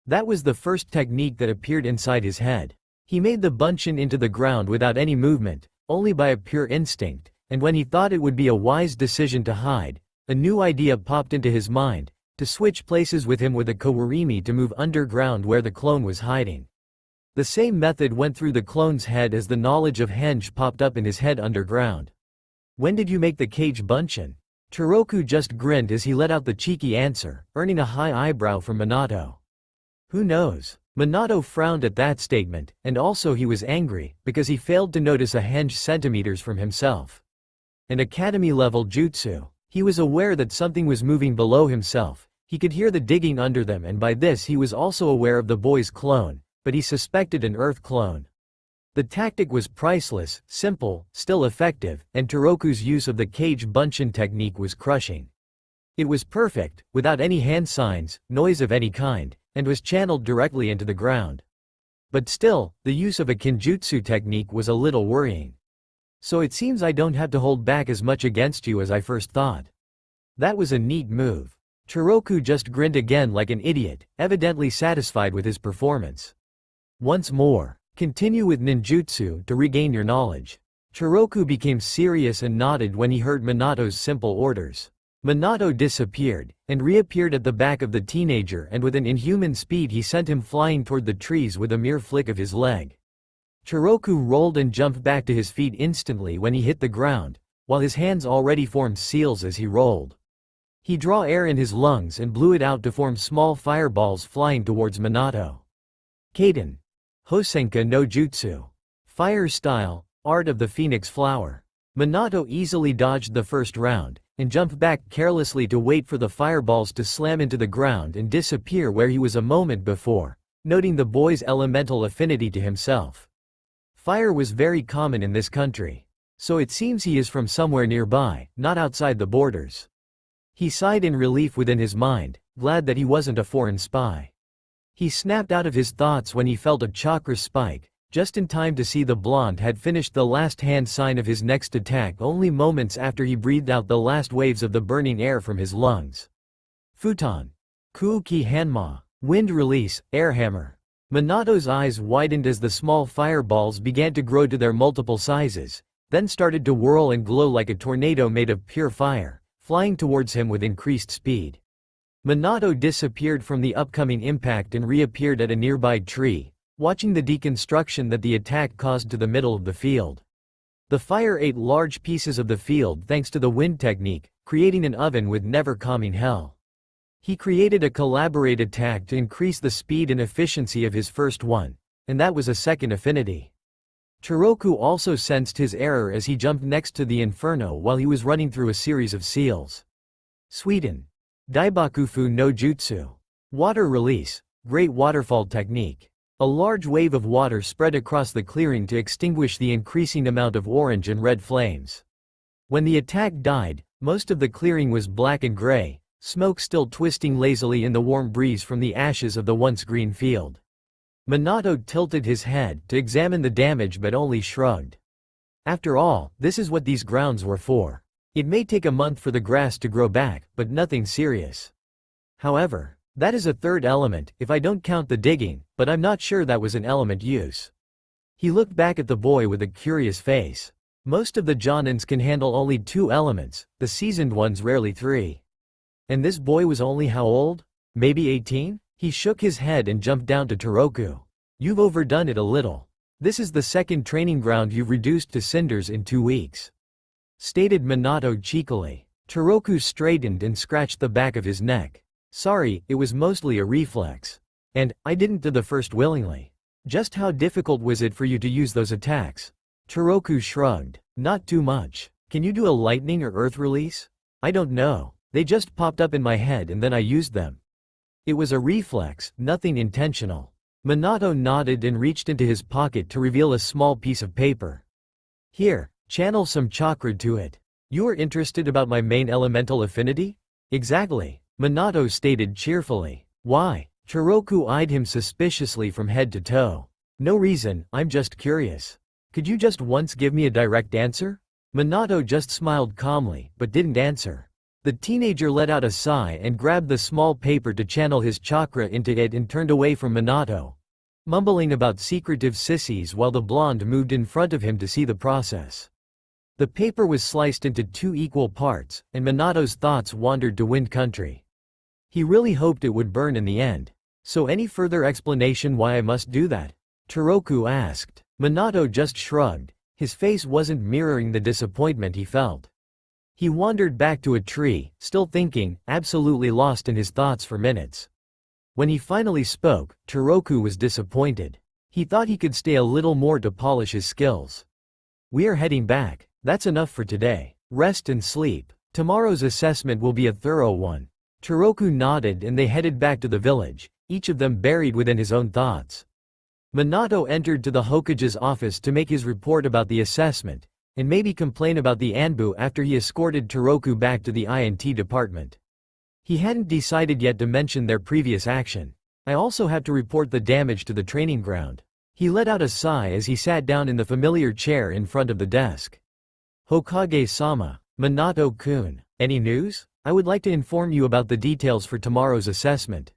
A: That was the first technique that appeared inside his head. He made the bunshin into the ground without any movement, only by a pure instinct, and when he thought it would be a wise decision to hide, a new idea popped into his mind, to switch places with him with a kawarimi to move underground where the clone was hiding. The same method went through the clone's head as the knowledge of henge popped up in his head underground. "When did you make the cage bunshin?" Toroku just grinned as he let out the cheeky answer, earning a high eyebrow from Minato. "Who knows?" Minato frowned at that statement, and also he was angry, because he failed to notice a henge centimeters from himself. An academy-level jutsu. He was aware that something was moving below himself, he could hear the digging under them and by this he was also aware of the boy's clone, but he suspected an Earth clone. The tactic was priceless, simple, still effective, and Toroku's use of the cage bunshin technique was crushing. It was perfect, without any hand signs, noise of any kind, and was channeled directly into the ground. But still, the use of a kinjutsu technique was a little worrying. "So it seems I don't have to hold back as much against you as I first thought." That was a neat move. Toroku just grinned again like an idiot, evidently satisfied with his performance. "Once more. Continue with ninjutsu to regain your knowledge." Toroku became serious and nodded when he heard Minato's simple orders. Minato disappeared, and reappeared at the back of the teenager and with an inhuman speed he sent him flying toward the trees with a mere flick of his leg. Chiroku rolled and jumped back to his feet instantly when he hit the ground, while his hands already formed seals as he rolled. He drew air in his lungs and blew it out to form small fireballs flying towards Minato. Kaden. Hosenka no Jutsu. Fire Style, Art of the Phoenix Flower. Minato easily dodged the first round, and jumped back carelessly to wait for the fireballs to slam into the ground and disappear where he was a moment before, noting the boy's elemental affinity to himself. Fire was very common in this country. So it seems he is from somewhere nearby, not outside the borders. He sighed in relief within his mind, glad that he wasn't a foreign spy. He snapped out of his thoughts when he felt a chakra spike, just in time to see the blonde had finished the last hand sign of his next attack only moments after he breathed out the last waves of the burning air from his lungs. Futon. Kuuki Hanma. Wind Release, Air Hammer. Minato's eyes widened as the small fireballs began to grow to their multiple sizes, then started to whirl and glow like a tornado made of pure fire, flying towards him with increased speed. Minato disappeared from the upcoming impact and reappeared at a nearby tree, watching the deconstruction that the attack caused to the middle of the field. The fire ate large pieces of the field thanks to the wind technique, creating an oven with never-calming hell. He created a collaborate attack to increase the speed and efficiency of his first one, and that was a second affinity. Chiroku also sensed his error as he jumped next to the inferno while he was running through a series of seals. Sweden. Daibakufu no Jutsu. Water Release, Great Waterfall Technique. A large wave of water spread across the clearing to extinguish the increasing amount of orange and red flames. When the attack died, most of the clearing was black and gray, smoke still twisting lazily in the warm breeze from the ashes of the once green field. Minato tilted his head to examine the damage but only shrugged. After all, this is what these grounds were for. It may take a month for the grass to grow back, but nothing serious. However, that is a third element, if I don't count the digging, but I'm not sure that was an element use. He looked back at the boy with a curious face. Most of the Jonins can handle only 2 elements, the seasoned ones rarely 3. And this boy was only how old? Maybe 18? He shook his head and jumped down to Chiroku. You've overdone it a little. This is the second training ground you've reduced to cinders in 2 weeks. Stated Minato cheekily. Chiroku straightened and scratched the back of his neck. Sorry, it was mostly a reflex. And, I didn't do the first willingly. Just how difficult was it for you to use those attacks? Chiroku shrugged. Not too much. Can you do a lightning or earth release? I don't know. They just popped up in my head and then I used them. It was a reflex, nothing intentional. Minato nodded and reached into his pocket to reveal a small piece of paper. Here, channel some chakra to it. You are interested about my main elemental affinity? Exactly, Minato stated cheerfully. Why? Chiroku eyed him suspiciously from head to toe. No reason, I'm just curious. Could you just once give me a direct answer? Minato just smiled calmly, but didn't answer. The teenager let out a sigh and grabbed the small paper to channel his chakra into it and turned away from Minato, mumbling about secretive sissies while the blonde moved in front of him to see the process. The paper was sliced into 2 equal parts, and Minato's thoughts wandered to wind country. He really hoped it would burn in the end. So any further explanation why I must do that? Chiroku asked. Minato just shrugged. His face wasn't mirroring the disappointment he felt. He wandered back to a tree, still thinking, absolutely lost in his thoughts for minutes. When he finally spoke, Chiroku was disappointed. He thought he could stay a little more to polish his skills. We are heading back. That's enough for today. Rest and sleep. Tomorrow's assessment will be a thorough one. Chiroku nodded and they headed back to the village, each of them buried within his own thoughts. Minato entered to the Hokage's office to make his report about the assessment, and maybe complain about the Anbu after he escorted Chiroku back to the INT department. He hadn't decided yet to mention their previous action. I also have to report the damage to the training ground. He let out a sigh as he sat down in the familiar chair in front of the desk. Hokage-sama, Minato-kun, any news? I would like to inform you about the details for tomorrow's assessment.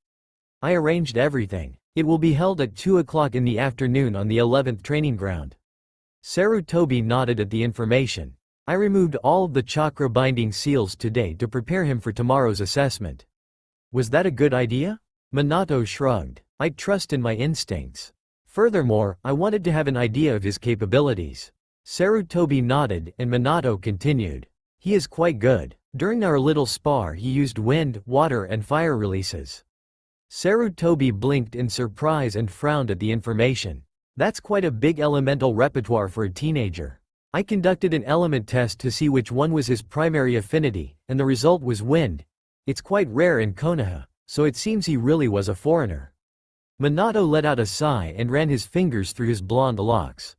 A: I arranged everything. It will be held at 2 o'clock in the afternoon on the 11th training ground. Sarutobi nodded at the information. I removed all of the chakra binding seals today to prepare him for tomorrow's assessment. Was that a good idea? Minato shrugged. I trust in my instincts. Furthermore, I wanted to have an idea of his capabilities. Sarutobi nodded, and Minato continued. He is quite good. During our little spar he used wind, water and fire releases. Sarutobi blinked in surprise and frowned at the information. That's quite a big elemental repertoire for a teenager. I conducted an element test to see which one was his primary affinity, and the result was wind. It's quite rare in Konoha, so it seems he really was a foreigner. Minato let out a sigh and ran his fingers through his blonde locks.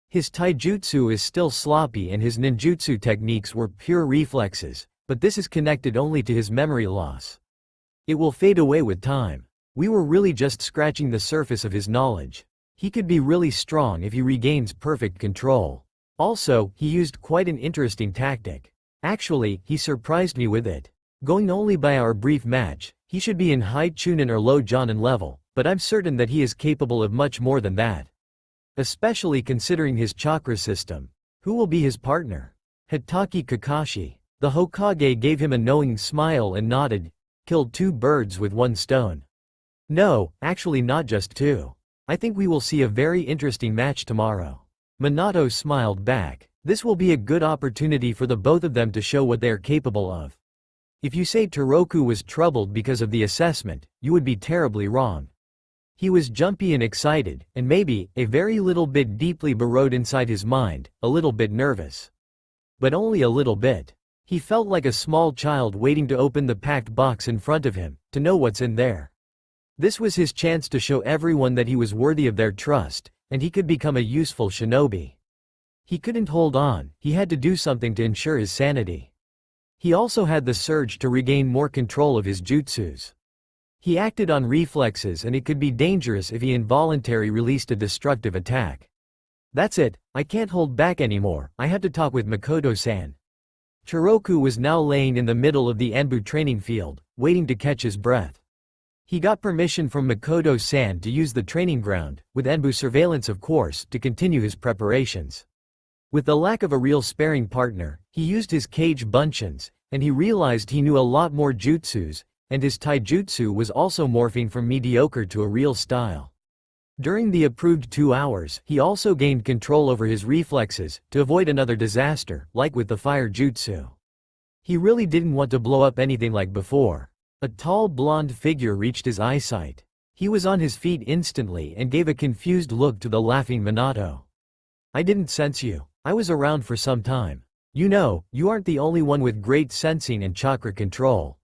A: His taijutsu is still sloppy and his ninjutsu techniques were pure reflexes, but this is connected only to his memory loss. It will fade away with time. We were really just scratching the surface of his knowledge. He could be really strong if he regains perfect control. Also, he used quite an interesting tactic. Actually, he surprised me with it. Going only by our brief match, he should be in high Chunin or low Jonin level, but I'm certain that he is capable of much more than that. Especially considering his chakra system. Who will be his partner? Hitaki Kakashi. The Hokage gave him a knowing smile and nodded. Killed two birds with one stone. No, actually not just two. I think we will see a very interesting match tomorrow. Minato smiled back. This will be a good opportunity for the both of them to show what they are capable of. If you say Toroku was troubled because of the assessment, you would be terribly wrong. He was jumpy and excited, and maybe, a very little bit deeply burrowed inside his mind, a little bit nervous. But only a little bit. He felt like a small child waiting to open the packed box in front of him, to know what's in there. This was his chance to show everyone that he was worthy of their trust, and he could become a useful shinobi. He couldn't hold on, he had to do something to ensure his sanity. He also had the surge to regain more control of his jutsus. He acted on reflexes and it could be dangerous if he involuntarily released a destructive attack. That's it, I can't hold back anymore, I have to talk with Makoto-san. Toroku was now laying in the middle of the Enbu training field, waiting to catch his breath. He got permission from Makoto-san to use the training ground, with Enbu surveillance of course, to continue his preparations. With the lack of a real sparring partner, he used his cage bunchins, and he realized he knew a lot more jutsus, and his taijutsu was also morphing from mediocre to a real style. During the approved 2 hours, he also gained control over his reflexes, to avoid another disaster, like with the fire jutsu. He really didn't want to blow up anything like before. A tall blonde figure reached his eyesight. He was on his feet instantly and gave a confused look to the laughing Minato. I didn't sense you. I was around for some time. You know, you aren't the only one with great sensing and chakra control.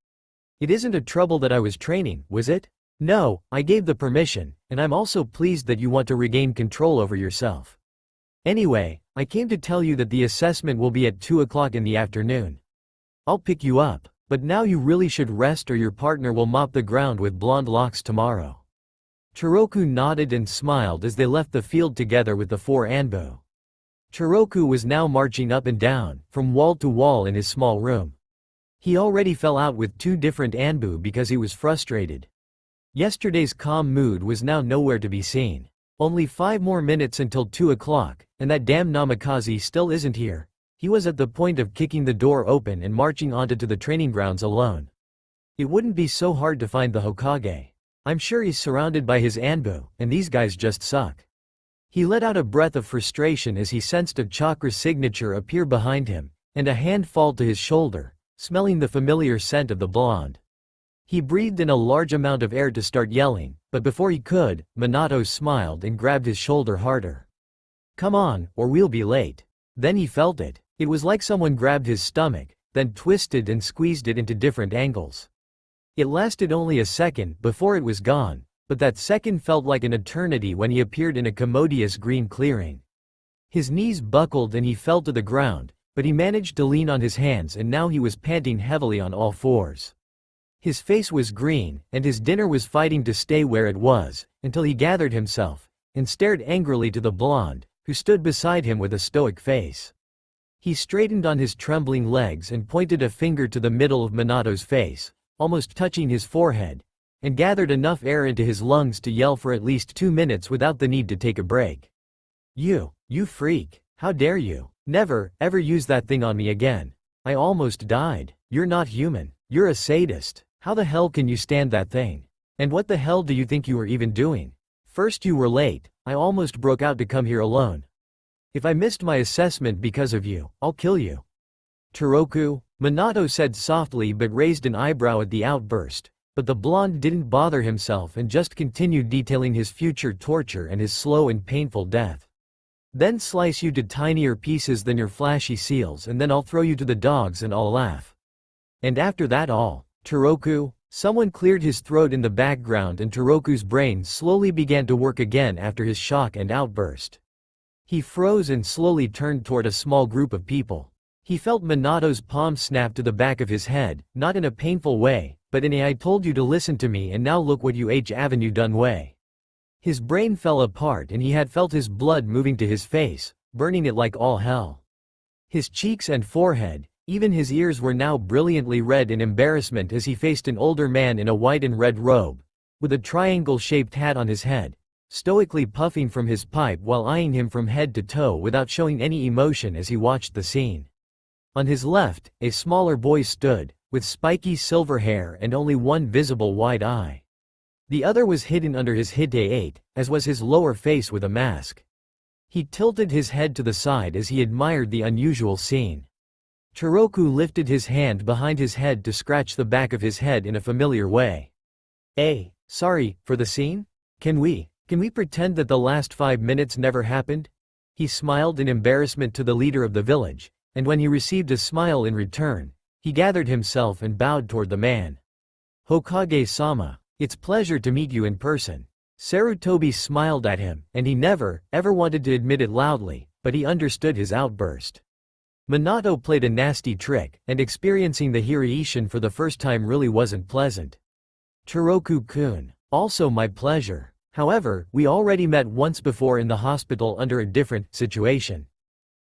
A: It isn't a trouble that I was training, was it? No, I gave the permission, and I'm also pleased that you want to regain control over yourself. Anyway, I came to tell you that the assessment will be at 2 o'clock in the afternoon. I'll pick you up, but now you really should rest or your partner will mop the ground with blonde locks tomorrow. Toroku nodded and smiled as they left the field together with the 4 Anbu. Toroku was now marching up and down, from wall to wall in his small room. He already fell out with 2 different Anbu because he was frustrated. Yesterday's calm mood was now nowhere to be seen. Only 5 more minutes until 2 o'clock, and that damn Namikaze still isn't here. He was at the point of kicking the door open and marching onto the training grounds alone. It wouldn't be so hard to find the Hokage. I'm sure he's surrounded by his Anbu, and these guys just suck. He let out a breath of frustration as he sensed a chakra signature appear behind him, and a hand fall to his shoulder, smelling the familiar scent of the blonde. He breathed in a large amount of air to start yelling, but before he could, Minato smiled and grabbed his shoulder harder. Come on, or we'll be late. Then he felt it. It was like someone grabbed his stomach, then twisted and squeezed it into different angles. It lasted only a second before it was gone, but that second felt like an eternity when he appeared in a commodious green clearing. His knees buckled and he fell to the ground, but he managed to lean on his hands and now he was panting heavily on all fours. His face was green, and his dinner was fighting to stay where it was, until he gathered himself, and stared angrily to the blonde, who stood beside him with a stoic face. He straightened on his trembling legs and pointed a finger to the middle of Minato's face, almost touching his forehead, and gathered enough air into his lungs to yell for at least 2 minutes without the need to take a break. You freak, how dare you? Never, ever use that thing on me again. I almost died. You're not human. You're a sadist. How the hell can you stand that thing? And what the hell do you think you were even doing? First you were late, I almost broke out to come here alone. If I missed my assessment because of you, I'll kill you. Toroku, Minato said softly but raised an eyebrow at the outburst, but the blonde didn't bother himself and just continued detailing his future torture and his slow and painful death. Then slice you to tinier pieces than your flashy seals and then I'll throw you to the dogs and I'll laugh. And after that all, Toroku, someone cleared his throat in the background and Toroku's brain slowly began to work again after his shock and outburst. He froze and slowly turned toward a small group of people. He felt Minato's palm snap to the back of his head, not in a painful way, but in a "I told you to listen to me and now look what you Avenue done" way. His brain fell apart and he had felt his blood moving to his face, burning it like all hell. His cheeks and forehead, even his ears were now brilliantly red in embarrassment as he faced an older man in a white and red robe, with a triangle-shaped hat on his head, stoically puffing from his pipe while eyeing him from head to toe without showing any emotion as he watched the scene. On his left, a smaller boy stood, with spiky silver hair and only one visible white eye. The other was hidden under his hide, as was his lower face with a mask. He tilted his head to the side as he admired the unusual scene. Toroku lifted his hand behind his head to scratch the back of his head in a familiar way. Sorry, for the scene? Can we pretend that the last 5 minutes never happened? He smiled in embarrassment to the leader of the village, and when he received a smile in return, he gathered himself and bowed toward the man. Hokage-sama, it's pleasure to meet you in person. Sarutobi smiled at him, and he never, ever wanted to admit it loudly, but he understood his outburst. Minato played a nasty trick, and experiencing the Hiraishin for the first time really wasn't pleasant. Toroku-kun, also my pleasure. However, we already met once before in the hospital under a different situation.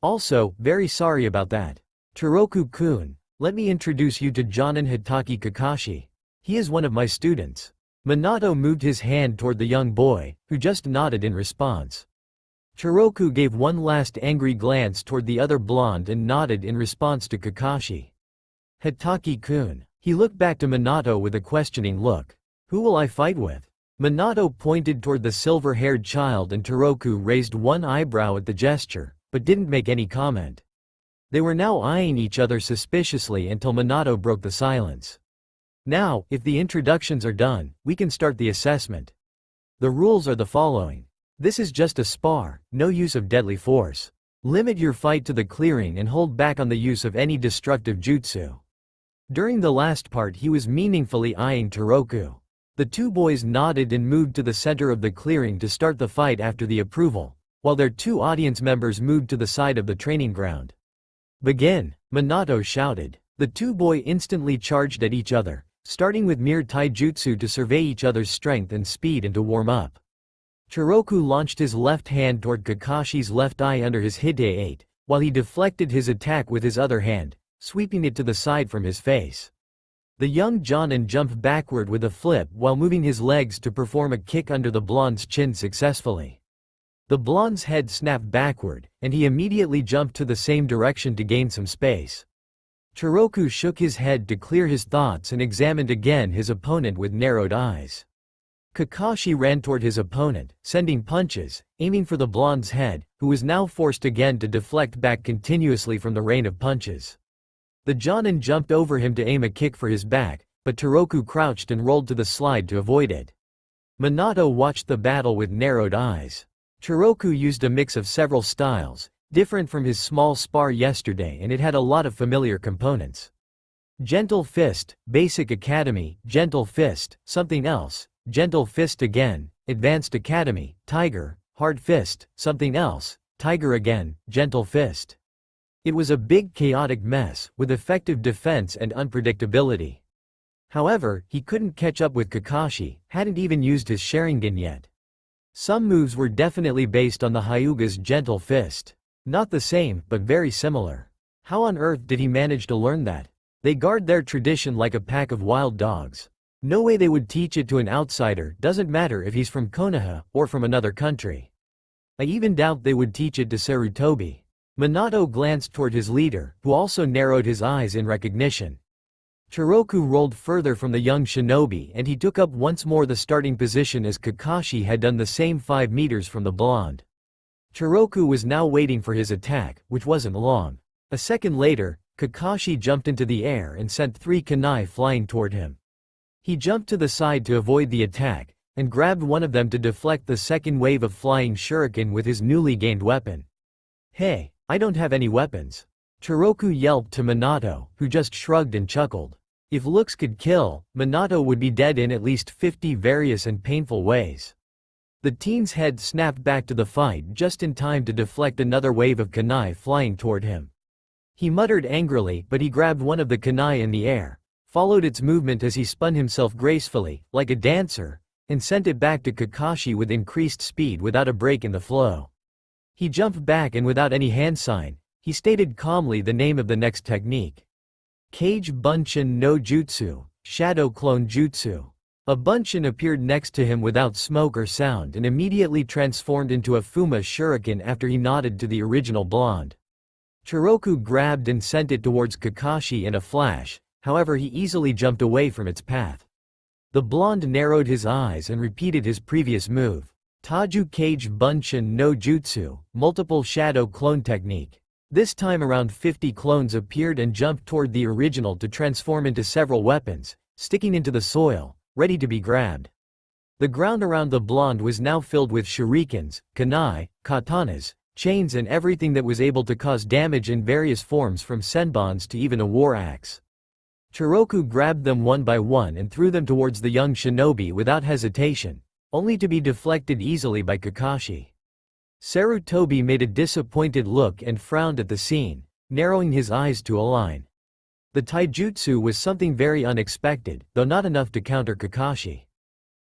A: Also, very sorry about that. Toroku-kun, let me introduce you to Jonin Hitaki Kakashi. He is one of my students. Minato moved his hand toward the young boy, who just nodded in response. Toroku gave one last angry glance toward the other blonde and nodded in response to Kakashi. Hitaki-kun. He looked back to Minato with a questioning look. Who will I fight with? Minato pointed toward the silver-haired child and Toroku raised one eyebrow at the gesture, but didn't make any comment. They were now eyeing each other suspiciously until Minato broke the silence. Now, if the introductions are done, we can start the assessment. The rules are the following. This is just a spar, no use of deadly force. Limit your fight to the clearing and hold back on the use of any destructive jutsu. During the last part he was meaningfully eyeing Toroku. The two boys nodded and moved to the center of the clearing to start the fight after the approval, while their two audience members moved to the side of the training ground. Begin, Minato shouted. The two boys instantly charged at each other, starting with mere taijutsu to survey each other's strength and speed and to warm up. Toroku launched his left hand toward Kakashi's left eye under his hide, while he deflected his attack with his other hand, sweeping it to the side from his face. The young Jonin jumped backward with a flip while moving his legs to perform a kick under the blonde's chin successfully. The blonde's head snapped backward, and he immediately jumped to the same direction to gain some space. Toroku shook his head to clear his thoughts and examined again his opponent with narrowed eyes. Kakashi ran toward his opponent, sending punches, aiming for the blonde's head, who was now forced again to deflect back continuously from the rain of punches. The Jonin jumped over him to aim a kick for his back, but Toroku crouched and rolled to the slide to avoid it. Minato watched the battle with narrowed eyes. Toroku used a mix of several styles, different from his small spar yesterday, and it had a lot of familiar components. Gentle fist, basic academy, gentle fist, something else, gentle fist again, advanced academy, tiger, hard fist, something else, tiger again, gentle fist. It was a big chaotic mess, with effective defense and unpredictability. However, he couldn't catch up with Kakashi, hadn't even used his Sharingan yet. Some moves were definitely based on the Hyuga's gentle fist. Not the same, but very similar. How on earth did he manage to learn that? They guard their tradition like a pack of wild dogs. No way they would teach it to an outsider, doesn't matter if he's from Konoha, or from another country. I even doubt they would teach it to Sarutobi. Minato glanced toward his leader, who also narrowed his eyes in recognition. Chiroku rolled further from the young shinobi and he took up once more the starting position as Kakashi had done the same 5 meters from the blonde. Chiroku was now waiting for his attack, which wasn't long. A second later, Kakashi jumped into the air and sent 3 kunai flying toward him. He jumped to the side to avoid the attack, and grabbed one of them to deflect the second wave of flying shuriken with his newly gained weapon. "Hey, I don't have any weapons." Chiroku yelped to Minato, who just shrugged and chuckled. If looks could kill, Minato would be dead in at least 50 various and painful ways. The teen's head snapped back to the fight just in time to deflect another wave of kunai flying toward him. He muttered angrily, but he grabbed one of the kunai in the air, followed its movement as he spun himself gracefully, like a dancer, and sent it back to Kakashi with increased speed without a break in the flow. He jumped back and without any hand sign, he stated calmly the name of the next technique. Kage Bunshin no Jutsu, Shadow Clone Jutsu. A Bunshin appeared next to him without smoke or sound and immediately transformed into a Fuma Shuriken after he nodded to the original blonde. Chiroku grabbed and sent it towards Kakashi in a flash, however he easily jumped away from its path. The blonde narrowed his eyes and repeated his previous move. Taju Kage Bunshin no Jutsu, Multiple Shadow Clone Technique. This time around 50 clones appeared and jumped toward the original to transform into several weapons, sticking into the soil, ready to be grabbed. The ground around the blonde was now filled with shurikens, kunai, katanas, chains and everything that was able to cause damage in various forms from senbons to even a war axe. Chiroku grabbed them one by one and threw them towards the young shinobi without hesitation, only to be deflected easily by Kakashi. Sarutobi made a disappointed look and frowned at the scene, narrowing his eyes to a line. The taijutsu was something very unexpected, though not enough to counter Kakashi.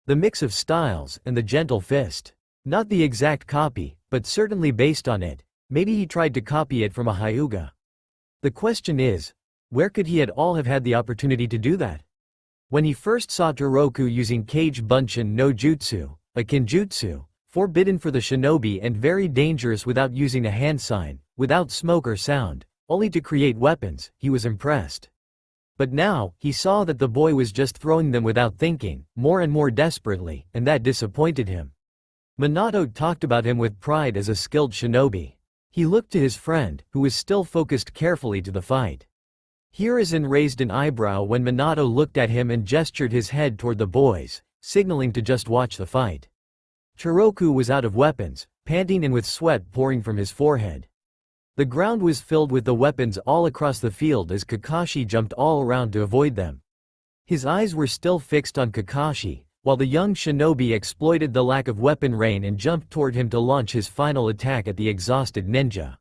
A: The mix of styles and the gentle fist. Not the exact copy, but certainly based on it. Maybe he tried to copy it from a Hyuga. The question is, where could he at all have had the opportunity to do that? When he first saw Chiroku using Kage Bunshin no Jutsu, a kinjutsu, forbidden for the shinobi and very dangerous without using a hand sign, without smoke or sound, only to create weapons, he was impressed. But now, he saw that the boy was just throwing them without thinking, more and more desperately, and that disappointed him. Minato talked about him with pride as a skilled shinobi. He looked to his friend, who was still focused carefully to the fight. Hiruzen raised an eyebrow when Minato looked at him and gestured his head toward the boys, signaling to just watch the fight. Chiroku was out of weapons, panting and with sweat pouring from his forehead. The ground was filled with the weapons all across the field as Kakashi jumped all around to avoid them. His eyes were still fixed on Kakashi, while the young shinobi exploited the lack of weapon rain and jumped toward him to launch his final attack at the exhausted ninja.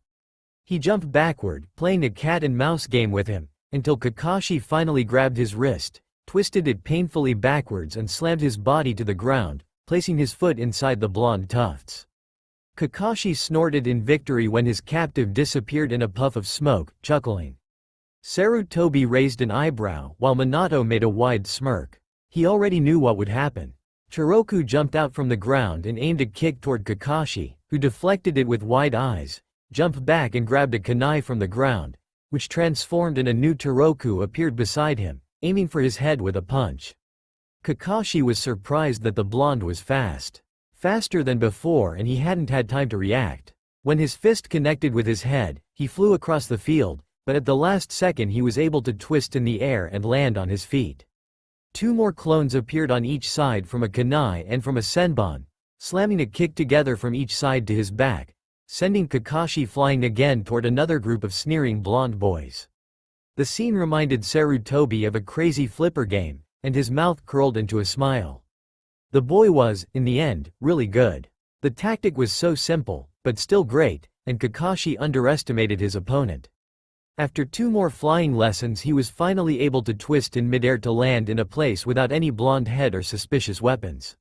A: He jumped backward, playing a cat-and-mouse game with him, until Kakashi finally grabbed his wrist, twisted it painfully backwards and slammed his body to the ground, placing his foot inside the blonde tufts. Kakashi snorted in victory when his captive disappeared in a puff of smoke, chuckling. Sarutobi raised an eyebrow while Minato made a wide smirk. He already knew what would happen. Chiroku jumped out from the ground and aimed a kick toward Kakashi, who deflected it with wide eyes, jumped back and grabbed a kunai from the ground, which transformed and a new Chiroku appeared beside him, aiming for his head with a punch. Kakashi was surprised that the blonde was fast. Faster than before and he hadn't had time to react. When his fist connected with his head, he flew across the field, but at the last second he was able to twist in the air and land on his feet. 2 more clones appeared on each side from a kunai and from a senbon, slamming a kick together from each side to his back, sending Kakashi flying again toward another group of sneering blonde boys. The scene reminded Sarutobi of a crazy flipper game, and his mouth curled into a smile. The boy was, in the end, really good. The tactic was so simple, but still great, and Kakashi underestimated his opponent. After 2 more flying lessons he was finally able to twist in midair to land in a place without any blonde head or suspicious weapons.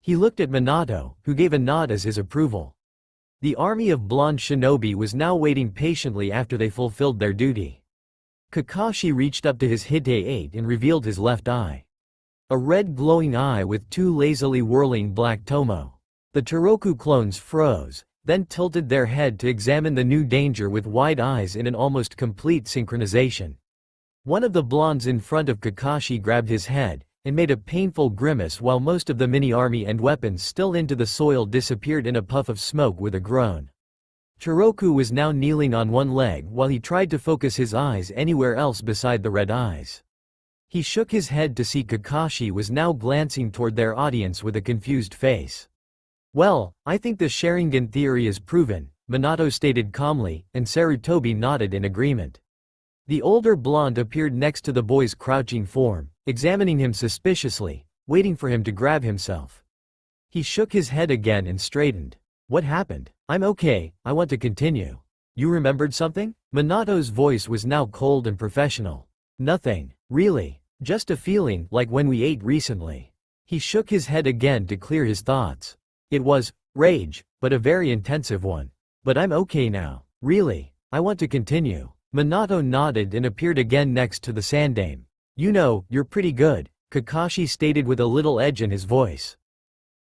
A: He looked at Minato, who gave a nod as his approval. The army of blonde shinobi was now waiting patiently after they fulfilled their duty. Kakashi reached up to his Hite-8 and revealed his left eye. A red glowing eye with 2 lazily whirling black tomo. The Chiroku clones froze, then tilted their head to examine the new danger with wide eyes in an almost complete synchronization. One of the blondes in front of Kakashi grabbed his head and made a painful grimace while most of the mini-army and weapons still into the soil disappeared in a puff of smoke with a groan. Chiroku was now kneeling on one leg while he tried to focus his eyes anywhere else beside the red eyes. He shook his head to see Kakashi was now glancing toward their audience with a confused face. "Well, I think the Sharingan theory is proven," Minato stated calmly, and Sarutobi nodded in agreement. The older blonde appeared next to the boy's crouching form, examining him suspiciously, waiting for him to grab himself. He shook his head again and straightened. "What happened? I'm okay, I want to continue." "You remembered something?" Minato's voice was now cold and professional. "Nothing, really. Just a feeling like when we ate recently." He shook his head again to clear his thoughts. "It was rage, but a very intensive one. But I'm okay now. Really, I want to continue." Minato nodded and appeared again next to the Sandame. "You know, you're pretty good," Kakashi stated with a little edge in his voice.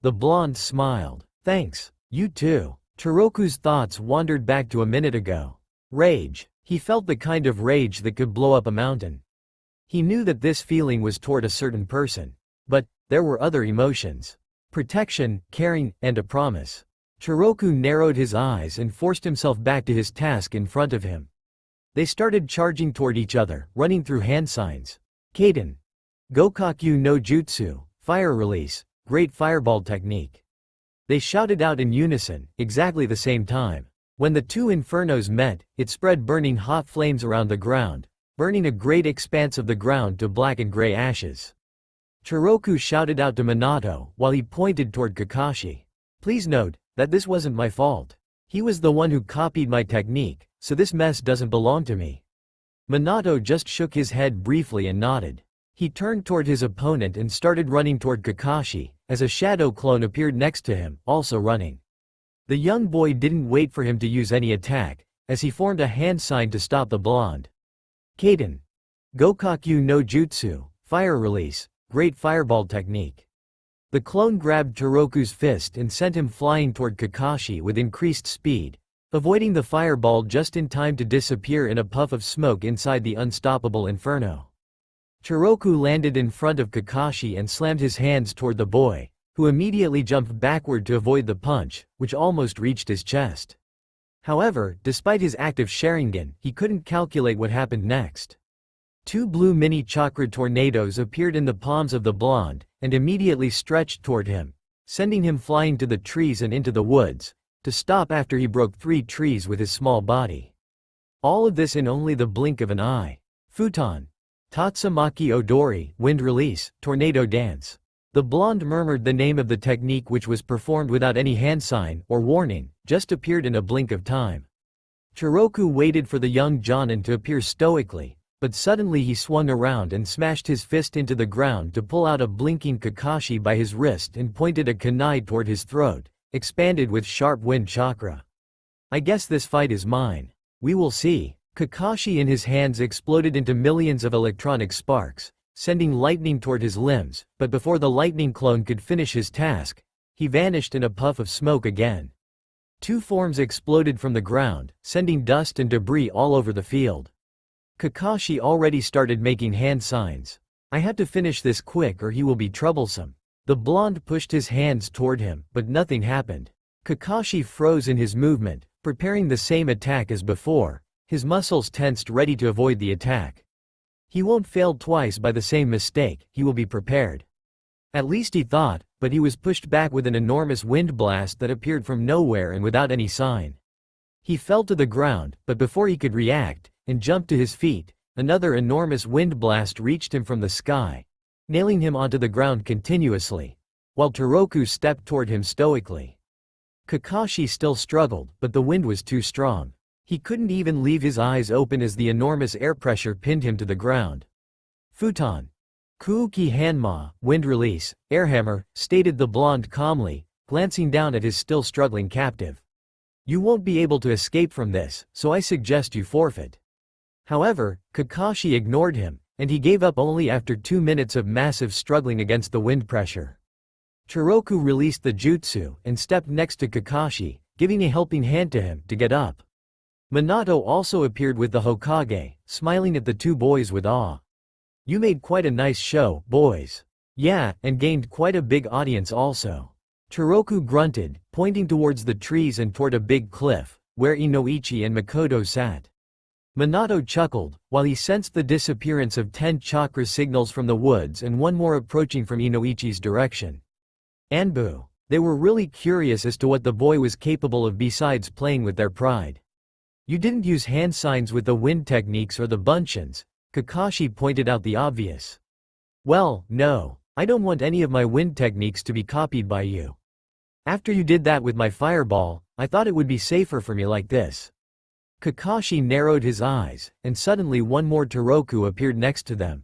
A: The blonde smiled. "Thanks, you too." Chiroku's thoughts wandered back to a minute ago. Rage. He felt the kind of rage that could blow up a mountain. He knew that this feeling was toward a certain person. But there were other emotions. Protection, caring, and a promise. Chiroku narrowed his eyes and forced himself back to his task in front of him. They started charging toward each other, running through hand signs. Kaden. Gokakyu no Jutsu, fire release, great fireball technique. They shouted out in unison, exactly the same time. When the two infernos met, it spread burning hot flames around the ground, burning a great expanse of the ground to black and gray ashes. Chiroku shouted out to Minato while he pointed toward Kakashi. "Please note that this wasn't my fault. He was the one who copied my technique, so this mess doesn't belong to me." Minato just shook his head briefly and nodded. He turned toward his opponent and started running toward Kakashi, as a shadow clone appeared next to him, also running. The young boy didn't wait for him to use any attack, as he formed a hand sign to stop the blonde. Kaden. Gokakyu no Jutsu, fire release, great fireball technique. The clone grabbed Chiroku's fist and sent him flying toward Kakashi with increased speed, avoiding the fireball just in time to disappear in a puff of smoke inside the unstoppable inferno. Chiroku landed in front of Kakashi and slammed his hands toward the boy, who immediately jumped backward to avoid the punch, which almost reached his chest. However, despite his active Sharingan, he couldn't calculate what happened next. Two blue mini chakra tornadoes appeared in the palms of the blonde, and immediately stretched toward him, sending him flying to the trees and into the woods, to stop after he broke 3 trees with his small body. All of this in only the blink of an eye. Futon. Tatsumaki Odori, wind release, tornado dance. The blonde murmured the name of the technique, which was performed without any hand sign or warning, just appeared in a blink of time. Chiroku waited for the young Jonin to appear stoically, but suddenly he swung around and smashed his fist into the ground to pull out a blinking Kakashi by his wrist and pointed a kunai toward his throat, expanded with sharp wind chakra. "I guess this fight is mine. We will see." Kakashi in his hands exploded into millions of electronic sparks, sending lightning toward his limbs, but before the lightning clone could finish his task, he vanished in a puff of smoke again. 2 forms exploded from the ground, sending dust and debris all over the field. Kakashi already started making hand signs. "I have to finish this quick or he will be troublesome." The blonde pushed his hands toward him, but nothing happened. Kakashi froze in his movement, preparing the same attack as before, his muscles tensed ready to avoid the attack. He won't fail twice by the same mistake, he will be prepared. At least he thought, but he was pushed back with an enormous wind blast that appeared from nowhere and without any sign. He fell to the ground, but before he could react and jump to his feet, another enormous wind blast reached him from the sky, nailing him onto the ground continuously, while Chiroku stepped toward him stoically. Kakashi still struggled, but the wind was too strong. He couldn't even leave his eyes open as the enormous air pressure pinned him to the ground. Futon. Kuuki Hanma, wind release, airhammer, stated the blonde calmly, glancing down at his still struggling captive. "You won't be able to escape from this, so I suggest you forfeit." However, Kakashi ignored him, and he gave up only after 2 minutes of massive struggling against the wind pressure. Chiroku released the jutsu and stepped next to Kakashi, giving a helping hand to him to get up. Minato also appeared with the Hokage, smiling at the two boys with awe. You made quite a nice show, boys. Yeah, and gained quite a big audience also. Toroku grunted, pointing towards the trees and toward a big cliff, where Inoichi and Makoto sat. Minato chuckled, while he sensed the disappearance of 10 chakra signals from the woods and one more approaching from Inoichi's direction. Anbu. They were really curious as to what the boy was capable of besides playing with their pride. You didn't use hand signs with the wind techniques or the bunchins, Kakashi pointed out the obvious. Well, no, I don't want any of my wind techniques to be copied by you. After you did that with my fireball, I thought it would be safer for me like this. Kakashi narrowed his eyes, and suddenly one more Toroku appeared next to them.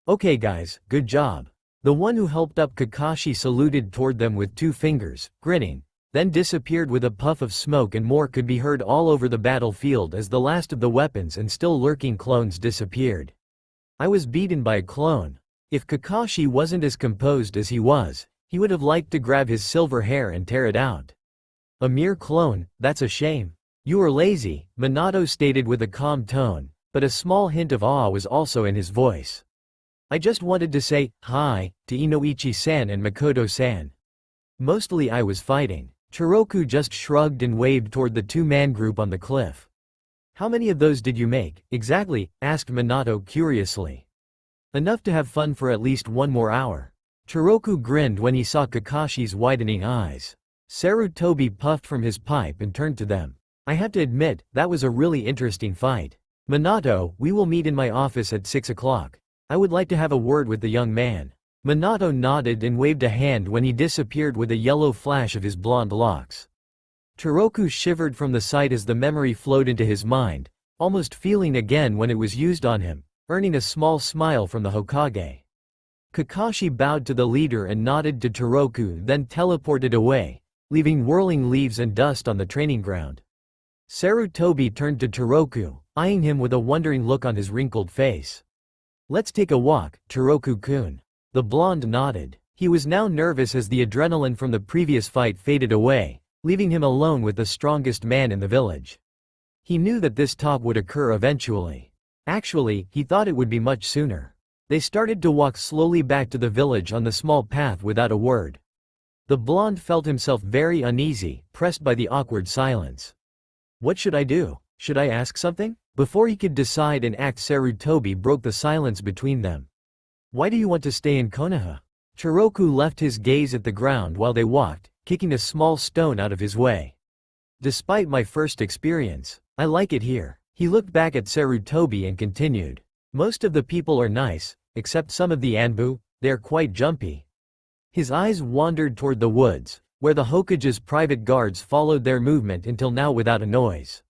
A: Okay guys, good job. The one who helped up Kakashi saluted toward them with 2 fingers, grinning, then disappeared with a puff of smoke, and more could be heard all over the battlefield as the last of the weapons and still lurking clones disappeared. I was beaten by a clone. If Kakashi wasn't as composed as he was, he would have liked to grab his silver hair and tear it out. A mere clone, that's a shame. You are lazy, Minato stated with a calm tone, but a small hint of awe was also in his voice. I just wanted to say, hi, to Inoichi-san and Makoto-san. Mostly I was fighting. Toroku just shrugged and waved toward the 2-man group on the cliff. How many of those did you make, exactly? Asked Minato curiously. Enough to have fun for at least 1 more hour. Toroku grinned when he saw Kakashi's widening eyes. Sarutobi puffed from his pipe and turned to them. I have to admit, that was a really interesting fight. Minato, we will meet in my office at 6 o'clock. I would like to have a word with the young man. Minato nodded and waved a hand when he disappeared with a yellow flash of his blonde locks. Toroku shivered from the sight as the memory flowed into his mind, almost feeling again when it was used on him, earning a small smile from the Hokage. Kakashi bowed to the leader and nodded to Toroku, then teleported away, leaving whirling leaves and dust on the training ground. Sarutobi turned to Toroku, eyeing him with a wondering look on his wrinkled face. Let's take a walk, Toroku-kun. The blonde nodded. He was now nervous as the adrenaline from the previous fight faded away, leaving him alone with the strongest man in the village. He knew that this talk would occur eventually. Actually, he thought it would be much sooner. They started to walk slowly back to the village on the small path without a word. The blonde felt himself very uneasy, pressed by the awkward silence. What should I do? Should I ask something? Before he could decide and act, Sarutobi broke the silence between them. Why do you want to stay in Konoha? Toroku left his gaze at the ground while they walked, kicking a small stone out of his way. Despite my first experience, I like it here. He looked back at Sarutobi and continued. Most of the people are nice, except some of the Anbu, they are quite jumpy. His eyes wandered toward the woods, where the Hokage's private guards followed their movement until now without a noise.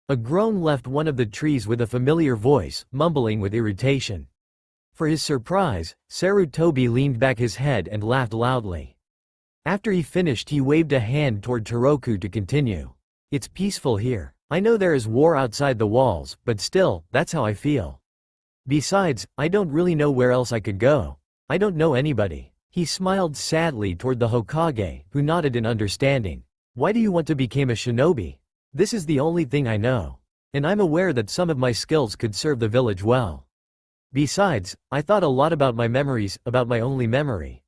A: A groan left one of the trees with a familiar voice, mumbling with irritation. For his surprise, Sarutobi leaned back his head and laughed loudly. After he finished, he waved a hand toward Toroku to continue. It's peaceful here. I know there is war outside the walls, but still, that's how I feel. Besides, I don't really know where else I could go. I don't know anybody. He smiled sadly toward the Hokage, who nodded in understanding. Why do you want to become a shinobi? This is the only thing I know. And I'm aware that some of my skills could serve the village well. Besides, I thought a lot about my memories, about my only memory.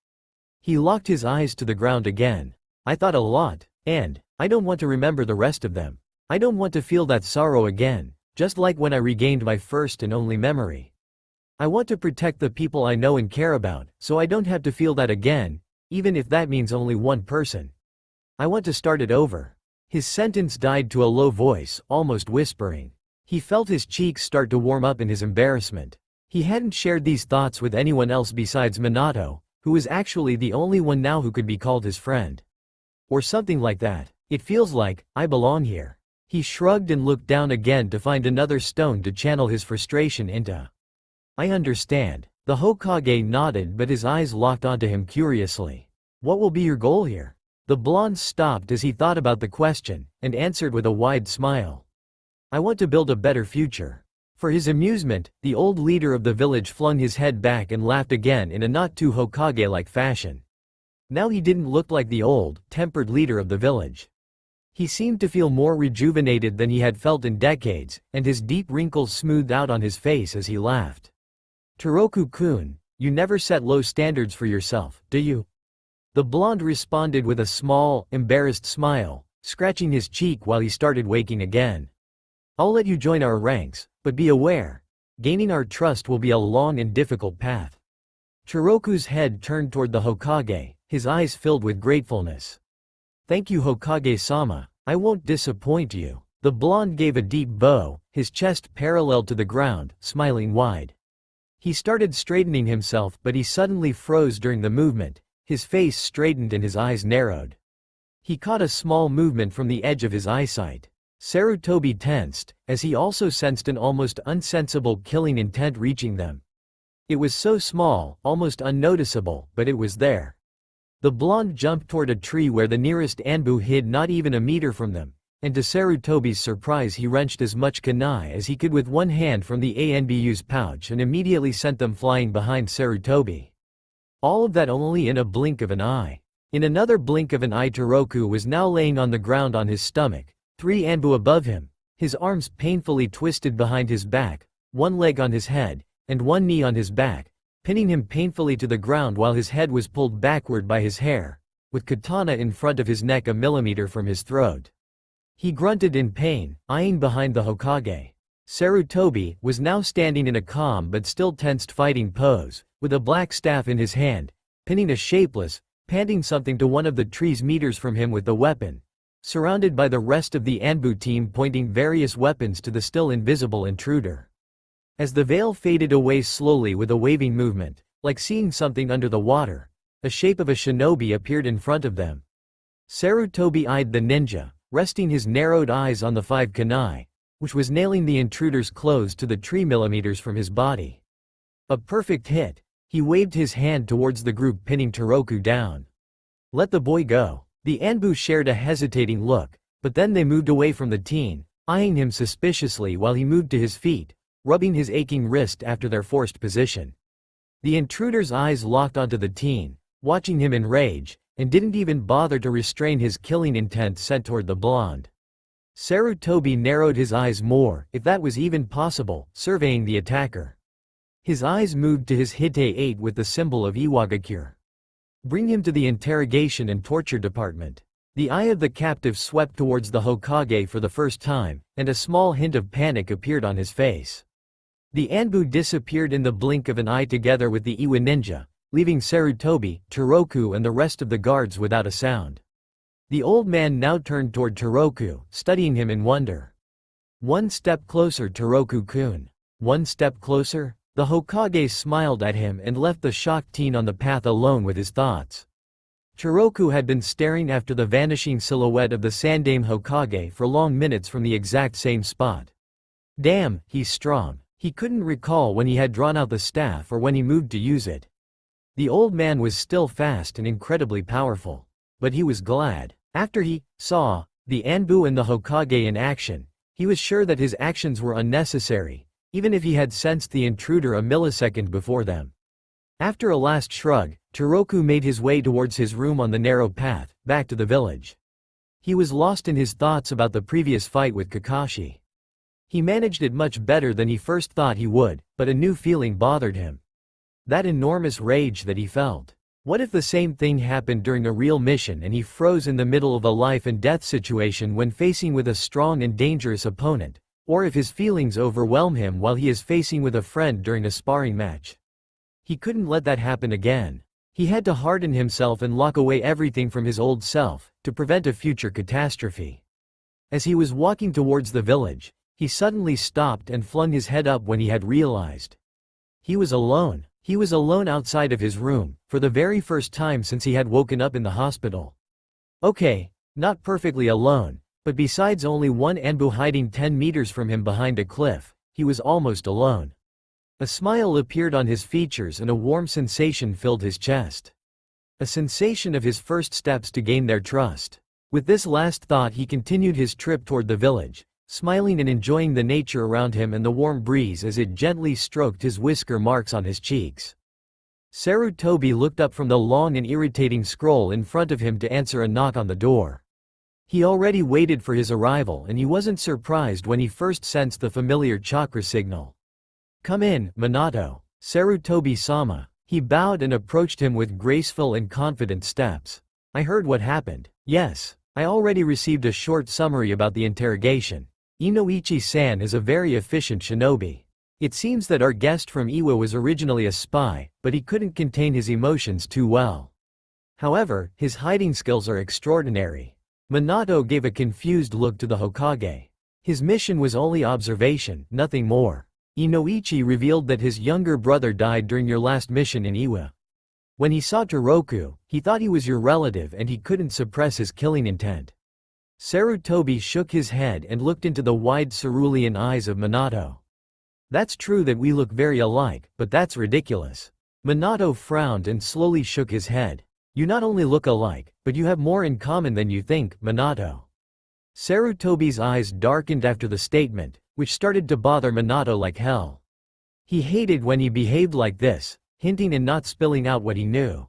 A: He locked his eyes to the ground again. I thought a lot, and I don't want to remember the rest of them. I don't want to feel that sorrow again, just like when I regained my first and only memory. I want to protect the people I know and care about, so I don't have to feel that again, even if that means only one person. I want to start it over. His sentence died to a low voice, almost whispering. He felt his cheeks start to warm up in his embarrassment. He hadn't shared these thoughts with anyone else besides Minato, who was actually the only one now who could be called his friend. Or something like that. It feels like, I belong here. He shrugged and looked down again to find another stone to channel his frustration into. I understand. The Hokage nodded, but his eyes locked onto him curiously. What will be your goal here? The blonde stopped as he thought about the question, and answered with a wide smile. I want to build a better future. For his amusement, the old leader of the village flung his head back and laughed again in a not too Hokage-like fashion. Now he didn't look like the old, tempered leader of the village. He seemed to feel more rejuvenated than he had felt in decades, and his deep wrinkles smoothed out on his face as he laughed. Toroku-kun, you never set low standards for yourself, do you? The blonde responded with a small, embarrassed smile, scratching his cheek while he started waking again. I'll let you join our ranks, but be aware. Gaining our trust will be a long and difficult path. Toroku's head turned toward the Hokage, his eyes filled with gratefulness. Thank you, Hokage-sama, I won't disappoint you. The blonde gave a deep bow, his chest parallel to the ground, smiling wide. He started straightening himself, but he suddenly froze during the movement, his face straightened and his eyes narrowed. He caught a small movement from the edge of his eyesight. Sarutobi tensed, as he also sensed an almost unsensible killing intent reaching them. It was so small, almost unnoticeable, but it was there. The blonde jumped toward a tree where the nearest Anbu hid not even a meter from them, and to Sarutobi's surprise he wrenched as much kunai as he could with one hand from the Anbu's pouch and immediately sent them flying behind Sarutobi. All of that only in a blink of an eye. In another blink of an eye Toroku was now laying on the ground on his stomach, 3 Anbu above him, his arms painfully twisted behind his back, one leg on his head, and one knee on his back, pinning him painfully to the ground while his head was pulled backward by his hair, with katana in front of his neck a millimeter from his throat. He grunted in pain, eyeing behind the Hokage. Sarutobi was now standing in a calm but still tensed fighting pose, with a black staff in his hand, pinning a shapeless, panting something to one of the trees meters from him with the weapon, surrounded by the rest of the Anbu team pointing various weapons to the still invisible intruder. As the veil faded away slowly with a waving movement, like seeing something under the water, a shape of a shinobi appeared in front of them. Sarutobi eyed the ninja, resting his narrowed eyes on the 5 kunai, which was nailing the intruder's clothes to the tree millimeters from his body. A perfect hit. He waved his hand towards the group pinning Toroku down. Let the boy go. The Anbu shared a hesitating look, but then they moved away from the teen, eyeing him suspiciously while he moved to his feet, rubbing his aching wrist after their forced position. The intruder's eyes locked onto the teen, watching him in rage, and didn't even bother to restrain his killing intent sent toward the blonde. Sarutobi narrowed his eyes more, if that was even possible, surveying the attacker. His eyes moved to his Hite 8 with the symbol of Iwagakure. Bring him to the interrogation and torture department. The eye of the captive swept towards the Hokage for the first time, and a small hint of panic appeared on his face. The Anbu disappeared in the blink of an eye together with the Iwa ninja, leaving Sarutobi, Toroku and the rest of the guards without a sound. The old man now turned toward Toroku, studying him in wonder. One step closer, Toroku-kun. One step closer? The Hokage smiled at him and left the shocked teen on the path alone with his thoughts. Toroku had been staring after the vanishing silhouette of the Sandaime Hokage for long minutes from the exact same spot. Damn, he's strong. He couldn't recall when he had drawn out the staff or when he moved to use it. The old man was still fast and incredibly powerful. But he was glad. After he saw the Anbu and the Hokage in action, he was sure that his actions were unnecessary, even if he had sensed the intruder a millisecond before them. After a last shrug, Toroku made his way towards his room on the narrow path, back to the village. He was lost in his thoughts about the previous fight with Kakashi. He managed it much better than he first thought he would, but a new feeling bothered him. That enormous rage that he felt. What if the same thing happened during a real mission and he froze in the middle of a life and death situation when facing with a strong and dangerous opponent, or if his feelings overwhelm him while he is facing with a friend during a sparring match? He couldn't let that happen again. He had to harden himself and lock away everything from his old self, to prevent a future catastrophe. As he was walking towards the village, he suddenly stopped and flung his head up when he had realized. He was alone. He was alone outside of his room, for the very first time since he had woken up in the hospital. Okay, not perfectly alone, but besides only one Anbu hiding 10 meters from him behind a cliff, he was almost alone. A smile appeared on his features and a warm sensation filled his chest. A sensation of his first steps to gain their trust. With this last thought he continued his trip toward the village, smiling and enjoying the nature around him and the warm breeze as it gently stroked his whisker marks on his cheeks. Sarutobi looked up from the long and irritating scroll in front of him to answer a knock on the door. He already waited for his arrival and he wasn't surprised when he first sensed the familiar chakra signal. "Come in, Minato, Sarutobi-sama." He bowed and approached him with graceful and confident steps. "I heard what happened." "Yes. I already received a short summary about the interrogation. Inoichi-san is a very efficient shinobi. It seems that our guest from Iwa was originally a spy, but he couldn't contain his emotions too well. However, his hiding skills are extraordinary." Minato gave a confused look to the Hokage. His mission was only observation, nothing more. "Inoichi revealed that his younger brother died during your last mission in Iwa. When he saw Toroku, he thought he was your relative and he couldn't suppress his killing intent." Sarutobi shook his head and looked into the wide cerulean eyes of Minato. "That's true that we look very alike, but that's ridiculous." Minato frowned and slowly shook his head. "You not only look alike, but you have more in common than you think, Minato." Sarutobi's eyes darkened after the statement, which started to bother Minato like hell. He hated when he behaved like this, hinting and not spilling out what he knew.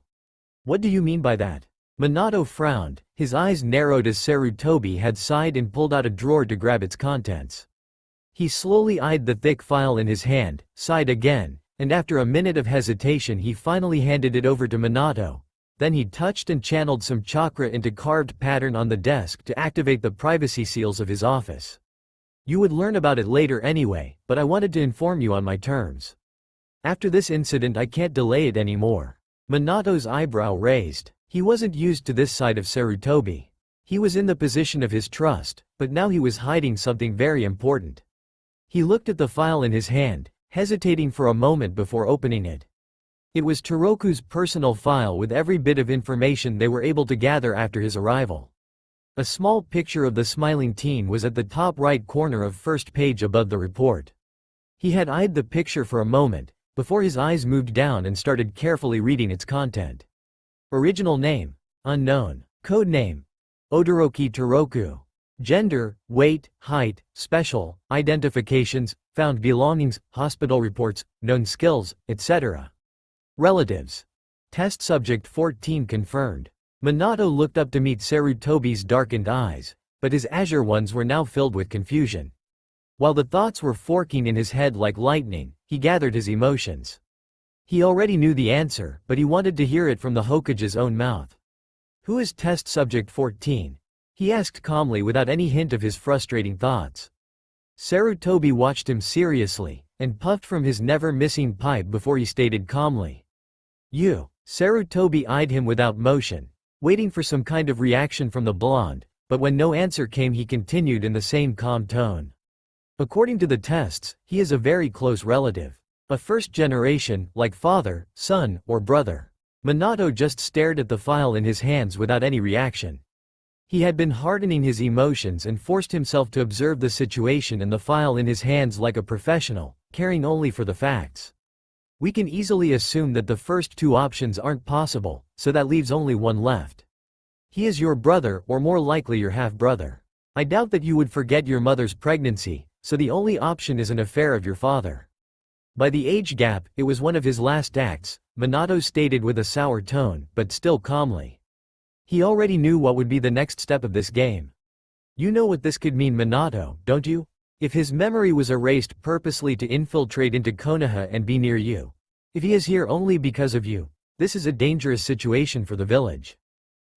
A: "What do you mean by that?" Minato frowned, his eyes narrowed as Sarutobi had sighed and pulled out a drawer to grab its contents. He slowly eyed the thick file in his hand, sighed again, and after a minute of hesitation he finally handed it over to Minato. Then he touched and channeled some chakra into carved pattern on the desk to activate the privacy seals of his office. "You would learn about it later anyway, but I wanted to inform you on my terms. After this incident I can't delay it anymore." Minato's eyebrow raised. He wasn't used to this side of Sarutobi. He was in the position of his trust, but now he was hiding something very important. He looked at the file in his hand, hesitating for a moment before opening it. It was Toroku's personal file with every bit of information they were able to gather after his arrival. A small picture of the smiling teen was at the top right corner of first page above the report. He had eyed the picture for a moment, before his eyes moved down and started carefully reading its content. Original name, unknown. Code name, Odoroki Toroku. Gender, weight, height, special, identifications, found belongings, hospital reports, known skills, etc. Relatives. Test subject 14 confirmed. Minato looked up to meet Sarutobi's darkened eyes, but his azure ones were now filled with confusion. While the thoughts were forking in his head like lightning, he gathered his emotions. He already knew the answer, but he wanted to hear it from the Hokage's own mouth. "Who is test subject 14? He asked calmly without any hint of his frustrating thoughts. Sarutobi watched him seriously, and puffed from his never-missing pipe before he stated calmly. "You." Sarutobi eyed him without motion, waiting for some kind of reaction from the blonde, but when no answer came he continued in the same calm tone. "According to the tests, he is a very close relative. A first generation, like father, son, or brother." Minato just stared at the file in his hands without any reaction. He had been hardening his emotions and forced himself to observe the situation and the file in his hands like a professional, caring only for the facts. "We can easily assume that the first two options aren't possible, so that leaves only one left. He is your brother or more likely your half-brother. I doubt that you would forget your mother's pregnancy, so the only option is an affair of your father." By the age gap, it was one of his last acts, Minato stated with a sour tone, but still calmly. He already knew what would be the next step of this game. "You know what this could mean, Minato, don't you? If his memory was erased purposely to infiltrate into Konoha and be near you. If he is here only because of you, this is a dangerous situation for the village.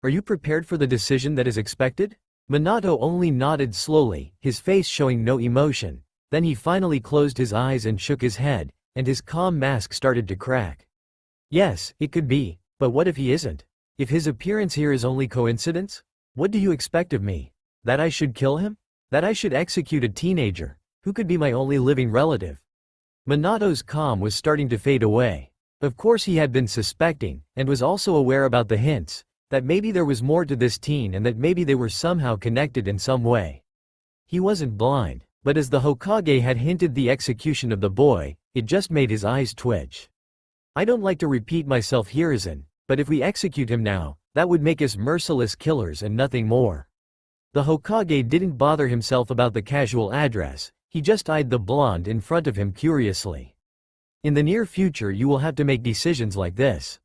A: Are you prepared for the decision that is expected?" Minato only nodded slowly, his face showing no emotion. Then he finally closed his eyes and shook his head, and his calm mask started to crack. "Yes, it could be, but what if he isn't? If his appearance here is only coincidence? What do you expect of me? That I should kill him? That I should execute a teenager, who could be my only living relative?" Minato's calm was starting to fade away. Of course he had been suspecting, and was also aware about the hints, that maybe there was more to this teen and that maybe they were somehow connected in some way. He wasn't blind, but as the Hokage had hinted the execution of the boy, it just made his eyes twitch. "I don't like to repeat myself here, but if we execute him now, that would make us merciless killers and nothing more." The Hokage didn't bother himself about the casual address, he just eyed the blonde in front of him curiously. "In the near future you will have to make decisions like this.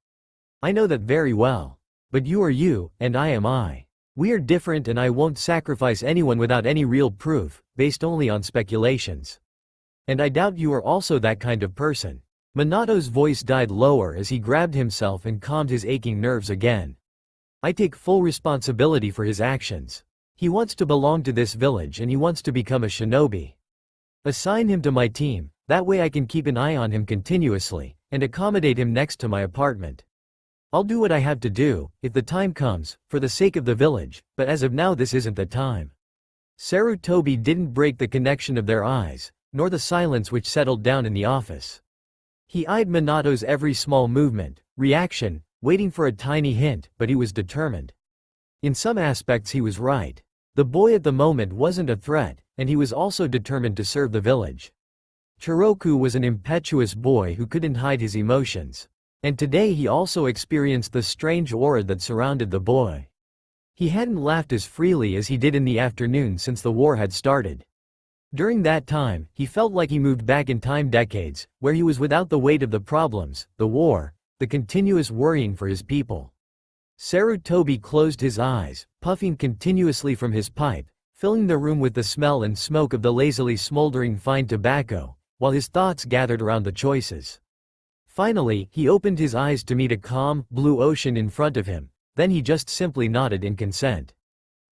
A: I know that very well. But you are you, and I am I. We are different and I won't sacrifice anyone without any real proof, based only on speculations. And I doubt you are also that kind of person. Minato's voice died lower as he grabbed himself and calmed his aching nerves again. I take full responsibility for his actions. He wants to belong to this village and he wants to become a shinobi. Assign him to my team, that way I can keep an eye on him continuously, and accommodate him next to my apartment. I'll do what I have to do, if the time comes, for the sake of the village, but as of now this isn't the time. Sarutobi didn't break the connection of their eyes, nor the silence which settled down in the office. He eyed Minato's every small movement, reaction, waiting for a tiny hint, but he was determined. In some aspects he was right. The boy at the moment wasn't a threat, and he was also determined to serve the village. Chiroku was an impetuous boy who couldn't hide his emotions. And today he also experienced the strange aura that surrounded the boy. He hadn't laughed as freely as he did in the afternoon since the war had started. During that time, he felt like he moved back in time decades, where he was without the weight of the problems, the war, the continuous worrying for his people. Sarutobi closed his eyes, puffing continuously from his pipe, filling the room with the smell and smoke of the lazily smoldering fine tobacco, while his thoughts gathered around the choices. Finally, he opened his eyes to meet a calm, blue ocean in front of him, then he just simply nodded in consent.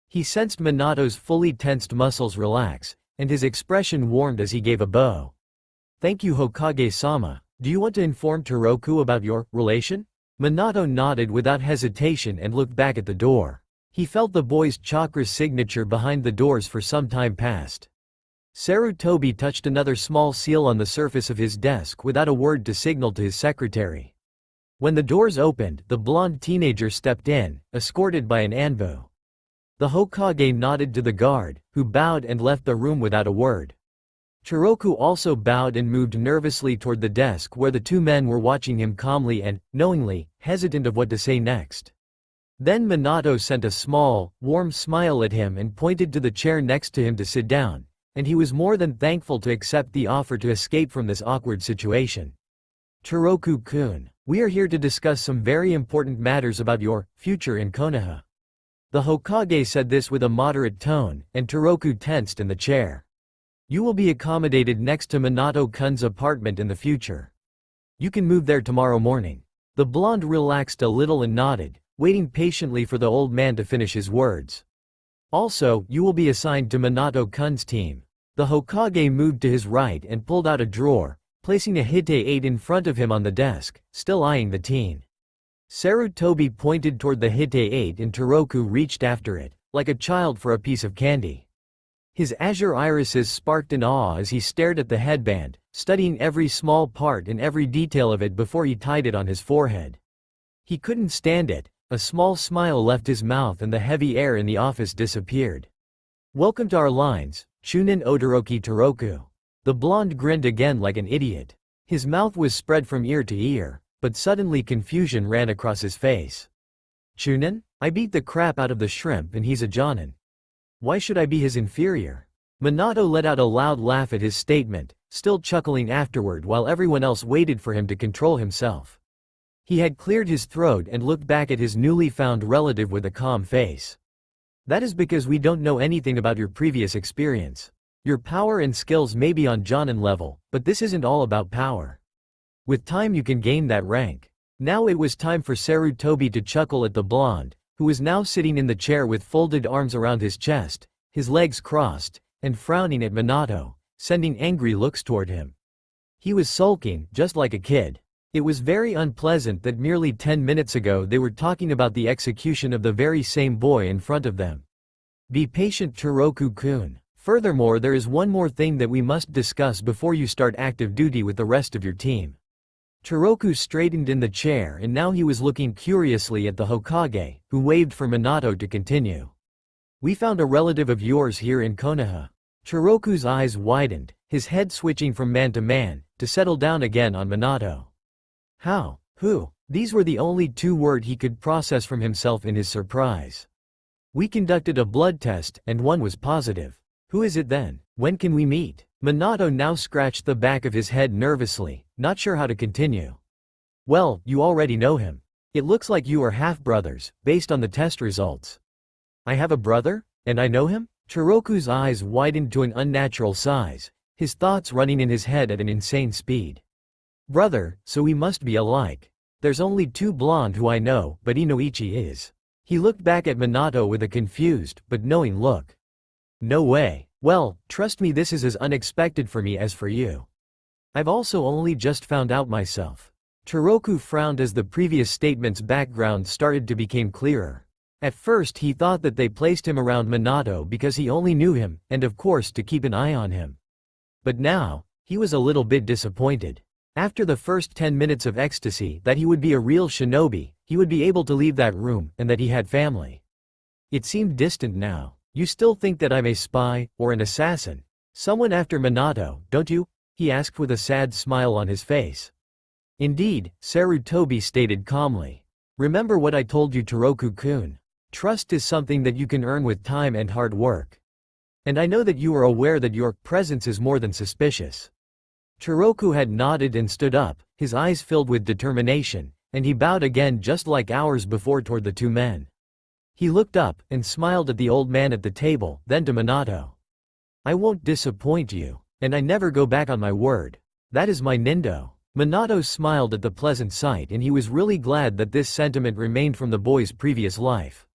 A: He sensed Minato's fully tensed muscles relax, and his expression warmed as he gave a bow. Thank you Hokage-sama. Do you want to inform Toroku about your relation? Minato nodded without hesitation and looked back at the door. He felt the boy's chakra signature behind the doors for some time past. Sarutobi touched another small seal on the surface of his desk without a word to signal to his secretary. When the doors opened, the blonde teenager stepped in, escorted by an Anbu. The Hokage nodded to the guard, who bowed and left the room without a word. Chiroku also bowed and moved nervously toward the desk where the two men were watching him calmly and, knowingly, hesitant of what to say next. Then Minato sent a small, warm smile at him and pointed to the chair next to him to sit down, and he was more than thankful to accept the offer to escape from this awkward situation. Chiroku-kun, we are here to discuss some very important matters about your future in Konoha. The Hokage said this with a moderate tone, and Toroku tensed in the chair. You will be accommodated next to Minato-kun's apartment in the future. You can move there tomorrow morning. The blonde relaxed a little and nodded, waiting patiently for the old man to finish his words. Also, you will be assigned to Minato-kun's team. The Hokage moved to his right and pulled out a drawer, placing a Hite-8 in front of him on the desk, still eyeing the teen. Sarutobi pointed toward the Hite-8 and Toroku reached after it, like a child for a piece of candy. His azure irises sparked in awe as he stared at the headband, studying every small part and every detail of it before he tied it on his forehead. He couldn't stand it, a small smile left his mouth and the heavy air in the office disappeared. Welcome to our lines, Chunin Odoroki Toroku. The blonde grinned again like an idiot. His mouth was spread from ear to ear, but suddenly confusion ran across his face. Chunin? I beat the crap out of the shrimp and he's a jonin. Why should I be his inferior? Minato let out a loud laugh at his statement, still chuckling afterward while everyone else waited for him to control himself. He had cleared his throat and looked back at his newly found relative with a calm face. That is because we don't know anything about your previous experience. Your power and skills may be on jonin level, but this isn't all about power. With time you can gain that rank. Now it was time for Sarutobi to chuckle at the blonde, who was now sitting in the chair with folded arms around his chest, his legs crossed, and frowning at Minato, sending angry looks toward him. He was sulking, just like a kid. It was very unpleasant that merely 10 minutes ago they were talking about the execution of the very same boy in front of them. Be patient Toroku-kun. Furthermore, there is one more thing that we must discuss before you start active duty with the rest of your team. Toroku straightened in the chair and now he was looking curiously at the Hokage, who waved for Minato to continue. We found a relative of yours here in Konoha. Toroku's eyes widened, his head switching from man to man, to settle down again on Minato. How? Who? These were the only two words he could process from himself in his surprise. We conducted a blood test, and one was positive. Who is it then? When can we meet? Minato now scratched the back of his head nervously, not sure how to continue. Well, you already know him. It looks like you are half-brothers, based on the test results. I have a brother? And I know him? Chiroku's eyes widened to an unnatural size, his thoughts running in his head at an insane speed. Brother, so we must be alike. There's only two blonde who I know, but Inoichi is. He looked back at Minato with a confused, but knowing look. No way. Well, trust me, this is as unexpected for me as for you. I've also only just found out myself. Chiroku frowned as the previous statement's background started to become clearer. At first he thought that they placed him around Minato because he only knew him, and of course to keep an eye on him. But now, he was a little bit disappointed. After the first 10 minutes of ecstasy that he would be a real shinobi, he would be able to leave that room, and that he had family. It seemed distant now. You still think that I'm a spy, or an assassin? Someone after Minato, don't you? He asked with a sad smile on his face. Indeed, Sarutobi stated calmly. Remember what I told you, Toroku-kun. Trust is something that you can earn with time and hard work. And I know that you are aware that your presence is more than suspicious. Chiroku had nodded and stood up, his eyes filled with determination, and he bowed again just like hours before toward the two men. He looked up and smiled at the old man at the table, then to Minato. I won't disappoint you, and I never go back on my word. That is my nindo. Minato smiled at the pleasant sight, and he was really glad that this sentiment remained from the boy's previous life.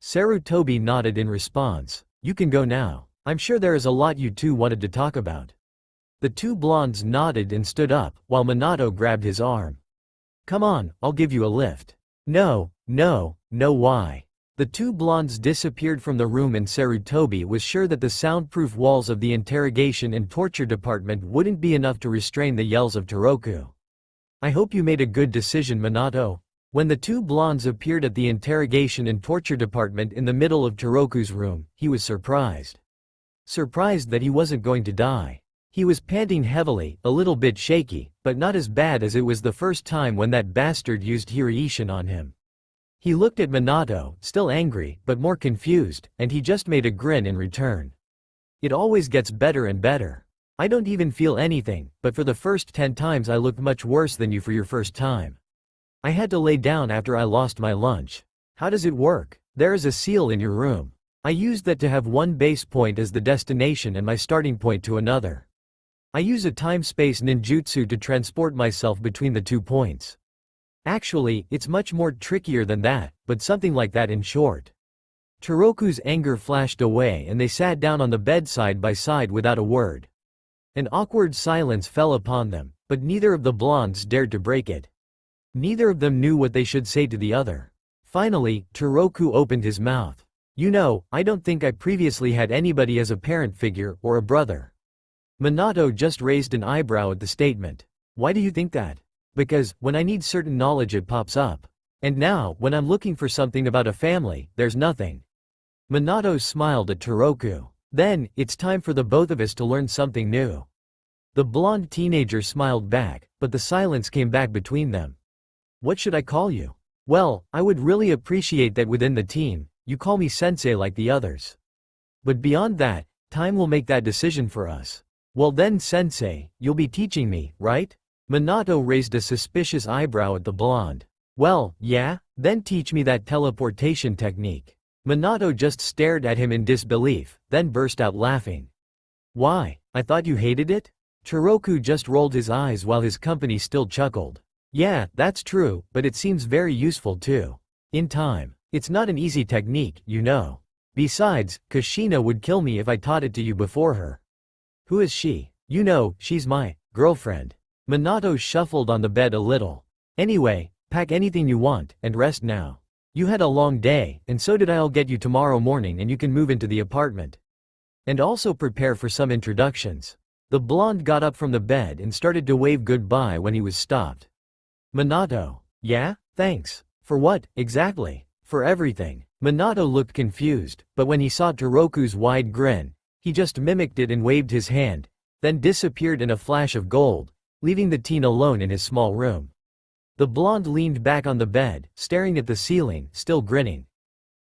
A: Sarutobi nodded in response. You can go now. I'm sure there is a lot you two wanted to talk about. The two blondes nodded and stood up, while Minato grabbed his arm. Come on, I'll give you a lift. No, why? The two blondes disappeared from the room, and Sarutobi was sure that the soundproof walls of the interrogation and torture department wouldn't be enough to restrain the yells of Toroku. I hope you made a good decision, Minato. When the two blondes appeared at the interrogation and torture department in the middle of Toroku's room, he was surprised. Surprised that he wasn't going to die. He was panting heavily, a little bit shaky, but not as bad as it was the first time when that bastard used Hiraishin on him. He looked at Minato, still angry, but more confused, and he just made a grin in return. It always gets better and better. I don't even feel anything, but for the first 10 times I looked much worse than you for your first time. I had to lay down after I lost my lunch. How does it work? There is a seal in your room. I used that to have one base point as the destination and my starting point to another. I use a time-space ninjutsu to transport myself between the 2 points. Actually, it's much more trickier than that, but something like that in short. Toroku's anger flashed away, and they sat down on the bed side by side without a word. An awkward silence fell upon them, but neither of the blondes dared to break it. Neither of them knew what they should say to the other. Finally, Toroku opened his mouth. You know, I don't think I previously had anybody as a parent figure or a brother. Minato just raised an eyebrow at the statement. Why do you think that? Because, when I need certain knowledge it pops up. And now, when I'm looking for something about a family, there's nothing. Minato smiled at Toroku. Then, it's time for the both of us to learn something new. The blonde teenager smiled back, but the silence came back between them. What should I call you? Well, I would really appreciate that within the team, you call me sensei like the others. But beyond that, time will make that decision for us. Well then, sensei, you'll be teaching me, right? Minato raised a suspicious eyebrow at the blonde. Well, yeah, then teach me that teleportation technique. Minato just stared at him in disbelief, then burst out laughing. Why? I thought you hated it? Toroku just rolled his eyes while his company still chuckled. Yeah, that's true, but it seems very useful too. In time. It's not an easy technique, you know. Besides, Kushina would kill me if I taught it to you before her. Who is she? You know, she's my girlfriend. Minato shuffled on the bed a little. Anyway, pack anything you want, and rest now. You had a long day, and so did I. I'll get you tomorrow morning and you can move into the apartment. And also prepare for some introductions. The blonde got up from the bed and started to wave goodbye when he was stopped. Minato. Yeah? Thanks. For what, exactly? For everything. Minato looked confused, but when he saw Toroku's wide grin, he just mimicked it and waved his hand, then disappeared in a flash of gold, leaving the teen alone in his small room. The blonde leaned back on the bed, staring at the ceiling, still grinning.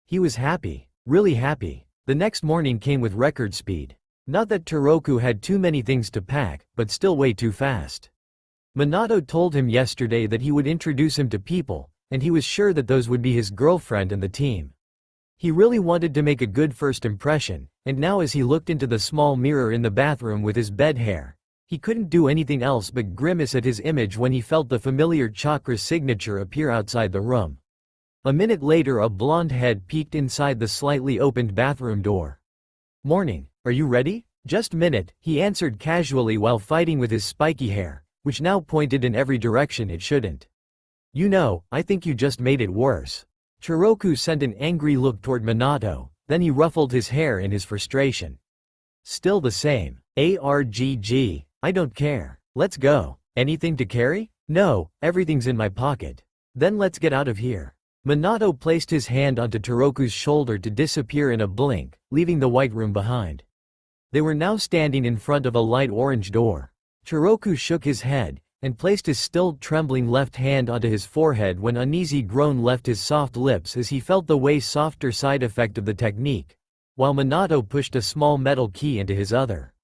A: He was happy, really happy. The next morning came with record speed. Not that Toroku had too many things to pack, but still way too fast. Minato told him yesterday that he would introduce him to people, and he was sure that those would be his girlfriend and the team. He really wanted to make a good first impression, and now as he looked into the small mirror in the bathroom with his bed hair, he couldn't do anything else but grimace at his image when he felt the familiar chakra signature appear outside the room. A minute later, a blonde head peeked inside the slightly opened bathroom door. "Morning, are you ready?" "Just minute," he answered casually while fighting with his spiky hair, which now pointed in every direction it shouldn't. "You know, I think you just made it worse." Chiroku sent an angry look toward Minato, then he ruffled his hair in his frustration. "Still the same. Argg, I don't care. Let's go. Anything to carry?" "No, everything's in my pocket." "Then let's get out of here." Minato placed his hand onto Chiroku's shoulder to disappear in a blink, leaving the white room behind. They were now standing in front of a light orange door. Chiroku shook his head, and placed his still trembling left hand onto his forehead when uneasy groan left his soft lips as he felt the way softer side effect of the technique, while Minato pushed a small metal key into his other.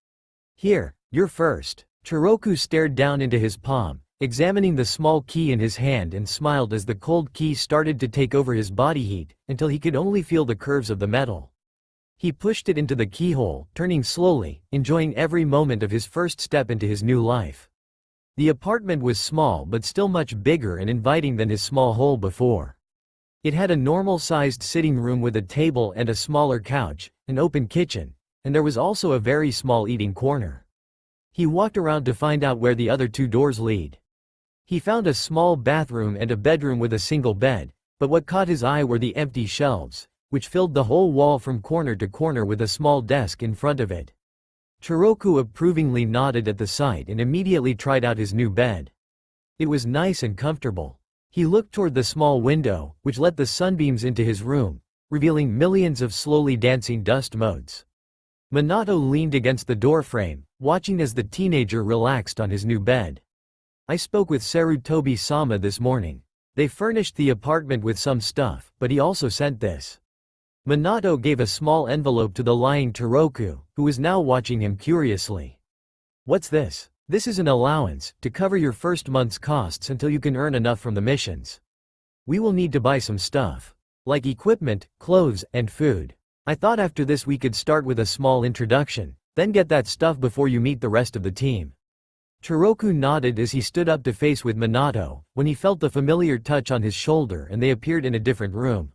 A: "Here, you're first." Chiroku stared down into his palm, examining the small key in his hand, and smiled as the cold key started to take over his body heat, until he could only feel the curves of the metal. He pushed it into the keyhole, turning slowly, enjoying every moment of his first step into his new life. The apartment was small but still much bigger and inviting than his small hole before. It had a normal-sized sitting room with a table and a smaller couch, an open kitchen, and there was also a very small eating corner. He walked around to find out where the other two doors lead. He found a small bathroom and a bedroom with a single bed, but what caught his eye were the empty shelves, which filled the whole wall from corner to corner with a small desk in front of it. Chiroku approvingly nodded at the sight and immediately tried out his new bed. It was nice and comfortable. He looked toward the small window, which let the sunbeams into his room, revealing millions of slowly dancing dust motes. Minato leaned against the doorframe, watching as the teenager relaxed on his new bed. "I spoke with Sarutobi-sama this morning. They furnished the apartment with some stuff, but he also sent this." Minato gave a small envelope to the lying Chiroku, who was now watching him curiously. "What's this?" "This is an allowance, to cover your first month's costs until you can earn enough from the missions. We will need to buy some stuff. Like equipment, clothes, and food. I thought after this we could start with a small introduction, then get that stuff before you meet the rest of the team." Chiroku nodded as he stood up to face with Minato, when he felt the familiar touch on his shoulder and they appeared in a different room.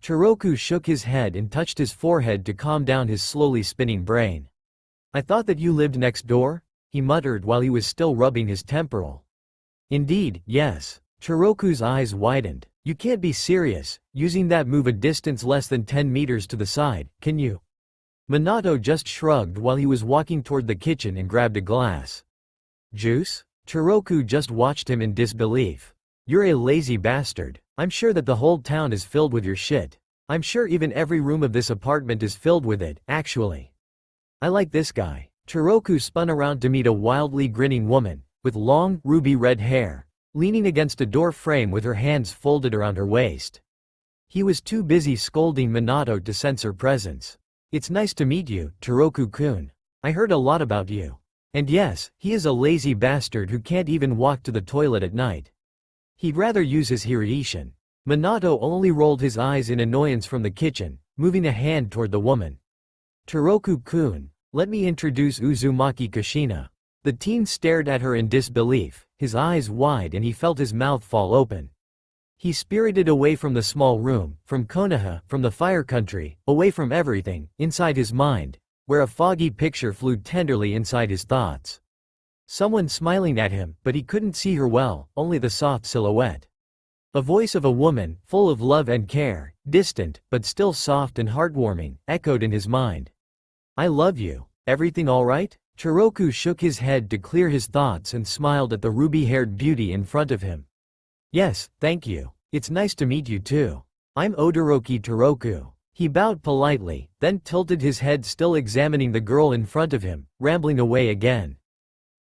A: Chiroku shook his head and touched his forehead to calm down his slowly spinning brain. "I thought that you lived next door?" he muttered while he was still rubbing his temporal. "Indeed, yes." Chiroku's eyes widened. "You can't be serious, using that move a distance less than 10 meters to the side, can you?" Minato just shrugged while he was walking toward the kitchen and grabbed a glass. "Juice?" Chiroku just watched him in disbelief. "You're a lazy bastard. I'm sure that the whole town is filled with your shit. I'm sure even every room of this apartment is filled with it, actually. I like this guy." Chiroku spun around to meet a wildly grinning woman, with long, ruby red hair, leaning against a door frame with her hands folded around her waist. He was too busy scolding Minato to sense her presence. "It's nice to meet you, Chiroku-kun. I heard a lot about you. And yes, he is a lazy bastard who can't even walk to the toilet at night. He'd rather use his Hirishin." Minato only rolled his eyes in annoyance from the kitchen, moving a hand toward the woman. "Chiroku-kun, let me introduce Uzumaki Kushina." The teen stared at her in disbelief, his eyes wide, and he felt his mouth fall open. He spirited away from the small room, from Konoha, from the fire country, away from everything, inside his mind, where a foggy picture flew tenderly inside his thoughts. Someone smiling at him, but he couldn't see her well, only the soft silhouette. A voice of a woman, full of love and care, distant, but still soft and heartwarming, echoed in his mind. "I love you. Everything all right?" Chiroku shook his head to clear his thoughts and smiled at the ruby-haired beauty in front of him. "Yes, thank you. It's nice to meet you too. I'm Odoroki Chiroku." He bowed politely, then tilted his head, still examining the girl in front of him, rambling away again.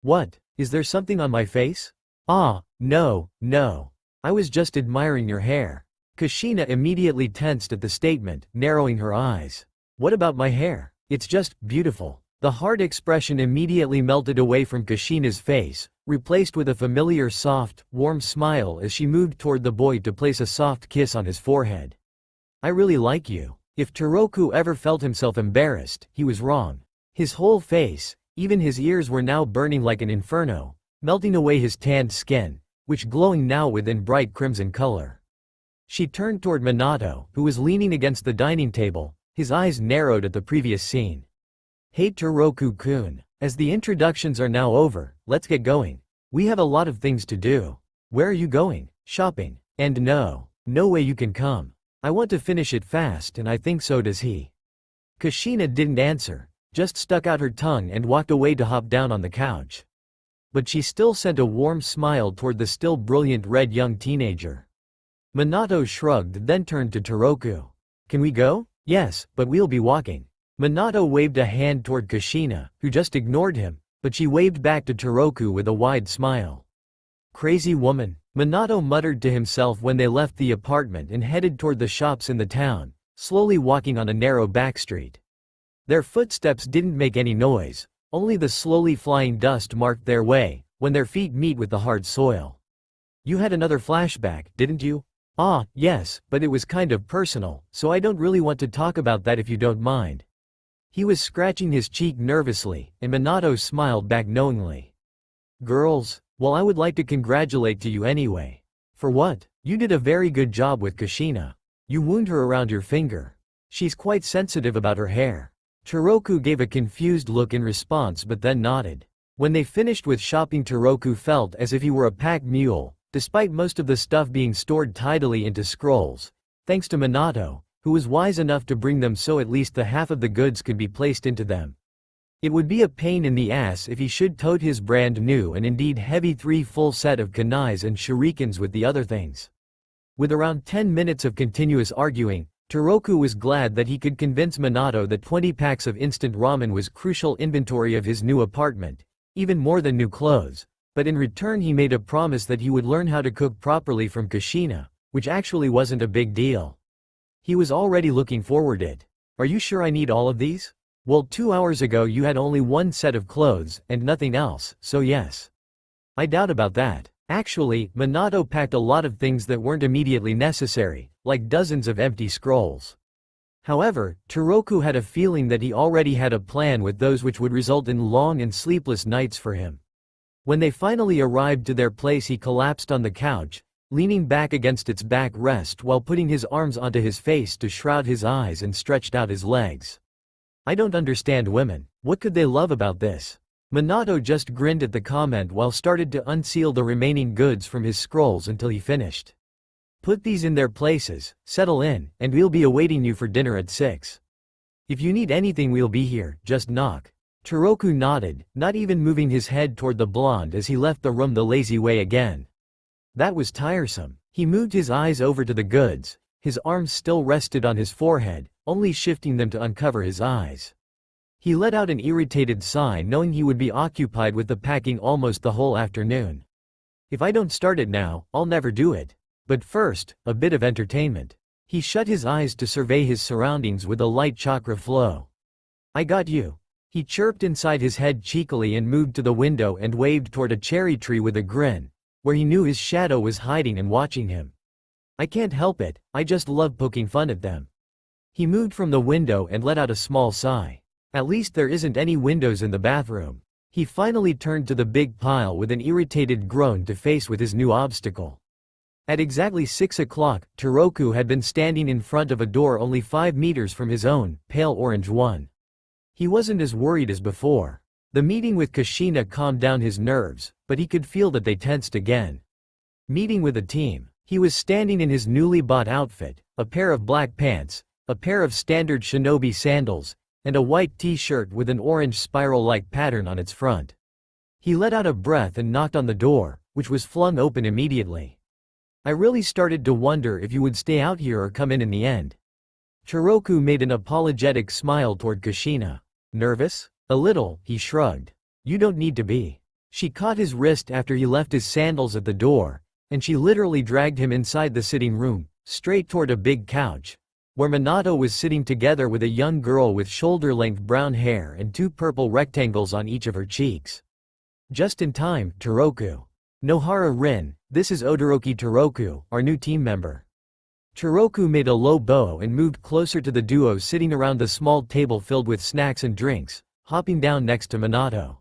A: "What? Is there something on my face?" "Ah, no, no. I was just admiring your hair." Kushina immediately tensed at the statement, narrowing her eyes. "What about my hair? It's just beautiful." The hard expression immediately melted away from Kushina's face, replaced with a familiar soft, warm smile as she moved toward the boy to place a soft kiss on his forehead. "I really like you. If Toroku ever felt himself embarrassed, he was wrong. His whole face, even his ears were now burning like an inferno, melting away his tanned skin, which glowing now within bright crimson color. She turned toward Minato, who was leaning against the dining table, his eyes narrowed at the previous scene. Hey Toroku-kun, as the introductions are now over, let's get going. We have a lot of things to do. Where are you going? Shopping. And no way you can come. I want to finish it fast and I think so does he. Kushina didn't answer, just stuck out her tongue and walked away to hop down on the couch. But she still sent a warm smile toward the still brilliant red young teenager. Minato shrugged then turned to Toroku. Can we go? Yes, but we'll be walking. Minato waved a hand toward Kushina, who just ignored him, but she waved back to Toroku with a wide smile. Crazy woman, Minato muttered to himself when they left the apartment and headed toward the shops in the town, slowly walking on a narrow backstreet. Their footsteps didn't make any noise, only the slowly flying dust marked their way, when their feet meet with the hard soil. You had another flashback, didn't you? Ah, yes, but it was kind of personal, so I don't really want to talk about that if you don't mind. He was scratching his cheek nervously, and Minato smiled back knowingly. Girls, well, I would like to congratulate you anyway. For what? You did a very good job with Kushina. You wound her around your finger. She's quite sensitive about her hair. Toroku gave a confused look in response but then nodded. When they finished with shopping, Toroku felt as if he were a pack mule, despite most of the stuff being stored tidily into scrolls, thanks to Minato, who was wise enough to bring them so at least the half of the goods could be placed into them. It would be a pain in the ass if he should tote his brand new and indeed heavy 3 full set of kunais and shurikens with the other things. With around 10 minutes of continuous arguing, Toroku was glad that he could convince Minato that 20 packs of instant ramen was crucial inventory of his new apartment, even more than new clothes, but in return he made a promise that he would learn how to cook properly from Kushina, which actually wasn't a big deal. He was already looking forward to it. Are you sure I need all of these? Well, 2 hours ago you had only 1 set of clothes and nothing else, so yes. I doubt about that. Actually, Minato packed a lot of things that weren't immediately necessary, like dozens of empty scrolls. However, Toroku had a feeling that he already had a plan with those which would result in long and sleepless nights for him. When they finally arrived to their place, he collapsed on the couch, leaning back against its backrest while putting his arms onto his face to shroud his eyes and stretched out his legs. I don't understand women. What could they love about this? Minato just grinned at the comment while started to unseal the remaining goods from his scrolls until he finished. Put these in their places, settle in, and we'll be awaiting you for dinner at 6. If you need anything, we'll be here, just knock. Toroku nodded, not even moving his head toward the blonde as he left the room the lazy way again. That was tiresome. He moved his eyes over to the goods, his arms still rested on his forehead, only shifting them to uncover his eyes. He let out an irritated sigh knowing he would be occupied with the packing almost the whole afternoon. If I don't start it now, I'll never do it. But first, a bit of entertainment. He shut his eyes to survey his surroundings with a light chakra flow. I got you. He chirped inside his head cheekily and moved to the window and waved toward a cherry tree with a grin, where he knew his shadow was hiding and watching him. I can't help it, I just love poking fun at them. He moved from the window and let out a small sigh. At least there isn't any windows in the bathroom. He finally turned to the big pile with an irritated groan to face with his new obstacle. At exactly 6 o'clock, Toroku had been standing in front of a door only 5 meters from his own, pale orange one. He wasn't as worried as before. The meeting with Kushina calmed down his nerves, but he could feel that they tensed again. Meeting with a team. He was standing in his newly bought outfit, a pair of black pants, a pair of standard shinobi sandals, and a white t-shirt with an orange spiral-like pattern on its front. He let out a breath and knocked on the door, which was flung open immediately. I really started to wonder if you would stay out here or come in the end. Toroku made an apologetic smile toward Kushina. Nervous? A little, he shrugged. You don't need to be. She caught his wrist after he left his sandals at the door, and she literally dragged him inside the sitting room, straight toward a big couch, where Minato was sitting together with a young girl with shoulder-length brown hair and 2 purple rectangles on each of her cheeks. Just in time, Toroku. Nohara Rin, this is Odoroki Toroku, our new team member. Chiroku made a low bow and moved closer to the duo sitting around the small table filled with snacks and drinks, hopping down next to Minato.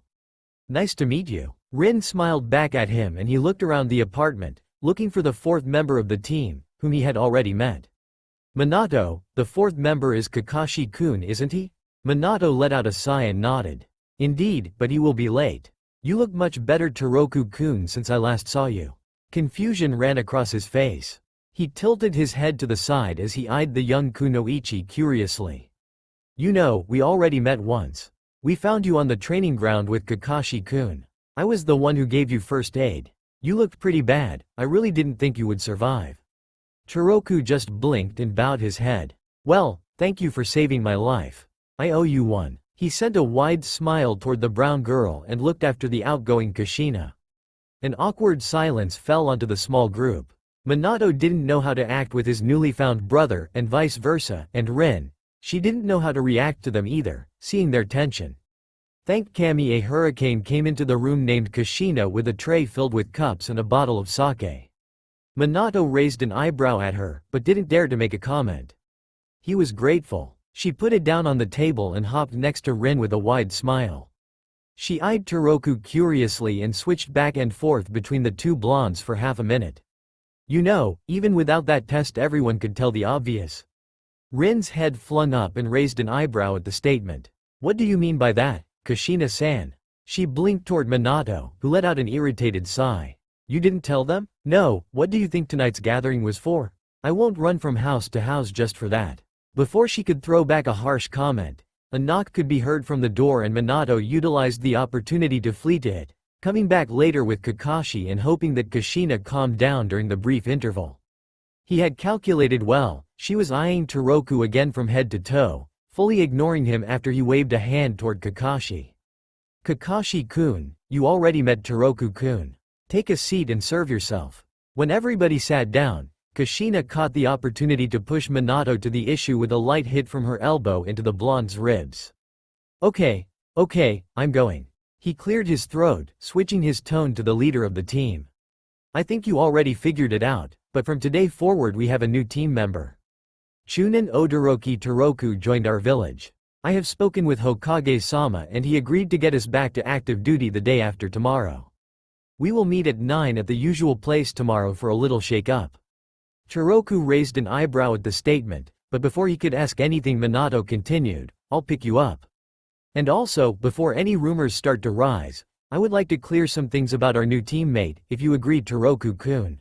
A: Nice to meet you. Rin smiled back at him and he looked around the apartment, looking for the fourth member of the team, whom he had already met. Minato, the fourth member is Kakashi-kun, isn't he? Minato let out a sigh and nodded. Indeed, but he will be late. You look much better, Toroku-kun, since I last saw you. Confusion ran across his face. He tilted his head to the side as he eyed the young Kunoichi curiously. You know, we already met once. We found you on the training ground with Kakashi-kun. I was the one who gave you first aid. You looked pretty bad, I really didn't think you would survive. Chiroku just blinked and bowed his head. Well, thank you for saving my life. I owe you one. He sent a wide smile toward the brown girl and looked after the outgoing Kushina. An awkward silence fell onto the small group. Minato didn't know how to act with his newly found brother and vice versa, and Rin, she didn't know how to react to them either, seeing their tension. Thank Kami, a hurricane came into the room named Kushina with a tray filled with cups and a bottle of sake. Minato raised an eyebrow at her, but didn't dare to make a comment. He was grateful. She put it down on the table and hopped next to Rin with a wide smile. She eyed Toroku curiously and switched back and forth between the two blondes for half a minute. You know, even without that test everyone could tell the obvious. Rin's head flung up and raised an eyebrow at the statement. What do you mean by that, Kushina-san? She blinked toward Minato, who let out an irritated sigh. You didn't tell them? No, what do you think tonight's gathering was for? I won't run from house to house just for that. Before she could throw back a harsh comment, a knock could be heard from the door and Minato utilized the opportunity to flee to it, coming back later with Kakashi and hoping that Kushina calmed down during the brief interval. He had calculated well, she was eyeing Toroku again from head to toe, fully ignoring him after he waved a hand toward Kakashi. Kakashi-kun, you already met Toroku-kun. Take a seat and serve yourself. When everybody sat down, Kushina caught the opportunity to push Minato to the issue with a light hit from her elbow into the blonde's ribs. Okay, I'm going. He cleared his throat, switching his tone to the leader of the team. I think you already figured it out, but from today forward we have a new team member. Chunin Odoroki Toroku joined our village. I have spoken with Hokage-sama and he agreed to get us back to active duty the day after tomorrow. We will meet at 9 at the usual place tomorrow for a little shake-up. Toroku raised an eyebrow at the statement, but before he could ask anything Minato continued, I'll pick you up. And also, before any rumors start to rise, I would like to clear some things about our new teammate, if you agree, Toroku-kun.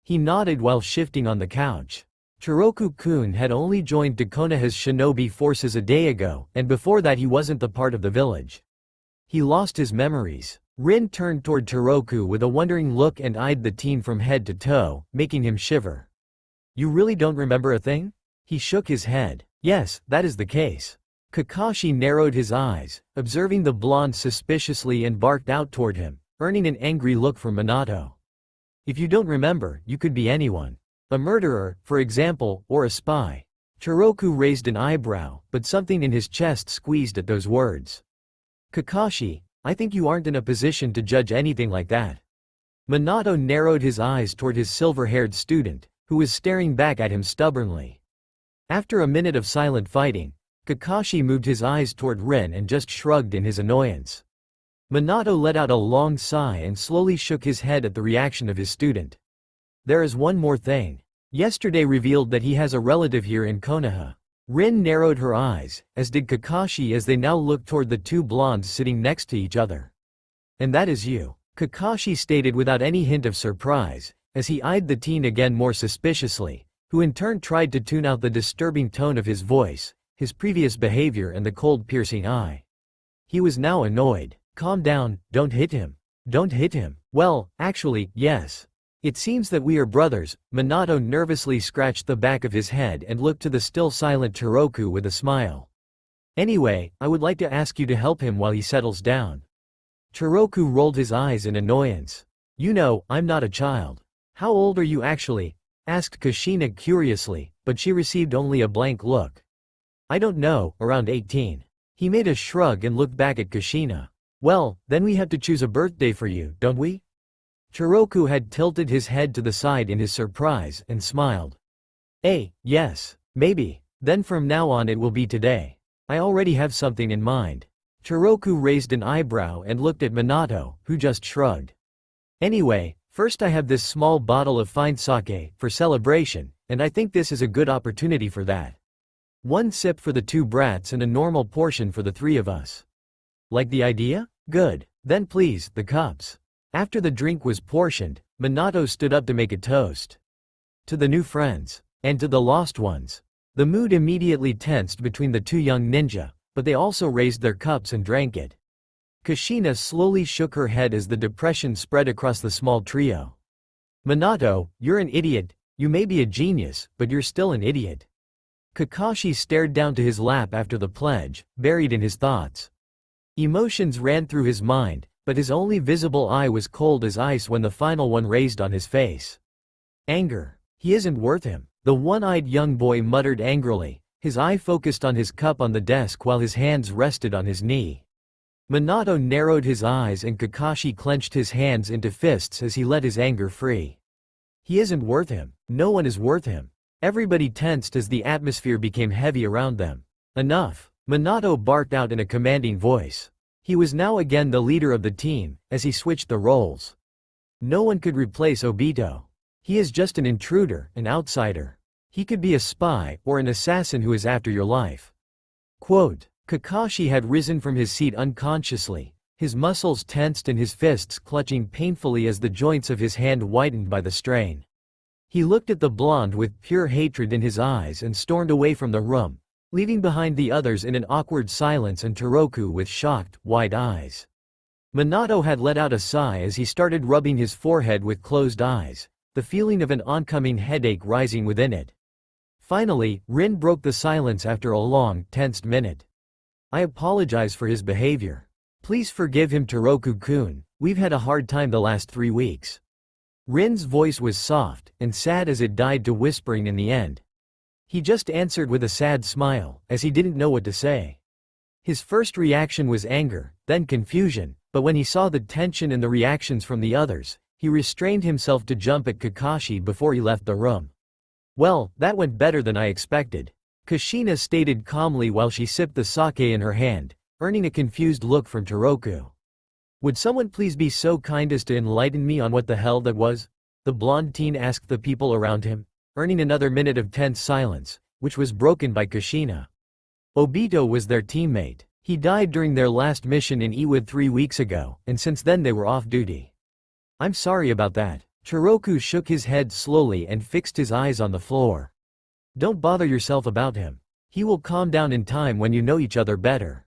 A: He nodded while shifting on the couch. Toroku-kun had only joined Konoha's shinobi forces a day ago, and before that he wasn't the part of the village. He lost his memories. Rin turned toward Toroku with a wondering look and eyed the teen from head to toe, making him shiver. You really don't remember a thing? He shook his head. Yes, that is the case. Kakashi narrowed his eyes, observing the blonde suspiciously and barked out toward him, earning an angry look from Minato. If you don't remember, you could be anyone. A murderer, for example, or a spy. Toroku raised an eyebrow, but something in his chest squeezed at those words. Kakashi, I think you aren't in a position to judge anything like that. Minato narrowed his eyes toward his silver-haired student, who was staring back at him stubbornly. After a minute of silent fighting, Kakashi moved his eyes toward Rin and just shrugged in his annoyance. Minato let out a long sigh and slowly shook his head at the reaction of his student. There is one more thing. Yesterday revealed that he has a relative here in Konoha. Rin narrowed her eyes, as did Kakashi as they now looked toward the two blondes sitting next to each other. And that is you. Kakashi stated without any hint of surprise, as he eyed the teen again more suspiciously, who in turn tried to tune out the disturbing tone of his voice, his previous behavior and the cold piercing eye. He was now annoyed. Calm down, don't hit him. Don't hit him. Well, actually, yes. It seems that we are brothers. Minato nervously scratched the back of his head and looked to the still silent Toroku with a smile. Anyway, I would like to ask you to help him while he settles down. Toroku rolled his eyes in annoyance. You know, I'm not a child. How old are you actually? Asked Kushina curiously, but she received only a blank look. I don't know, around 18. He made a shrug and looked back at Kushina. Well, then we have to choose a birthday for you, don't we? Toroku had tilted his head to the side in his surprise and smiled. Yes. Maybe. Then from now on it will be today. I already have something in mind. Toroku raised an eyebrow and looked at Minato, who just shrugged. Anyway, first I have this small bottle of fine sake, for celebration, and I think this is a good opportunity for that. One sip for the two brats and a normal portion for the three of us. Like the idea? Good. Then please, the cups. After the drink was portioned, Minato stood up to make a toast. To the new friends. And to the lost ones. The mood immediately tensed between the two young ninja, but they also raised their cups and drank it. Kushina slowly shook her head as the depression spread across the small trio. Minato, you're an idiot. You may be a genius, but you're still an idiot. Kakashi stared down to his lap after the pledge, buried in his thoughts. Emotions ran through his mind, but his only visible eye was cold as ice when the final one raised on his face. Anger. He isn't worth him. The one-eyed young boy muttered angrily, his eye focused on his cup on the desk while his hands rested on his knee. Minato narrowed his eyes and Kakashi clenched his hands into fists as he let his anger free. He isn't worth him. No one is worth him. Everybody tensed as the atmosphere became heavy around them. Enough. Minato barked out in a commanding voice. He was now again the leader of the team, as he switched the roles. No one could replace Obito. He is just an intruder, an outsider. He could be a spy, or an assassin who is after your life. Quote, Kakashi had risen from his seat unconsciously, his muscles tensed and his fists clutching painfully as the joints of his hand widened by the strain. He looked at the blonde with pure hatred in his eyes and stormed away from the room, leaving behind the others in an awkward silence and Toroku with shocked, wide eyes. Minato had let out a sigh as he started rubbing his forehead with closed eyes, the feeling of an oncoming headache rising within it. Finally, Rin broke the silence after a long, tensed minute. I apologize for his behavior. Please forgive him, Toroku-kun. We've had a hard time the last 3 weeks. Rin's voice was soft and sad as it died to whispering in the end. He just answered with a sad smile, as he didn't know what to say. His first reaction was anger, then confusion, but when he saw the tension and the reactions from the others, he restrained himself to jump at Kakashi before he left the room. Well, that went better than I expected. Kushina stated calmly while she sipped the sake in her hand, earning a confused look from Toroku. Would someone please be so kind as to enlighten me on what the hell that was? The blonde teen asked the people around him, earning another minute of tense silence, which was broken by Kushina. Obito was their teammate. He died during their last mission in Iwid 3 weeks ago, and since then they were off duty. I'm sorry about that. Toroku shook his head slowly and fixed his eyes on the floor. Don't bother yourself about him. He will calm down in time when you know each other better.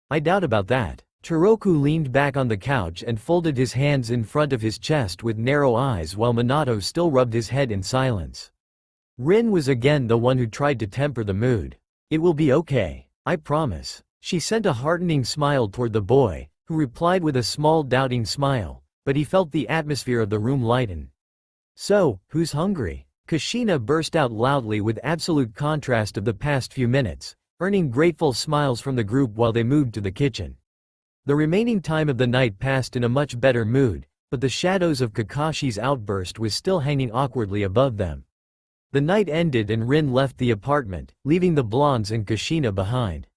A: I doubt about that. Toroku leaned back on the couch and folded his hands in front of his chest with narrow eyes while Minato still rubbed his head in silence. Rin was again the one who tried to temper the mood. It will be okay. I promise. She sent a heartening smile toward the boy, who replied with a small doubting smile, but he felt the atmosphere of the room lighten. So, who's hungry? Kushina burst out loudly with absolute contrast of the past few minutes, earning grateful smiles from the group while they moved to the kitchen. The remaining time of the night passed in a much better mood, but the shadows of Kakashi's outburst was still hanging awkwardly above them. The night ended and Rin left the apartment, leaving the blondes and Kushina behind.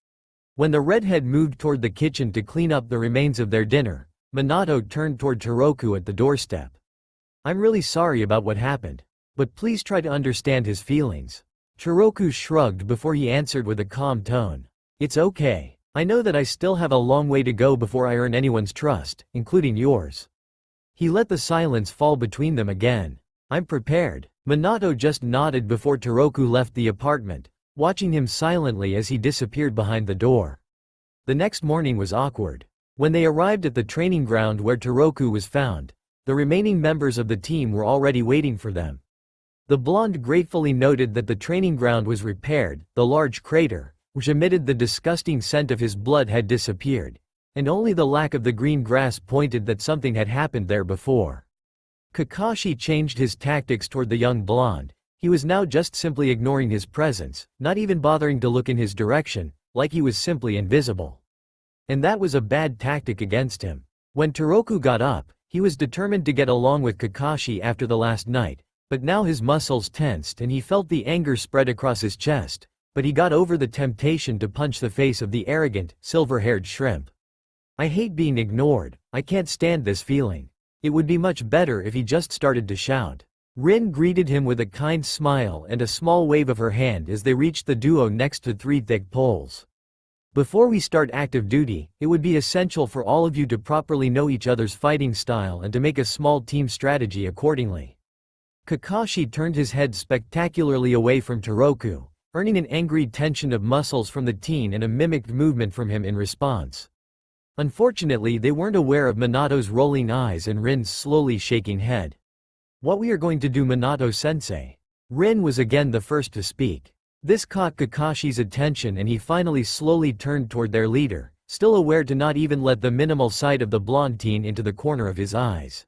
A: When the redhead moved toward the kitchen to clean up the remains of their dinner, Minato turned toward Toroku at the doorstep. I'm really sorry about what happened. But please try to understand his feelings. Toroku shrugged before he answered with a calm tone. It's okay. I know that I still have a long way to go before I earn anyone's trust, including yours. He let the silence fall between them again. I'm prepared. Minato just nodded before Toroku left the apartment, watching him silently as he disappeared behind the door. The next morning was awkward. When they arrived at the training ground where Toroku was found, the remaining members of the team were already waiting for them. The blonde gratefully noted that the training ground was repaired, the large crater, which emitted the disgusting scent of his blood had disappeared, and only the lack of the green grass pointed that something had happened there before. Kakashi changed his tactics toward the young blonde. He was now just simply ignoring his presence, not even bothering to look in his direction, like he was simply invisible. And that was a bad tactic against him. When Toroku got up, he was determined to get along with Kakashi after the last night, But now his muscles tensed and he felt the anger spread across his chest, but he got over the temptation to punch the face of the arrogant, silver-haired shrimp. I hate being ignored, I can't stand this feeling. It would be much better if he just started to shout. Rin greeted him with a kind smile and a small wave of her hand as they reached the duo next to 3 thick poles. Before we start active duty, it would be essential for all of you to properly know each other's fighting style and to make a small team strategy accordingly. Kakashi turned his head spectacularly away from Toroku, earning an angry tension of muscles from the teen and a mimicked movement from him in response. Unfortunately, they weren't aware of Minato's rolling eyes and Rin's slowly shaking head. What we are going to do, Minato-sensei? Rin was again the first to speak. This caught Kakashi's attention and he finally slowly turned toward their leader, still aware to not even let the minimal sight of the blonde teen into the corner of his eyes.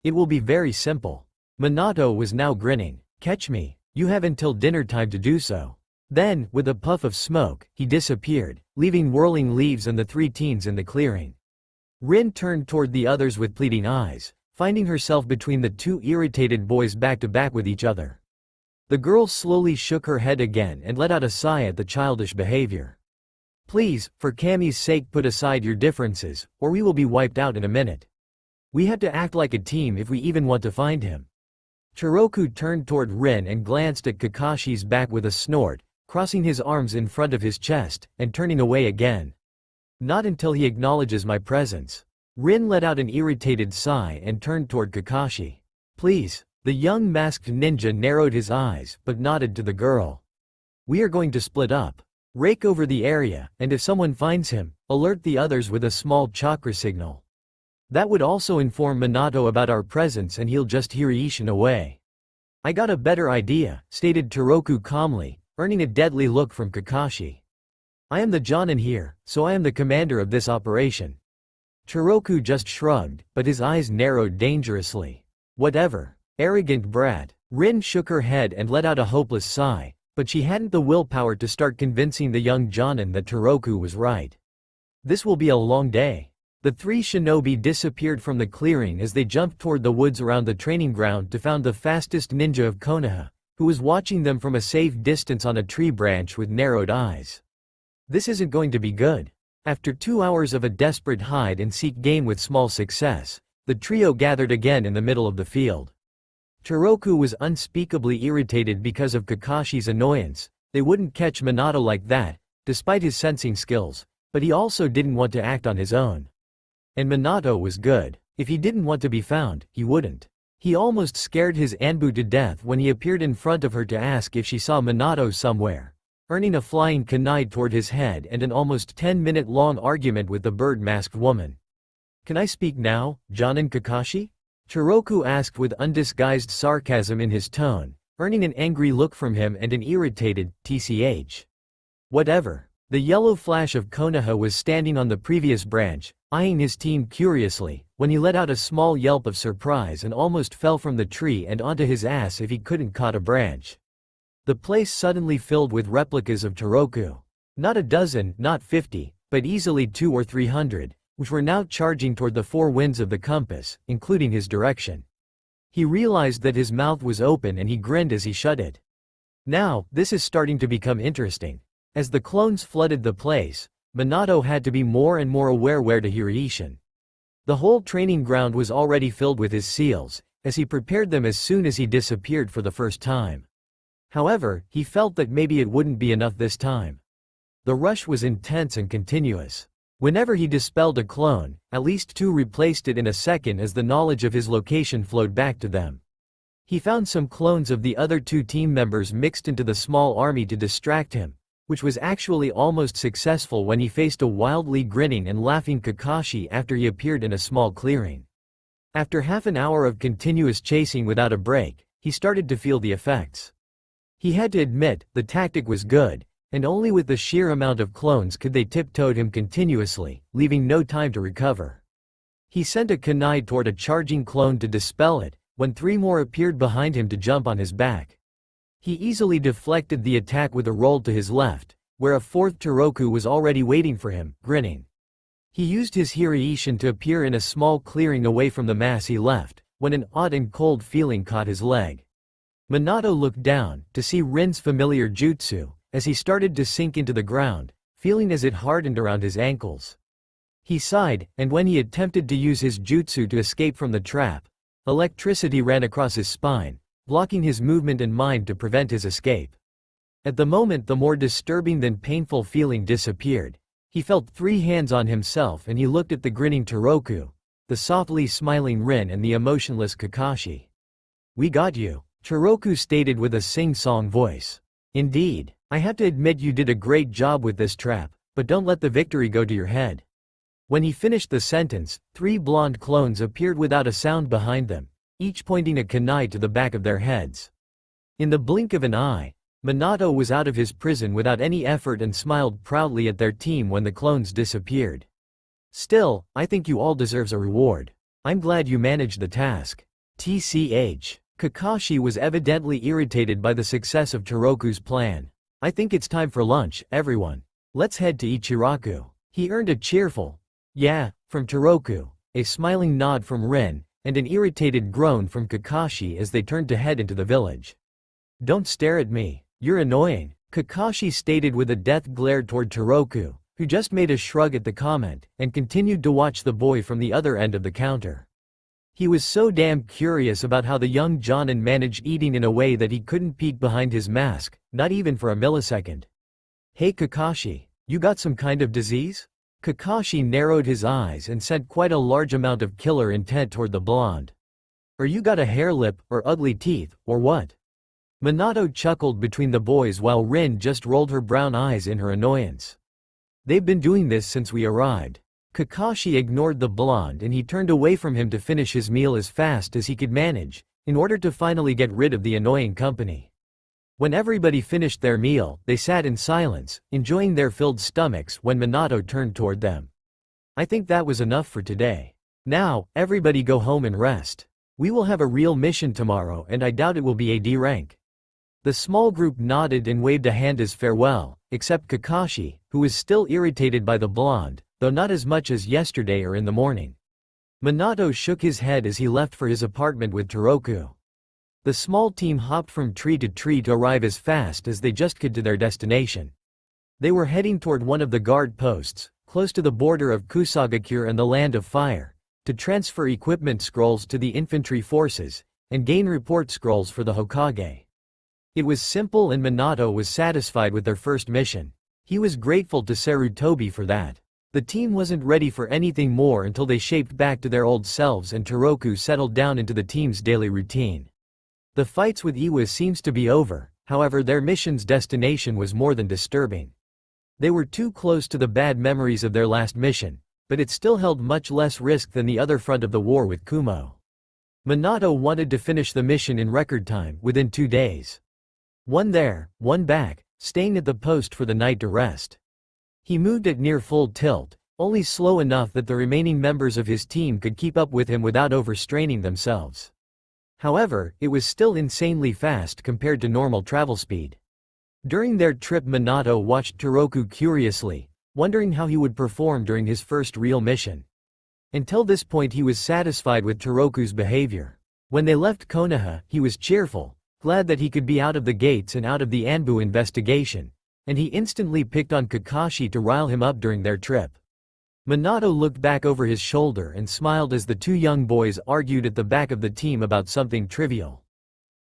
A: It will be very simple. Minato was now grinning. Catch me, you have until dinner time to do so. Then, with a puff of smoke, he disappeared, leaving whirling leaves and the 3 teens in the clearing. Rin turned toward the others with pleading eyes, finding herself between the 2 irritated boys back to back with each other. The girl slowly shook her head again and let out a sigh at the childish behavior. Please, for Kami's sake, put aside your differences, or we will be wiped out in a minute. We have to act like a team if we even want to find him. Toroku turned toward Rin and glanced at Kakashi's back with a snort, crossing his arms in front of his chest, and turning away again. Not until he acknowledges my presence. Rin let out an irritated sigh and turned toward Kakashi. Please. The young masked ninja narrowed his eyes, but nodded to the girl. We are going to split up. Rake over the area, and if someone finds him, alert the others with a small chakra signal. That would also inform Minato about our presence and he'll just Hiraiishin away. I got a better idea, stated Toroku calmly, earning a deadly look from Kakashi. I am the Jonin here, so I am the commander of this operation. Toroku just shrugged, but his eyes narrowed dangerously. Whatever. Arrogant brat. Rin shook her head and let out a hopeless sigh, but she hadn't the willpower to start convincing the young Jonin that Toroku was right. This will be a long day. The 3 shinobi disappeared from the clearing as they jumped toward the woods around the training ground to find the fastest ninja of Konoha, who was watching them from a safe distance on a tree branch with narrowed eyes. This isn't going to be good. After 2 hours of a desperate hide-and-seek game with small success, the trio gathered again in the middle of the field. Toroku was unspeakably irritated because of Kakashi's annoyance. They wouldn't catch Minato like that, despite his sensing skills, but he also didn't want to act on his own. And Minato was good. If he didn't want to be found, he wouldn't. He almost scared his Anbu to death when he appeared in front of her to ask if she saw Minato somewhere, earning a flying kunai toward his head and an almost 10-minute-long argument with the bird-masked woman. Can I speak now, Jonin Kakashi? Toroku asked with undisguised sarcasm in his tone, earning an angry look from him and an irritated, tch. Whatever. The yellow flash of Konoha was standing on the previous branch, eyeing his team curiously, when he let out a small yelp of surprise and almost fell from the tree and onto his ass if he couldn't cut a branch. The place suddenly filled with replicas of Toroku. Not a dozen, not 50, but easily 200 or 300. Which were now charging toward the 4 winds of the compass, including his direction. He realized that his mouth was open and he grinned as he shut it. Now, this is starting to become interesting. As the clones flooded the place, Minato had to be more and more aware where to Hiraiishin. The whole training ground was already filled with his seals, as he prepared them as soon as he disappeared for the first time. However, he felt that maybe it wouldn't be enough this time. The rush was intense and continuous. Whenever he dispelled a clone, at least 2 replaced it in a second as the knowledge of his location flowed back to them. He found some clones of the other 2 team members mixed into the small army to distract him, which was actually almost successful when he faced a wildly grinning and laughing Kakashi after he appeared in a small clearing. After half an hour of continuous chasing without a break, he started to feel the effects. He had to admit, the tactic was good, and only with the sheer amount of clones could they tiptoed him continuously, leaving no time to recover. He sent a kunai toward a charging clone to dispel it, when 3 more appeared behind him to jump on his back. He easily deflected the attack with a roll to his left, where a 4th Toroku was already waiting for him, grinning. He used his Hiraiishin to appear in a small clearing away from the mass he left, when an odd and cold feeling caught his leg. Minato looked down, to see Rin's familiar jutsu, as he started to sink into the ground, feeling as it hardened around his ankles. He sighed, and when he attempted to use his jutsu to escape from the trap, electricity ran across his spine, blocking his movement and mind to prevent his escape. At the moment the more disturbing than painful feeling disappeared. He felt 3 hands on himself and he looked at the grinning Toroku, the softly smiling Rin and the emotionless Kakashi. "We got you," Toroku stated with a sing-song voice. "Indeed, I have to admit you did a great job with this trap, but don't let the victory go to your head." When he finished the sentence, 3 blonde clones appeared without a sound behind them, each pointing a kunai to the back of their heads. In the blink of an eye, Minato was out of his prison without any effort and smiled proudly at their team when the clones disappeared. "Still, I think you all deserve a reward. I'm glad you managed the task." TCH. Kakashi was evidently irritated by the success of Toroku's plan. "I think it's time for lunch, everyone. Let's head to Ichiraku." He earned a cheerful "yeah" from Toroku, a smiling nod from Rin, and an irritated groan from Kakashi as they turned to head into the village. "Don't stare at me, you're annoying," Kakashi stated with a death glare toward Toroku, who just made a shrug at the comment, and continued to watch the boy from the other end of the counter. He was so damn curious about how the young Jonin managed eating in a way that he couldn't peek behind his mask, not even for a millisecond. "Hey Kakashi, you got some kind of disease?" Kakashi narrowed his eyes and sent quite a large amount of killer intent toward the blonde. "Or you got a hair lip, or ugly teeth, or what?" Minato chuckled between the boys while Rin just rolled her brown eyes in her annoyance. "They've been doing this since we arrived." Kakashi ignored the blonde and he turned away from him to finish his meal as fast as he could manage, in order to finally get rid of the annoying company. When everybody finished their meal, they sat in silence, enjoying their filled stomachs when Minato turned toward them. "I think that was enough for today. Now, everybody go home and rest. We will have a real mission tomorrow and I doubt it will be AD rank." The small group nodded and waved a hand as farewell, except Kakashi, who was still irritated by the blonde, though not as much as yesterday or in the morning. Minato shook his head as he left for his apartment with Toroku. The small team hopped from tree to tree to arrive as fast as they just could to their destination. They were heading toward one of the guard posts, close to the border of Kusagakure and the Land of Fire, to transfer equipment scrolls to the infantry forces, and gain report scrolls for the Hokage. It was simple and Minato was satisfied with their first mission. He was grateful to Sarutobi for that. The team wasn't ready for anything more until they shaped back to their old selves and Toroku settled down into the team's daily routine. The fights with Iwa seems to be over, however their mission's destination was more than disturbing. They were too close to the bad memories of their last mission, but it still held much less risk than the other front of the war with Kumo. Minato wanted to finish the mission in record time, within 2 days. One there, one back, staying at the post for the night to rest. He moved at near full tilt, only slow enough that the remaining members of his team could keep up with him without overstraining themselves. However, it was still insanely fast compared to normal travel speed. During their trip Minato watched Toroku curiously, wondering how he would perform during his first real mission. Until this point he was satisfied with Toroku's behavior. When they left Konoha, he was cheerful, glad that he could be out of the gates and out of the Anbu investigation, and he instantly picked on Kakashi to rile him up during their trip. Minato looked back over his shoulder and smiled as the 2 young boys argued at the back of the team about something trivial.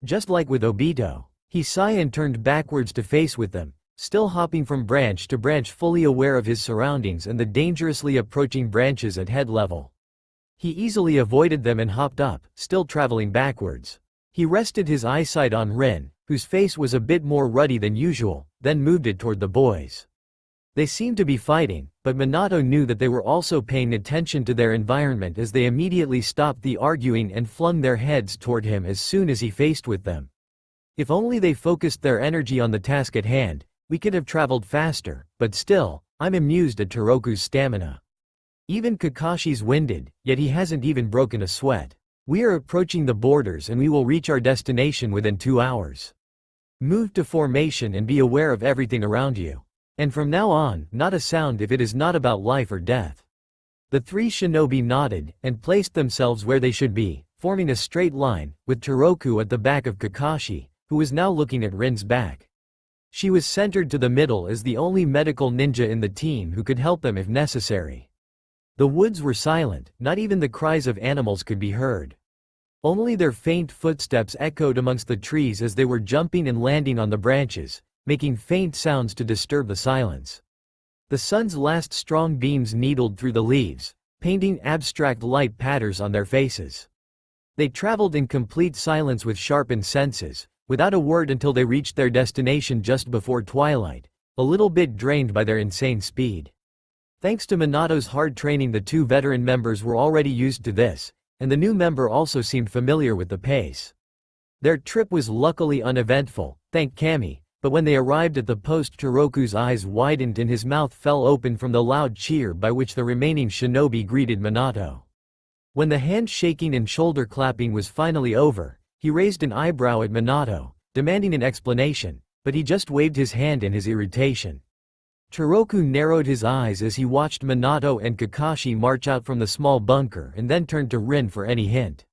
A: Just like with Obito, he sighed and turned backwards to face with them, still hopping from branch to branch fully aware of his surroundings and the dangerously approaching branches at head level. He easily avoided them and hopped up, still traveling backwards. He rested his eyesight on Rin, whose face was a bit more ruddy than usual, then moved it toward the boys. They seemed to be fighting, but Minato knew that they were also paying attention to their environment as they immediately stopped the arguing and flung their heads toward him as soon as he faced with them. If only they focused their energy on the task at hand, we could have traveled faster, but still, I'm amused at Toroku's stamina. Even Kakashi's winded, yet he hasn't even broken a sweat. We are approaching the borders and we will reach our destination within 2 hours. Move to formation and be aware of everything around you. And from now on, not a sound if it is not about life or death. The 3 shinobi nodded and placed themselves where they should be, forming a straight line, with Toroku at the back of Kakashi, who was now looking at Rin's back. She was centered to the middle as the only medical ninja in the team who could help them if necessary. The woods were silent, not even the cries of animals could be heard. Only their faint footsteps echoed amongst the trees as they were jumping and landing on the branches, making faint sounds to disturb the silence. The sun's last strong beams needled through the leaves, painting abstract light patterns on their faces. They traveled in complete silence with sharpened senses, without a word until they reached their destination just before twilight, a little bit drained by their insane speed. Thanks to Minato's hard training, the two veteran members were already used to this, and the new member also seemed familiar with the pace. Their trip was luckily uneventful, thank Kami, but when they arrived at the post, Toroku's eyes widened and his mouth fell open from the loud cheer by which the remaining shinobi greeted Minato. When the handshaking and shoulder clapping was finally over, he raised an eyebrow at Minato, demanding an explanation, but he just waved his hand in his irritation. Toroku narrowed his eyes as he watched Minato and Kakashi march out from the small bunker and then turned to Rin for any hint.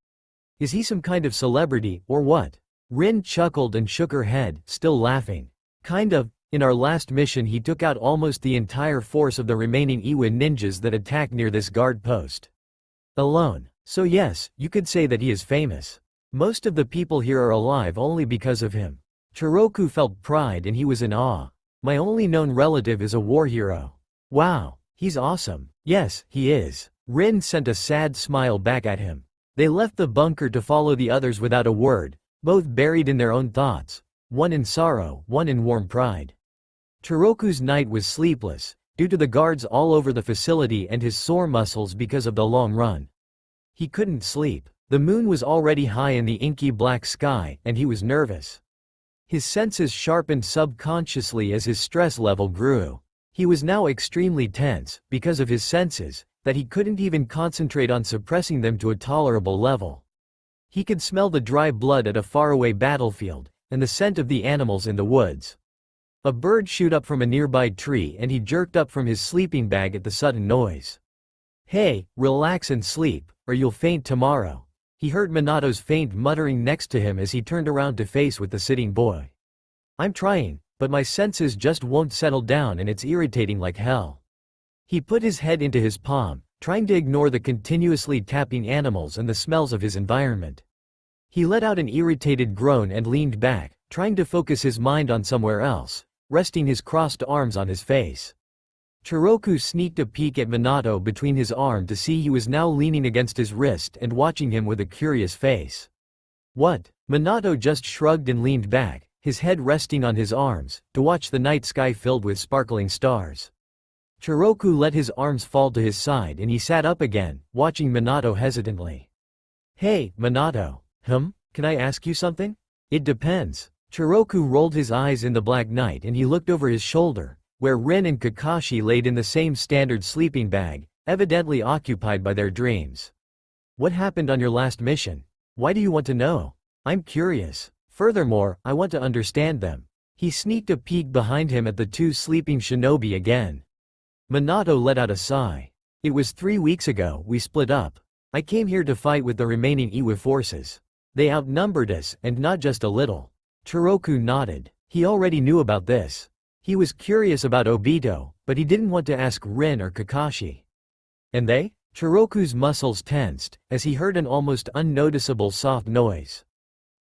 A: Is he some kind of celebrity, or what? Rin chuckled and shook her head, still laughing. Kind of. In our last mission he took out almost the entire force of the remaining Iwa ninjas that attacked near this guard post. Alone. So yes, you could say that he is famous. Most of the people here are alive only because of him. Toroku felt pride and he was in awe. My only known relative is a war hero. Wow, he's awesome. Yes, he is. Rin sent a sad smile back at him. They left the bunker to follow the others without a word, both buried in their own thoughts, one in sorrow, one in warm pride. Toroku's night was sleepless, due to the guards all over the facility and his sore muscles because of the long run. He couldn't sleep. The moon was already high in the inky black sky, and he was nervous. His senses sharpened subconsciously as his stress level grew. He was now extremely tense, because of his senses, that he couldn't even concentrate on suppressing them to a tolerable level. He could smell the dry blood at a faraway battlefield, and the scent of the animals in the woods. A bird shoot up from a nearby tree and he jerked up from his sleeping bag at the sudden noise. Hey, relax and sleep, or you'll faint tomorrow. He heard Minato's faint muttering next to him as he turned around to face with the sitting boy. I'm trying, but my senses just won't settle down and it's irritating like hell. He put his head into his palm, trying to ignore the continuously tapping animals and the smells of his environment. He let out an irritated groan and leaned back, trying to focus his mind on somewhere else, resting his crossed arms on his face. Toroku sneaked a peek at Minato between his arm to see he was now leaning against his wrist and watching him with a curious face. What? Minato just shrugged and leaned back, his head resting on his arms, to watch the night sky filled with sparkling stars. Toroku let his arms fall to his side and he sat up again, watching Minato hesitantly. Hey, Minato. Can I ask you something? It depends. Toroku rolled his eyes in the black night and he looked over his shoulder, where Rin and Kakashi laid in the same standard sleeping bag, evidently occupied by their dreams. What happened on your last mission? Why do you want to know? I'm curious. Furthermore, I want to understand them. He sneaked a peek behind him at the two sleeping shinobi again. Minato let out a sigh. It was 3 weeks ago we split up. I came here to fight with the remaining Iwa forces. They outnumbered us, and not just a little. Toroku nodded. He already knew about this. He was curious about Obito, but he didn't want to ask Rin or Kakashi. And they? Toroku's muscles tensed, as he heard an almost unnoticeable soft noise.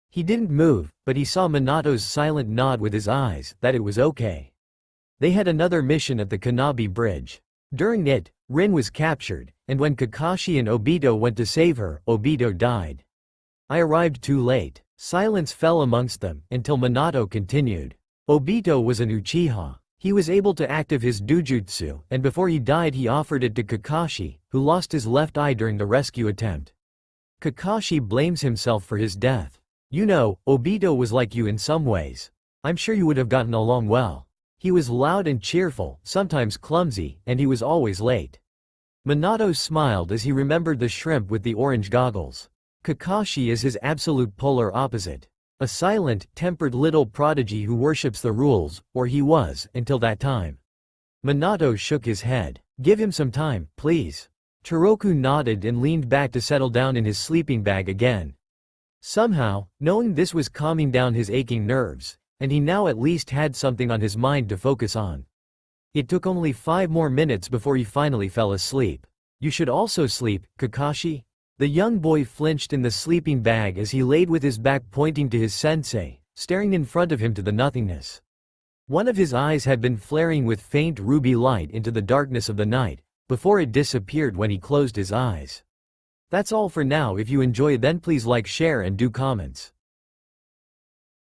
A: He didn't move, but he saw Minato's silent nod with his eyes, that it was okay. They had another mission at the Kanabi Bridge. During it, Rin was captured, and when Kakashi and Obito went to save her, Obito died. I arrived too late. Silence fell amongst them, until Minato continued. Obito was an Uchiha. He was able to active his dujutsu, and before he died he offered it to Kakashi, who lost his left eye during the rescue attempt. Kakashi blames himself for his death. You know, Obito was like you in some ways. I'm sure you would have gotten along well. He was loud and cheerful, sometimes clumsy, and he was always late. Minato smiled as he remembered the shrimp with the orange goggles. Kakashi is his absolute polar opposite. A silent, tempered little prodigy who worships the rules, or he was, until that time. Minato shook his head. Give him some time, please. Chiroku nodded and leaned back to settle down in his sleeping bag again. Somehow, knowing this was calming down his aching nerves, and he now at least had something on his mind to focus on. It took only 5 more minutes before he finally fell asleep. You should also sleep, Kakashi? The young boy flinched in the sleeping bag as he laid with his back pointing to his sensei, staring in front of him to the nothingness. One of his eyes had been flaring with faint ruby light into the darkness of the night, before it disappeared when he closed his eyes. That's all for now. If you enjoy, then please like, share and do comments.